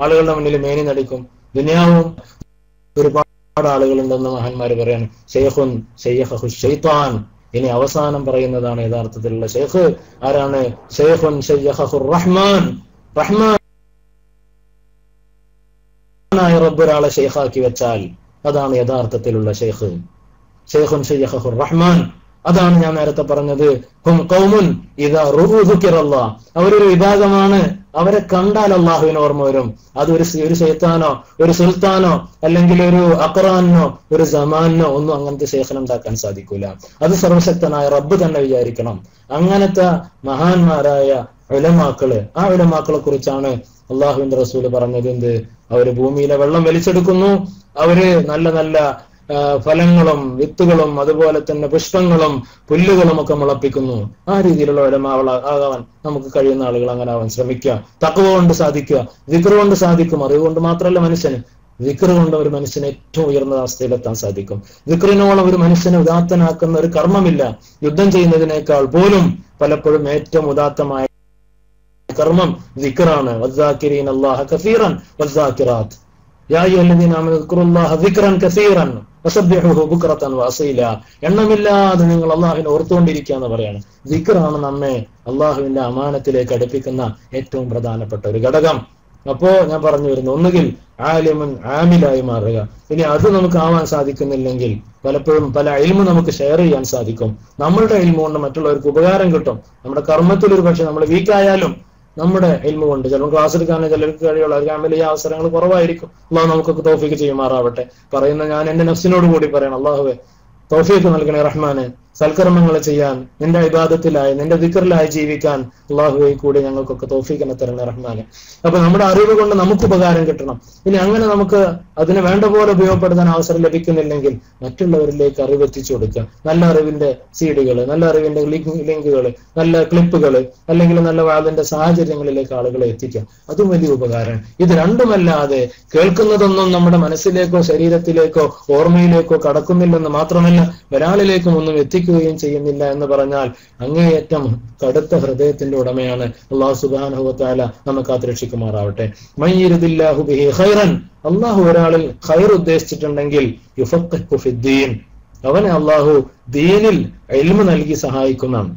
ആളുകളുടെ മുന്നിൽ മേനി നടിക്കും. ദുനിയാവും ഒരുപാട് ആളുകളുണ്ടെന്ന് മഹാന്മാര് പറയാണ്. ഷെയ്ഖുൻ ശയ്യഖഹുസ് ഷൈത്താൻ. ഇനി അവസാനം പറയുന്നതാണ് യഥാർത്ഥത്തിലുള്ള ഷെയ്ഖ്. ആരാണ്? ഷെയ്ഖുൻ ശയ്യഖഹുർ റഹ്മാൻ. റഹ്മാനായ റബ്ബ് ഒരാളെ ഷെയ്ഖാക്കി വെച്ചാൽ അതാണ് യഥാർത്ഥത്തിലുള്ള ഷെയ്ഖ്. ഷെയ്ഖുൻ ശയ്യഖഹുർ റഹ്മാൻ. അതാണ് ഞാൻ നേരത്തെ പറഞ്ഞത്, ഹും ഖൗമുൻ ഇദാ റുഉ ദുകിറല്ലാഹ്, അവരൊരു വിഭാഗമാണ്, അവരെ കണ്ടാൽ അള്ളാഹുവിന് ഓർമ്മ വരും. അത് ഒരു ശൈത്താനോ ഒരു സുൽത്താനോ അല്ലെങ്കിൽ ഒരു അഖറാനോ ഒരു സമാനോ ഒന്നും അങ്ങനത്തെ ശേഖനുണ്ടാക്കാൻ സാധിക്കൂല. അത് സർവശക്തനായ റബ്ബ് തന്നെ വിചാരിക്കണം. അങ്ങനത്തെ മഹാന്മാരായ ഉലമാക്കള്, ആ ഉലമാക്കളെ കുറിച്ചാണ് അള്ളാഹുവിന്റെ റസൂല് പറഞ്ഞത് എന്ത്? അവര് ഭൂമിയിലെ വെള്ളം വലിച്ചെടുക്കുന്നു, അവര് നല്ല നല്ല ഫലങ്ങളും വിത്തുകളും അതുപോലെ തന്നെ പുഷ്പങ്ങളും പുല്ലുകളും ഒക്കെ മുളപ്പിക്കുന്നു. ആ രീതിയിലുള്ള ഉലമാകളാകാൻ നമുക്ക് കഴിയുന്ന ആളുകൾ അങ്ങനെ ആവാൻ ശ്രമിക്കുക. തഖ്വ കൊണ്ട് സാധിക്കുക, ദിക്ർ കൊണ്ട് സാധിക്കും. അറിവുകൊണ്ട് മാത്രമല്ല മനുഷ്യന്, ദിക്ർ കൊണ്ട് ഒരു മനുഷ്യന് ഏറ്റവും ഉയർന്ന അവസ്ഥയിലെത്താൻ സാധിക്കും. ദിക്റിനോളം ഒരു മനുഷ്യനെ ഉദാത്തനാക്കുന്ന ഒരു കർമ്മമില്ല. യുദ്ധം ചെയ്യുന്നതിനേക്കാൾ പോലും പലപ്പോഴും ഏറ്റവും ഉദാത്തമായ കർമ്മം ദിക്റാണ്. വദ്ദാകിരീന അല്ലാഹ കസീറൻ വദ്ദാകിറാത്ത് യാ അയ്യുഹല്ലദീന ആമനൂ ദിക്റുല്ലാഹ ദിക്റൻ കസീറൻ വസബ്ബിഹൂഹു ബുക്റതൻ വഅസീല. എണ്ണമില്ലാതെ നിങ്ങൾ അല്ലാഹുവിനെ ഓർത്തുകൊണ്ടിരിക്കുക എന്ന് പറയാണ്. ദിക്റാണ് നമ്മെ അല്ലാഹുവിന്റെ അമാനത്തിലേക്ക് അടുപ്പിക്കുന്ന ഏറ്റവും പ്രധാനപ്പെട്ട ഒരു ഘടകം. അപ്പോ ഞാൻ പറഞ്ഞു വരുന്നു, ഒന്നുകിൽ ആലിമുൻ ആമിലായി മാറുക. ഇനി അത് നമുക്ക് ആവാൻ സാധിക്കുന്നില്ലെങ്കിൽ പലപ്പോഴും പല ഇൽമു നമുക്ക് ഷെയർ ചെയ്യാൻ സാധിക്കും. നമ്മളുടെ ഇൽമു കൊണ്ട് മറ്റുള്ളവർക്ക് ഉപകാരം കിട്ടും. നമ്മുടെ കർമ്മത്തിൽ ഒരു പക്ഷെ നമ്മൾ വീക്കായാലും നമ്മുടെ ഇൽമു കൊണ്ട് ചിലപ്പോൾ ക്ലാസ് എടുക്കാനോ ചിലർക്ക് കഴിയുള്ളൂ, അവർക്ക് അമലിയ അവസരങ്ങൾ കുറവായിരിക്കും. അള്ളാഹു നമുക്കൊക്കെ തൗഫീഖ് ചെയ്യുമാറാവട്ടെ. പറയുന്ന ഞാൻ എന്റെ നഫ്സിനോട് കൂടി പറയണം, അള്ളാഹുവേ തൗഫീഖ് നൽകണേ റഹ്മാനെ, സൽക്കർമ്മങ്ങൾ ചെയ്യാൻ, നിന്റെ ഇബാദത്തിലായി നിന്റെ ദിക്റിലായി ജീവിക്കാൻ അള്ളാഹുവെ കൂടി ഞങ്ങൾക്കൊക്കെ തൗഫീഖിനെ തരണേ റഹ്മാനെ. അപ്പൊ നമ്മുടെ അറിവ് കൊണ്ട് നമുക്ക് ഉപകാരം കിട്ടണം. ഇനി അങ്ങനെ നമുക്ക് അതിനെ വേണ്ട പോലെ ഉപയോഗപ്പെടുത്താൻ അവസരം ലഭിക്കുന്നില്ലെങ്കിൽ മറ്റുള്ളവരിലേക്ക് അറിവ് എത്തിച്ചു കൊടുക്കുക. നല്ല അറിവിന്റെ സീഡുകൾ, നല്ല അറിവിന്റെ ലിങ്കുകൾ, നല്ല ക്ലിപ്പുകൾ, അല്ലെങ്കിൽ നല്ല വാദിന്റെ സാഹചര്യങ്ങളിലേക്ക് ആളുകളെ എത്തിക്കുക. അതും വലിയ ഉപകാരം. ഇത് രണ്ടുമല്ലാതെ കേൾക്കുന്നതൊന്നും നമ്മുടെ മനസ്സിലേക്കോ ശരീരത്തിലേക്കോ ഓർമ്മയിലേക്കോ കടക്കുന്നില്ലെന്ന് മാത്രമല്ല ഒരാളിലേക്കും ഒന്നും എത്തിക്കുകയും ചെയ്യുന്നില്ല എന്ന് പറഞ്ഞാൽ അങ്ങേയറ്റം കടുത്ത ഹൃദയത്തിന്റെ ഉടമയാണ്. അല്ലാഹു സുബ്ഹാനഹു വ തആല നമ്മെ കാത്തുരക്ഷിക്കുമാറാവട്ടെ. മയ്യിരിദില്ലാഹു ബിഹി ഖൈറൻ, അല്ലാഹു ഒരാളിൽ ഖൈർ ഉദ്ദേശിച്ചിട്ടുണ്ടെങ്കിൽ യുഫഖിഹു ഫിദ്ദീൻ, അവനെ അല്ലാഹു ദീനിൽ ഇൽമു നൽകി സഹായിക്കുന്നതാണ്.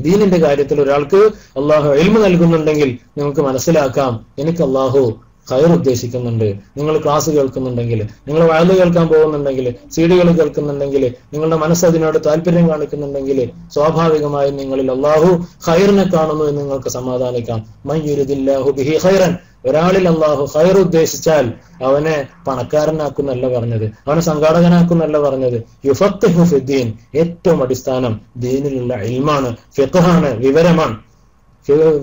ദീനിന്റെ കാര്യത്തിൽ ഒരാൾക്ക് അല്ലാഹു ഇൽമു നൽകുന്നുണ്ടെങ്കിൽ നിങ്ങൾക്ക് മനസ്സിലാക്കാം, എനിക്ക് അല്ലാഹു ഖൈർ ഉദ്ദേശിക്കുന്നുണ്ട്. നിങ്ങൾ ക്ലാസ് കേൾക്കുന്നുണ്ടെങ്കിൽ, നിങ്ങൾ വഅദ് കേൾക്കാൻ പോകുന്നുണ്ടെങ്കിൽ, സീഡികൾ കേൾക്കുന്നുണ്ടെങ്കിൽ, നിങ്ങളുടെ മനസ്സ് അതിനോട് താല്പര്യം കാണിക്കുന്നുണ്ടെങ്കിൽ സ്വാഭാവികമായും നിങ്ങളിൽ അല്ലാഹു ഖൈറിനെ കാണുന്നു എന്ന് നിങ്ങൾക്ക് സമാധാനിക്കാം. മയ്യുരിദില്ലാഹു ബിഹി ഖൈറൻ, ഒരാളിൽ അല്ലാഹു ഖൈർ ഉദ്ദേശിച്ചാൽ അവനെ പണക്കാരനാക്കുന്നല്ല പറഞ്ഞത്, അവനെ സംഘാടകനാക്കുന്നല്ല പറഞ്ഞത്. യുഫഖിഹു ഫിദ്ദീൻ, ഏറ്റവും അടിസ്ഥാനം ദീനിലുള്ള ഇൽമാണ്, ഫിഖ്ഹാണ്, വിവരമാണ്.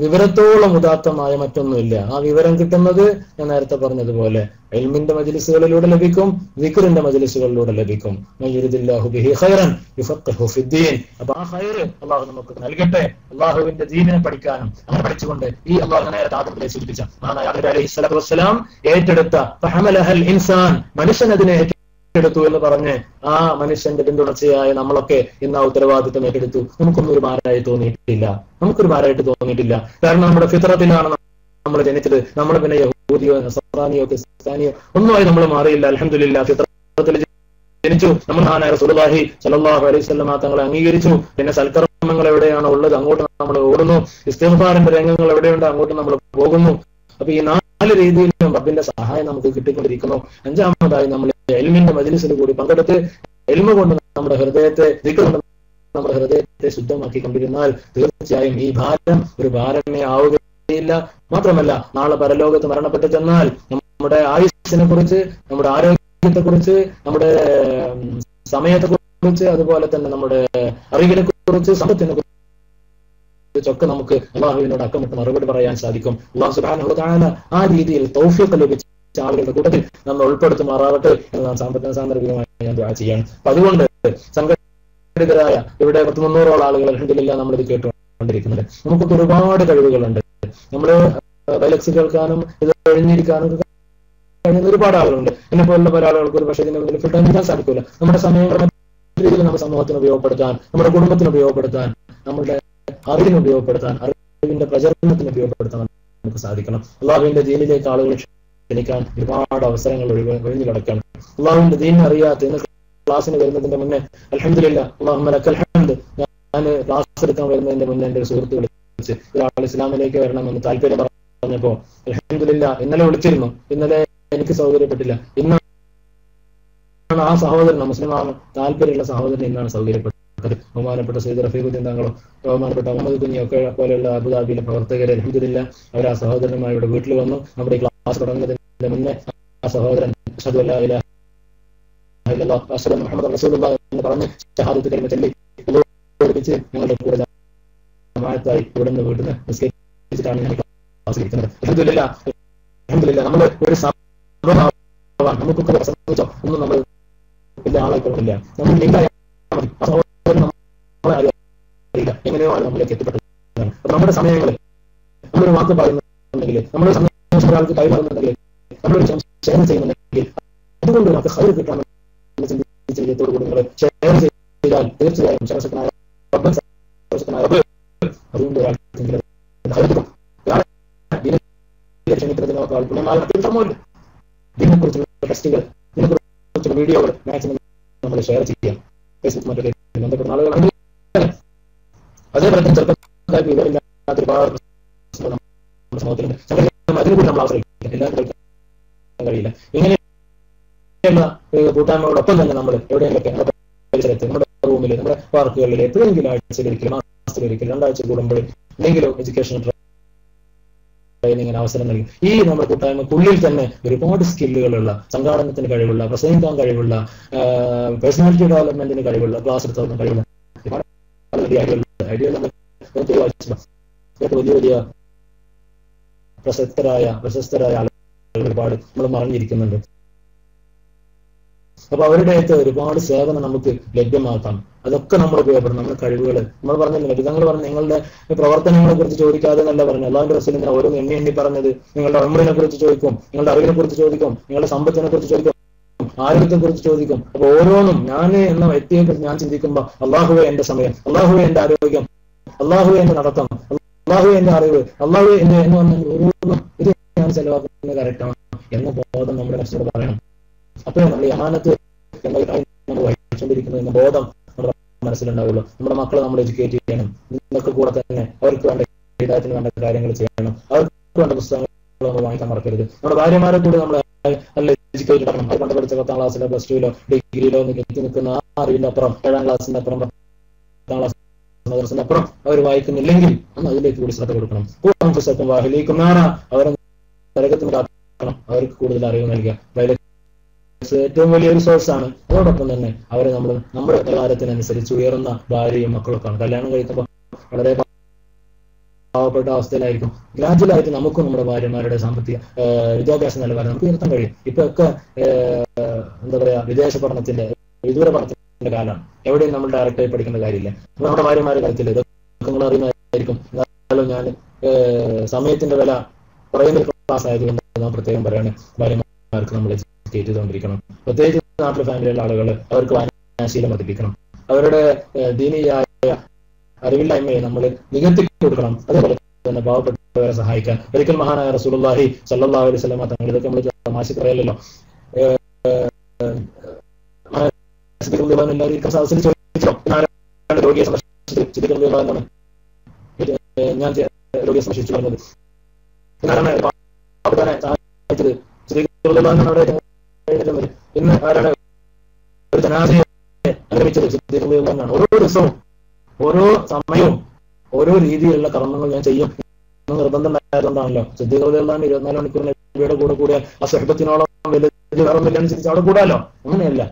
വിവരത്തോളം ഉദാത്തമായ മറ്റൊന്നുമില്ല. ആ വിവരം കിട്ടുന്നത് ഞാൻ നേരത്തെ പറഞ്ഞതുപോലെ ഇൽമിന്റെ മജ്ലിസുകളിലൂടെ ലഭിക്കും, ദിക്റിന്റെ മജ്ലിസുകളിലൂടെ ലഭിക്കും. മയ്യുരിദില്ലാഹു ബിഹി ഖൈറൻ യുഫഖിഹു ഫിദ്ദീൻ. അപ്പൊ ആ ഖൈർ അല്ലാഹു നമുക്ക് നൽകട്ടെ. അല്ലാഹുവിന്റെ ദീനിനെ പഠിക്കാനും അങ്ങനെ പഠിച്ചുകൊണ്ട് ഈ അല്ലാഹു നേരത്തെ ആദത്തെ സൂചിപ്പിച്ച മഹാനായ ആദം അലൈഹിസ്സലാത്തു വസ്സലാം ഏറ്റെടുത്ത ഫഹമലഹൽ ഇൻസാൻ, മനുഷ്യൻ അതിനെ എടുത്തു എന്ന് പറഞ്ഞ് ആ മനുഷ്യന്റെ പിന്തുടർച്ചയായ നമ്മളൊക്കെ ഇന്ന് ആ ഉത്തരവാദിത്വം ഏറ്റെടുത്തു. നമുക്കൊന്നും ഒരു ഭാരമായി തോന്നിയിട്ടില്ല, നമുക്കൊരു ഭാരമായിട്ട് തോന്നിയിട്ടില്ല. കാരണം നമ്മുടെ ഫിത്രത്തിലാണ് നമ്മൾ ജനിച്ചത്. നമ്മൾ പിന്നെ യഹൂദിയോ നസറാനിയോ ക്രിസ്ത്യാനിയോ ഒന്നുമായി നമ്മൾ മാറിയില്ല. അൽഹംദുലില്ലാഹ് ഫിത്രത്തിൽ ജനിച്ചു. നമ്മൾ മഹാനായ റസൂലുള്ളാഹി സ്വല്ലല്ലാഹു അലൈഹി വസല്ലം തങ്ങളെ അംഗീകരിച്ചു. പിന്നെ സൽക്കർമ്മങ്ങൾ എവിടെയാണോ ഉള്ളത് അങ്ങോട്ട് നമ്മൾ ഓടുന്നു. ഇസ്തിഗ്ഫാറിന്റെ രംഗങ്ങൾ എവിടെയുണ്ട് അങ്ങോട്ട് നമ്മൾ പോകുന്നു. അപ്പൊ ഈ നാല് രീതിയിലും റബ്ബിന്റെ സഹായം നമുക്ക് കിട്ടിക്കൊണ്ടിരിക്കുന്നു. അഞ്ചാമതായി നമ്മൾ ഇൽമിന്റെ മജ്ലിസിൽ കൂടി പങ്കെടുത്ത് ഇൽമ കൊണ്ട് നമ്മുടെ ഹൃദയത്തെ, ദിക്ർ കൊണ്ട് നമ്മുടെ ഹൃദയത്തെ ശുദ്ധമാക്കി കൊണ്ടിരുന്നാൽ തീർച്ചയായും ഈ ഭാരം ഒരു ഭാരമേ ആവുകയില്ല. മാത്രമല്ല നാളെ പരലോകത്ത് മരണപ്പെട്ടു ചെന്നാൽ നമ്മുടെ ആയുസ്സിനെ കുറിച്ച്, നമ്മുടെ ആരോഗ്യത്തെ കുറിച്ച്, നമ്മുടെ സമയത്തെ കുറിച്ച്, അതുപോലെ തന്നെ നമ്മുടെ അറിവിനെ കുറിച്ച്, സമ്പത്തിനെ കുറിച്ച് ഒക്കെ നമുക്ക് അല്ലാഹുവിനോട് അക്കമിട്ട് മറുപടി പറയാൻ സാധിക്കും. അല്ലാഹു സുബ്ഹാനഹു വ തആല ആ രീതിയിൽ തൗഫീഖ് ലഭിച്ച ആളുകളുടെ കൂട്ടത്തിൽ നമ്മൾ ഉൾപ്പെടുത്തുമാറാവട്ടെ എന്ന് നാം സാന്ദർഭികമായി ഞാൻ ദുആ ചെയ്യാണ്. അപ്പൊ അതുകൊണ്ട് സംഘടിതരായ ഇവിടെ 300ഓളം ആളുകൾ അൽഹംദുലില്ലാഹ് നമ്മളിത് കേട്ടുകൊണ്ടിരിക്കുന്നുണ്ട്. നമുക്കൊക്കെ ഒരുപാട് കഴിവുകളുണ്ട്. നമ്മൾ ബൈലക്സ് കേൾക്കാനും ഇത് കഴിഞ്ഞിരിക്കാനും കഴിയുന്ന ഒരുപാട് ആളുകളുണ്ട്. എന്നെ പോലുള്ള പല ആളുകൾക്ക് ഒരു പക്ഷേ ഇതിന്റെ മുന്നിൽ ഫുൾ ടൈം ഇരിക്കാൻ സാധിക്കില്ല. നമ്മുടെ സമയം രീതിയിൽ നമ്മുടെ സമൂഹത്തിന് ഉപയോഗപ്പെടുത്താൻ, നമ്മുടെ കുടുംബത്തിന് ഉപയോഗപ്പെടുത്താൻ, നമ്മുടെ അറിവിനെ ഉപയോഗപ്പെടുത്താൻ, അറിവിന്റെ പ്രചരണത്തിന് ഉപയോഗപ്പെടുത്താൻ നമുക്ക് സാധിക്കണം. അല്ലാഹുവിന്റെ ദീനിലേക്ക് ആളുകളെ ക്ഷണിക്കാൻ ഒരുപാട് അവസരങ്ങൾ ഒഴിഞ്ഞു കിടക്കാണ്. അല്ലാഹുവിന്റെ ദീൻ അറിയാത്ത ഇന്ന് ക്ലാസ്സിന് വരുന്നതിന്റെ മുന്നേ അൽഹംദുലില്ലാഹ് അല്ലാഹുമ്മ ലക്കൽ ഹംദ്, ഞാൻ ക്ലാസ് എടുക്കാൻ വരുന്നതിന്റെ മുന്നേ എന്റെ ഒരു സുഹൃത്ത് വിളിച്ച് ഒരാൾ ഇസ്ലാമിലേക്ക് വരണമെന്ന് താല്പര്യം പറഞ്ഞപ്പോ അൽഹംദുലില്ലാഹ് ഇന്നലെ വിളിച്ചിരുന്നു. ഇന്നലെ എനിക്ക് സൗകര്യപ്പെട്ടില്ല. ഇന്നാണ് ആ സഹോദരൻ, മുസ്ലിമാണ് താല്പര്യമുള്ള സഹോദരൻ ഇന്നാണ് സൗകര്യപ്പെട്ടത്. ബർക്കത്ത്. ബഹുമാനപ്പെട്ട സയ്യിദ് റഫീഖുദ്ദീൻ തങ്ങളും ബഹുമാനപ്പെട്ട മുഹമ്മദ് കുഞ്ഞിയൊക്കെ പോലെയുള്ള അബുദാബിയിലെ പ്രവർത്തകരെ അൽഹംദുലില്ലാഹ് അവർ ആ സഹോദരന്മാർ ഇവിടെ വീട്ടിൽ വന്നു. നമ്മുടെ ഈ ക്ലാസ് തുടങ്ങുന്നതിന് മുന്നേ ആ സഹോദരൻ അഷ്ഹദു അല്ലാ ഇലാഹ ഇല്ലല്ലാഹ് വഅഷ്ഹദു അന്ന മുഹമ്മദൻ റസൂലുള്ളാഹ് എന്ന് പറഞ്ഞ് ഷഹാദത്ത് കലിമ ചൊല്ലി പഠിപ്പിച്ച് ഞങ്ങളുടെ കൂടെ ജമാഅത്തായി ഇവിടുന്ന് വീട്ടിൽ നിസ്കരിച്ചിട്ടാണ് ഞാൻ ക്ലാസ് ഇരിക്കുന്നത്. അൽഹംദുലില്ലാഹ് നമ്മൾ ഒരു സമൂഹമാണ്, നമുക്കൊക്കെ പ്രസംഗിച്ചോ ഒന്നും നമ്മൾ വലിയ ആളായിക്കൊള്ളില്ല. നമ്മൾ ലിങ്കായ നമ്മളെ അറിയില്ല എങ്ങനെയാണ് നമ്മളിലേക്ക് എത്തിപ്പെട്ടത്. നമ്മുടെ സമയങ്ങളിൽ നമ്മളൊരു വാക്ക് പറയുന്നുണ്ടെങ്കിൽ, നമ്മുടെ സന്ദേശം ഒരാൾക്ക് കൈമാറുന്നുണ്ടെങ്കിൽ, നമ്മളൊരു ഷെയർ ചെയ്യുന്നുണ്ടെങ്കിൽ അതുകൊണ്ട് നമുക്ക് ഹൈർ കിട്ടാമെന്ന് ചിന്തിച്ചതോടു കൂടി നിങ്ങൾ ഷെയർ ചെയ്താൽ തീർച്ചയായും ശാസകനായ അതുകൊണ്ട് ക്ഷണിക്കുന്നതിനേക്കാൾ ഗുണമായ ഇതിനെക്കുറിച്ചുള്ള ടെസ്റ്റുകൾ, ഇതിനെക്കുറിച്ചുള്ള വീഡിയോകൾ മാക്സിമം നമ്മൾ ഷെയർ ചെയ്യാം. ഫേസ്ബുക്ക് മറ്റൊക്കെ ബന്ധപ്പെടുന്ന ആളുകളാണെങ്കിൽ അതേപോലെ തന്നെ ചെറുപ്പക്കാർക്ക് വിവരമില്ലാത്ത ഒരുപാട് നമ്മുടെ സമൂഹത്തിലുണ്ട്. അതിനെക്കുറിച്ച് നമ്മൾ ആശ്രയിക്കാം, എല്ലാവർക്കും കഴിയില്ല. ഇങ്ങനെയുള്ള കൂട്ടായ്മകളോടൊപ്പം തന്നെ നമ്മൾ എവിടെയെങ്കിലൊക്കെ നമ്മുടെ പരിസരത്ത്, നമ്മുടെ റൂമിൽ, നമ്മുടെ പാർക്കുകളിൽ എപ്പോഴെങ്കിലും ആഴ്ചയിലൊരിക്കലും, മാസത്തിലൊരിക്കലും, 2 ആഴ്ച കൂടുമ്പോൾ എന്തെങ്കിലും എഡ്യൂക്കേഷൻ ട്രെയിനിങ്ങിന് അവസരം നൽകി. ഈ നമ്മുടെ കൂട്ടായ്മക്കുള്ളിൽ തന്നെ ഒരുപാട് സ്കില്ലുകളുള്ള, സംഘാടനത്തിന് കഴിവുള്ള, പ്രസംഗിക്കാൻ കഴിവുള്ള, പേഴ്സണാലിറ്റി ഡെവലപ്മെന്റിന് കഴിവുള്ള, ക്ലാസ് എടുത്തുന്ന കഴിവുള്ള ഐഡിയകൾ വലിയ വലിയ പ്രശസ്തരായ ആളുകൾ ഒരുപാട് നമ്മൾ മറിഞ്ഞിരിക്കുന്നുണ്ട്. അപ്പൊ അവരുടെ അടുത്ത് ഒരുപാട് സേവനം നമുക്ക് ലഭ്യമാക്കാം. അതൊക്കെ നമ്മൾ ഉപയോഗപ്പെടും. നമ്മുടെ കഴിവുകൾ നമ്മൾ പറഞ്ഞില്ല, വിധങ്ങൾ പറഞ്ഞ് നിങ്ങളുടെ പ്രവർത്തനങ്ങളെ കുറിച്ച് ചോദിക്കാതെ എന്നല്ല പറഞ്ഞു. അല്ലാഹുവിന്റെ റസൂലിനെ ഓരോന്ന് എണ്ണി പറഞ്ഞത്. നിങ്ങളുടെ ഉംറയെ കുറിച്ച് ചോദിക്കും, നിങ്ങളുടെ അറിവിനെ കുറിച്ച് ചോദിക്കും, നിങ്ങളുടെ സമ്പത്തിനെ കുറിച്ച് ചോദിക്കും, ആരോഗ്യത്തെ കുറിച്ച് ചോദിക്കും. അപ്പൊ ഓരോന്നും ഞാൻ എന്ന വ്യക്തിയെ കുറിച്ച് ഞാൻ ചിന്തിക്കുമ്പോൾ അള്ളാഹുവെ എന്റെ സമയം, അള്ളാഹുവെ എന്റെ ആരോഗ്യം, അള്ളാഹുവെ എന്റെ നടത്തം, അള്ളാഹുവെ എന്റെ അറിവ്, അള്ളാഹുവെ എന്ന് പറഞ്ഞാൽ ഓരോന്നും ഇത് ഞാൻ ചെലവാക്കുന്നത് കറക്റ്റാണ് എന്ന ബോധം നമ്മുടെ മനസ്സിനോട് പറയണം. അപ്പോഴേ നമ്മൾ ഈ അമാനത്ത് നമ്മൾ വഹിച്ചുകൊണ്ടിരിക്കുന്നത് എന്ന ബോധം നമ്മുടെ മനസ്സിലുണ്ടാവുള്ളൂ. നമ്മുടെ മക്കളെ നമ്മൾ എഡ്യൂക്കേറ്റ് ചെയ്യണം. ഇതൊക്കെ കൂടെ തന്നെ അവർക്ക് വേണ്ട ഹിദായത്തിന് വേണ്ട കാര്യങ്ങൾ ചെയ്യണം. അവർക്ക് വേണ്ട പുസ്തകങ്ങൾ നമ്മൾ വാങ്ങിക്കാൻ മറക്കരുത്. നമ്മുടെ ഭാര്യമാരെ കൂടി നമ്മൾ നല്ല എഡ്യൂക്കേറ്റഡ് ആക്കണം. അത് പണ്ട് പഠിച്ച 10ാം ക്ലാസ്സിലോ പ്ലസ് 2ലോ ഡിഗ്രിയിലോ എത്തി നിൽക്കുന്ന ആ അറിവിന്റെ അപ്പുറം, 7ാം ക്ലാസ്സിന്റെ അപ്പുറം, 10ാം ക്ലാസ് മദ്രസിന്റെ അപ്പുറം അവർ വായിക്കുന്നില്ലെങ്കിൽ അന്ന് അതിലേക്ക് കൂടി ശ്രദ്ധ കൊടുക്കണം. പുസ്തകം വാഹിലേക്കുന്നാറ അവരെ നരകത്തിന് കാക്കണം. അവർക്ക് കൂടുതൽ അറിവ് നൽകുക ഏറ്റവും വലിയൊരു സോഴ്സാണ്. അതോടൊപ്പം തന്നെ അവരെ നമ്മൾ നമ്മുടെ നിലവാരത്തിനനുസരിച്ച് ഉയർന്ന ഭാര്യയും മക്കളൊക്കെയാണ്. കല്യാണം കഴിക്കുമ്പോൾ വളരെ പാവപ്പെട്ട അവസ്ഥയിലായിരിക്കും. ഗ്രാജുവലായിട്ട് നമുക്കും നമ്മുടെ ഭാര്യമാരുടെ സാമ്പത്തിക വിദ്യാഭ്യാസ നിലവാരം നമുക്ക് ഉയർത്താൻ കഴിയും. ഇപ്പൊ ഒക്കെ എന്താ പറയാ, വിദേശ പഠനത്തിന്റെ, വിദൂര പഠനത്തിന്റെ കാലമാണ്. എവിടെയും നമ്മൾ ഡയറക്റ്റായി പഠിക്കേണ്ട കാര്യമില്ല. നമ്മുടെ ഭാര്യമാരുടെ കാര്യത്തിൽ ഇതൊക്കെ നിങ്ങൾ അറിയുന്നതായിരിക്കും. എന്നാലും ഞാൻ സമയത്തിന്റെ വില കുറയുന്ന ക്ലാസ് ആയതുകൊണ്ട് ഞാൻ പ്രത്യേകം പറയാണ്, ഭാര്യമാർക്ക് നമ്മൾ ചെയ്തുകൊണ്ടിരിക്കണം. പ്രത്യേകിച്ച് നാട്ടിലെ ഫാമിലിയുള്ള ആളുകൾ അവർക്ക് വായനാശീലം വർദ്ധിപ്പിക്കണം. അവരുടെ ദീനിയായ അറിവില്ലായ്മയെ നമ്മൾ നികത്തി കൊടുക്കണം. അതേപോലെ തന്നെ പാവപ്പെട്ടവരെ സഹായിക്കാൻ. ഒരിക്കൽ മഹാനായ റസൂലുള്ളാഹി സ്വല്ലല്ലാഹു അലൈഹി വസല്ലം തങ്ങൾ, ഇതൊക്കെ നമ്മൾ തമാശ പറയല്ലോ, എല്ലാവരും സദസ്സിൽ ചോദിച്ചോ രോഗിയെ സന്ദർശിച്ചത്, ഞാൻ രോഗിയെ സന്ദർശിച്ചു പറഞ്ഞത് സഹായിച്ചത് ഇന്ന് ആരാണ് ഒരു ജനാസയെ അനുഗമിച്ചത്? സിദ്ദീഖ്. ഓരോ ദിവസവും ഓരോ സമയവും ഓരോ രീതിയിലുള്ള കർമ്മങ്ങൾ ഞാൻ ചെയ്യും എന്ന് നിർബന്ധം ഉണ്ടായതുകൊണ്ടാണല്ലോ സിദ്ദീഖ് 24 മണിക്കൂർ നബിയുടെ കൂടെ ആ സുഹബത്തിനോളം വേറൊന്നില്ലെന്ന് ചിന്തിച്ച് അവിടെ കൂടാലോ. അങ്ങനെയല്ല.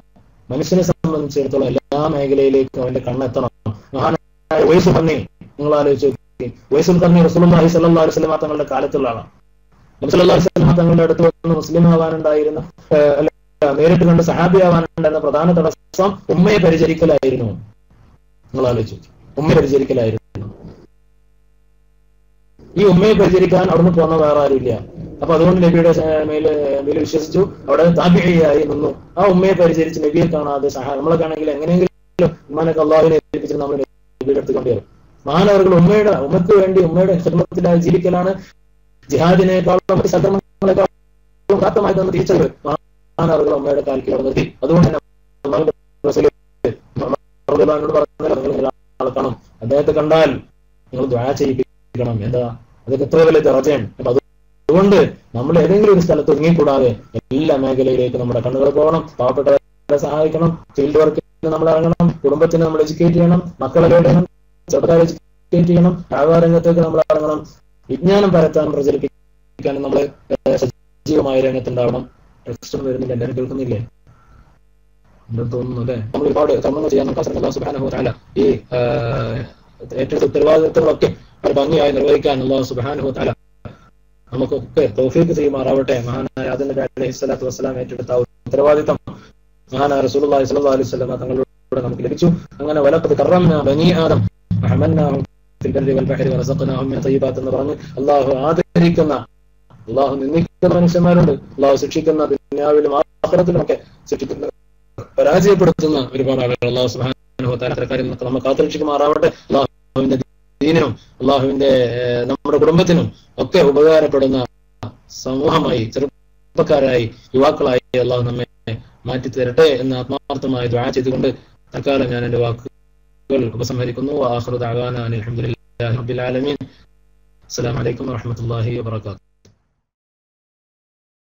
മനുഷ്യനെ സംബന്ധിച്ചിടത്തോളം എല്ലാ മേഖലയിലേക്കും അവന്റെ കണ്ണെത്തണം. മഹാനായ വൈസുൽ ഖർനി, നിങ്ങൾ ആലോചിച്ച് നോക്കി, വൈസുൽ ഖർനി റസൂലുള്ളാഹി സ്വല്ലല്ലാഹു അലൈഹി വസല്ലം തങ്ങളുടെ കാലത്തുള്ള ആളാണ്. നബി സല്ലല്ലാഹു അലൈഹി വസല്ലം തങ്ങളുടെ അടുത്ത് വന്ന് മുസ്ലിം ആവാനുണ്ടായിരുന്ന, നേരിട്ട് കണ്ട് സഹാബി ആവാനുണ്ടായിരുന്ന പ്രധാന തടസ്സം ഉമ്മയെ പരിചരിക്കലായിരുന്നു. നിങ്ങൾ ആലോചിച്ചു, ഉമ്മയെ പരിചരിക്കലായിരുന്നു. ഈ ഉമ്മയെ പരിചരിക്കാൻ അവിടുന്ന് പോകുന്ന വേറെ ആരുമില്ല. അപ്പൊ അതുകൊണ്ട് നബിയുടെ മേല് വിശ്വസിച്ചു, അവിടെ താബിഈയായി നിന്നു. ആ ഉമ്മയെ പരിചരിച്ച് നബിയെ കാണാതെ നമ്മളൊക്കെ ആണെങ്കിൽ എങ്ങനെയെങ്കിലും ഉമ്മാനൊക്കെ അള്ളാഹുവിനെ ഏൽപ്പിച്ചിട്ട് നമ്മൾ നബിയുടെ അടുത്ത് കൊണ്ടുവരും. മഹാനവറുകൾ ഉമ്മക്ക് വേണ്ടി ഉമ്മയുടെ ഖിദ്മത്തിലായി ജീവിക്കലാണ് ജിഹാദിനേക്കാളും മറ്റ് സൽക്കർമ്മങ്ങളെക്കാളും പ്രാപ്തമായി തന്നെ തിരിച്ചത്. മഹാനവറുകൾ ഉമ്മയുടെ കാലിക്ക് നിർത്തി. അതുകൊണ്ട് തന്നെ കാണും, അദ്ദേഹത്തെ കണ്ടാൽ നിങ്ങൾ ദുആ ചെയ്യിപ്പിക്കണം. എന്താ, അതൊക്കെ എത്ര വലിയ ദറജയാണ്. അപ്പൊ അതുകൊണ്ട് നമ്മൾ ഏതെങ്കിലും ഒരു സ്ഥലത്ത് ഒതുങ്ങിക്കൂടാതെ എല്ലാ മേഖലയിലേക്ക് നമ്മുടെ കണ്ണുകൾ പോകണം. പാവപ്പെട്ടവരെ സഹായിക്കണം. ഫീൽഡ് വർക്കിന് നമ്മൾ ഇറങ്ങണം. കുടുംബത്തിനെ നമ്മൾ എഡ്യൂക്കേറ്റ് ചെയ്യണം, മക്കളെ ചെയ്യണം, ചെറുതായി എഡ്യൂക്കേറ്റ് ചെയ്യണം, വ്യാപാരരംഗത്തേക്ക് നമ്മൾ ഇറങ്ങണം, വിജ്ഞാനം പരത്താനും പ്രചരിപ്പിക്കാനും നമ്മൾ സജീവമായ രംഗത്തുണ്ടാവണം. ടെക്സ്റ്റ് വരുന്നില്ല, എല്ലാവരും കേൾക്കുന്നില്ലേ? എന്താ തോന്നുന്നു അല്ലെ? നമ്മൾ ഒരുപാട് കർമ്മങ്ങൾ ചെയ്യാൻ നമുക്ക് അല്ലാഹു സുബ്ഹാനഹു വ തആല ഈ ഏറ്റെടുത്ത ഉത്തരവാദിത്തങ്ങളൊക്കെ ഭംഗിയായി നിർവഹിക്കാൻ അല്ലാഹു സുബ്ഹാനഹു വ തആല നമുക്കൊക്കെ തൗഫീഖ് ചെയ്യുമാറാവട്ടെ. മഹാനായ ആദം നബി അലൈഹിസ്സലാത്തു വസ്സലാം ഏറ്റെടുത്ത ഉത്തരവാദിത്തം മഹാനായ റസൂലുള്ളാഹി സ്വല്ലല്ലാഹു അലൈഹി വസല്ലം തങ്ങളിലൂടെ നമുക്ക് ലഭിച്ചു. അങ്ങനെ വലഖദ് കറംനാ ബനീ ആദം വഹമൽനാഹും ഫിൽ ബർരി വൽ ബഹരി വറസഖ്നാഹും മിൻ തയ്യിബാത്ത് എന്ന് പറഞ്ഞ് അല്ലാഹു ആദരിക്കുന്ന, അല്ലാഹു നിന്ദിക്കുന്ന മനുഷ്യന്മാരുണ്ട്, അല്ലാഹു ശിക്ഷിക്കുന്ന, ദുനിയാവിലും ആഖിറത്തിലും ഒക്കെ ശിക്ഷിക്കുന്ന, പരാജയപ്പെടുത്തുന്ന ഒരുപാട് ആളുകൾ. അല്ലാഹു സുബ്ഹാനഹു വ തആല അത്തരക്കാരിൽ നിന്ന് നമ്മെ കാത്തുരക്ഷിക്കുമാറാവട്ടെ. അല്ലാഹുവിന്റെ ദീനിനും അല്ലാഹുവിന്റെ നമ്മുടെ കുടുംബത്തിനും ഒക്കെ ഉപകാരപ്പെടുന്ന സമൂഹമായി, ചെറുപ്പക്കാരായി, യുവാക്കളായി അല്ലാഹു നമ്മെ മാറ്റി തരട്ടെ എന്ന് ആത്മാർത്ഥമായി ദുആ ചെയ്തുകൊണ്ട് തൽക്കാലം ഞാൻ എന്റെ വാക്കുകൾ ഉപസംഹരിക്കുന്നു. ആഖിറു ദഅവാനാ അൽഹംദുലില്ലാഹി റബ്ബിൽ ആലമീൻ. അസ്സലാമു അലൈക്കും വറഹ്മത്തുള്ളാഹി വബറകാതുഹു.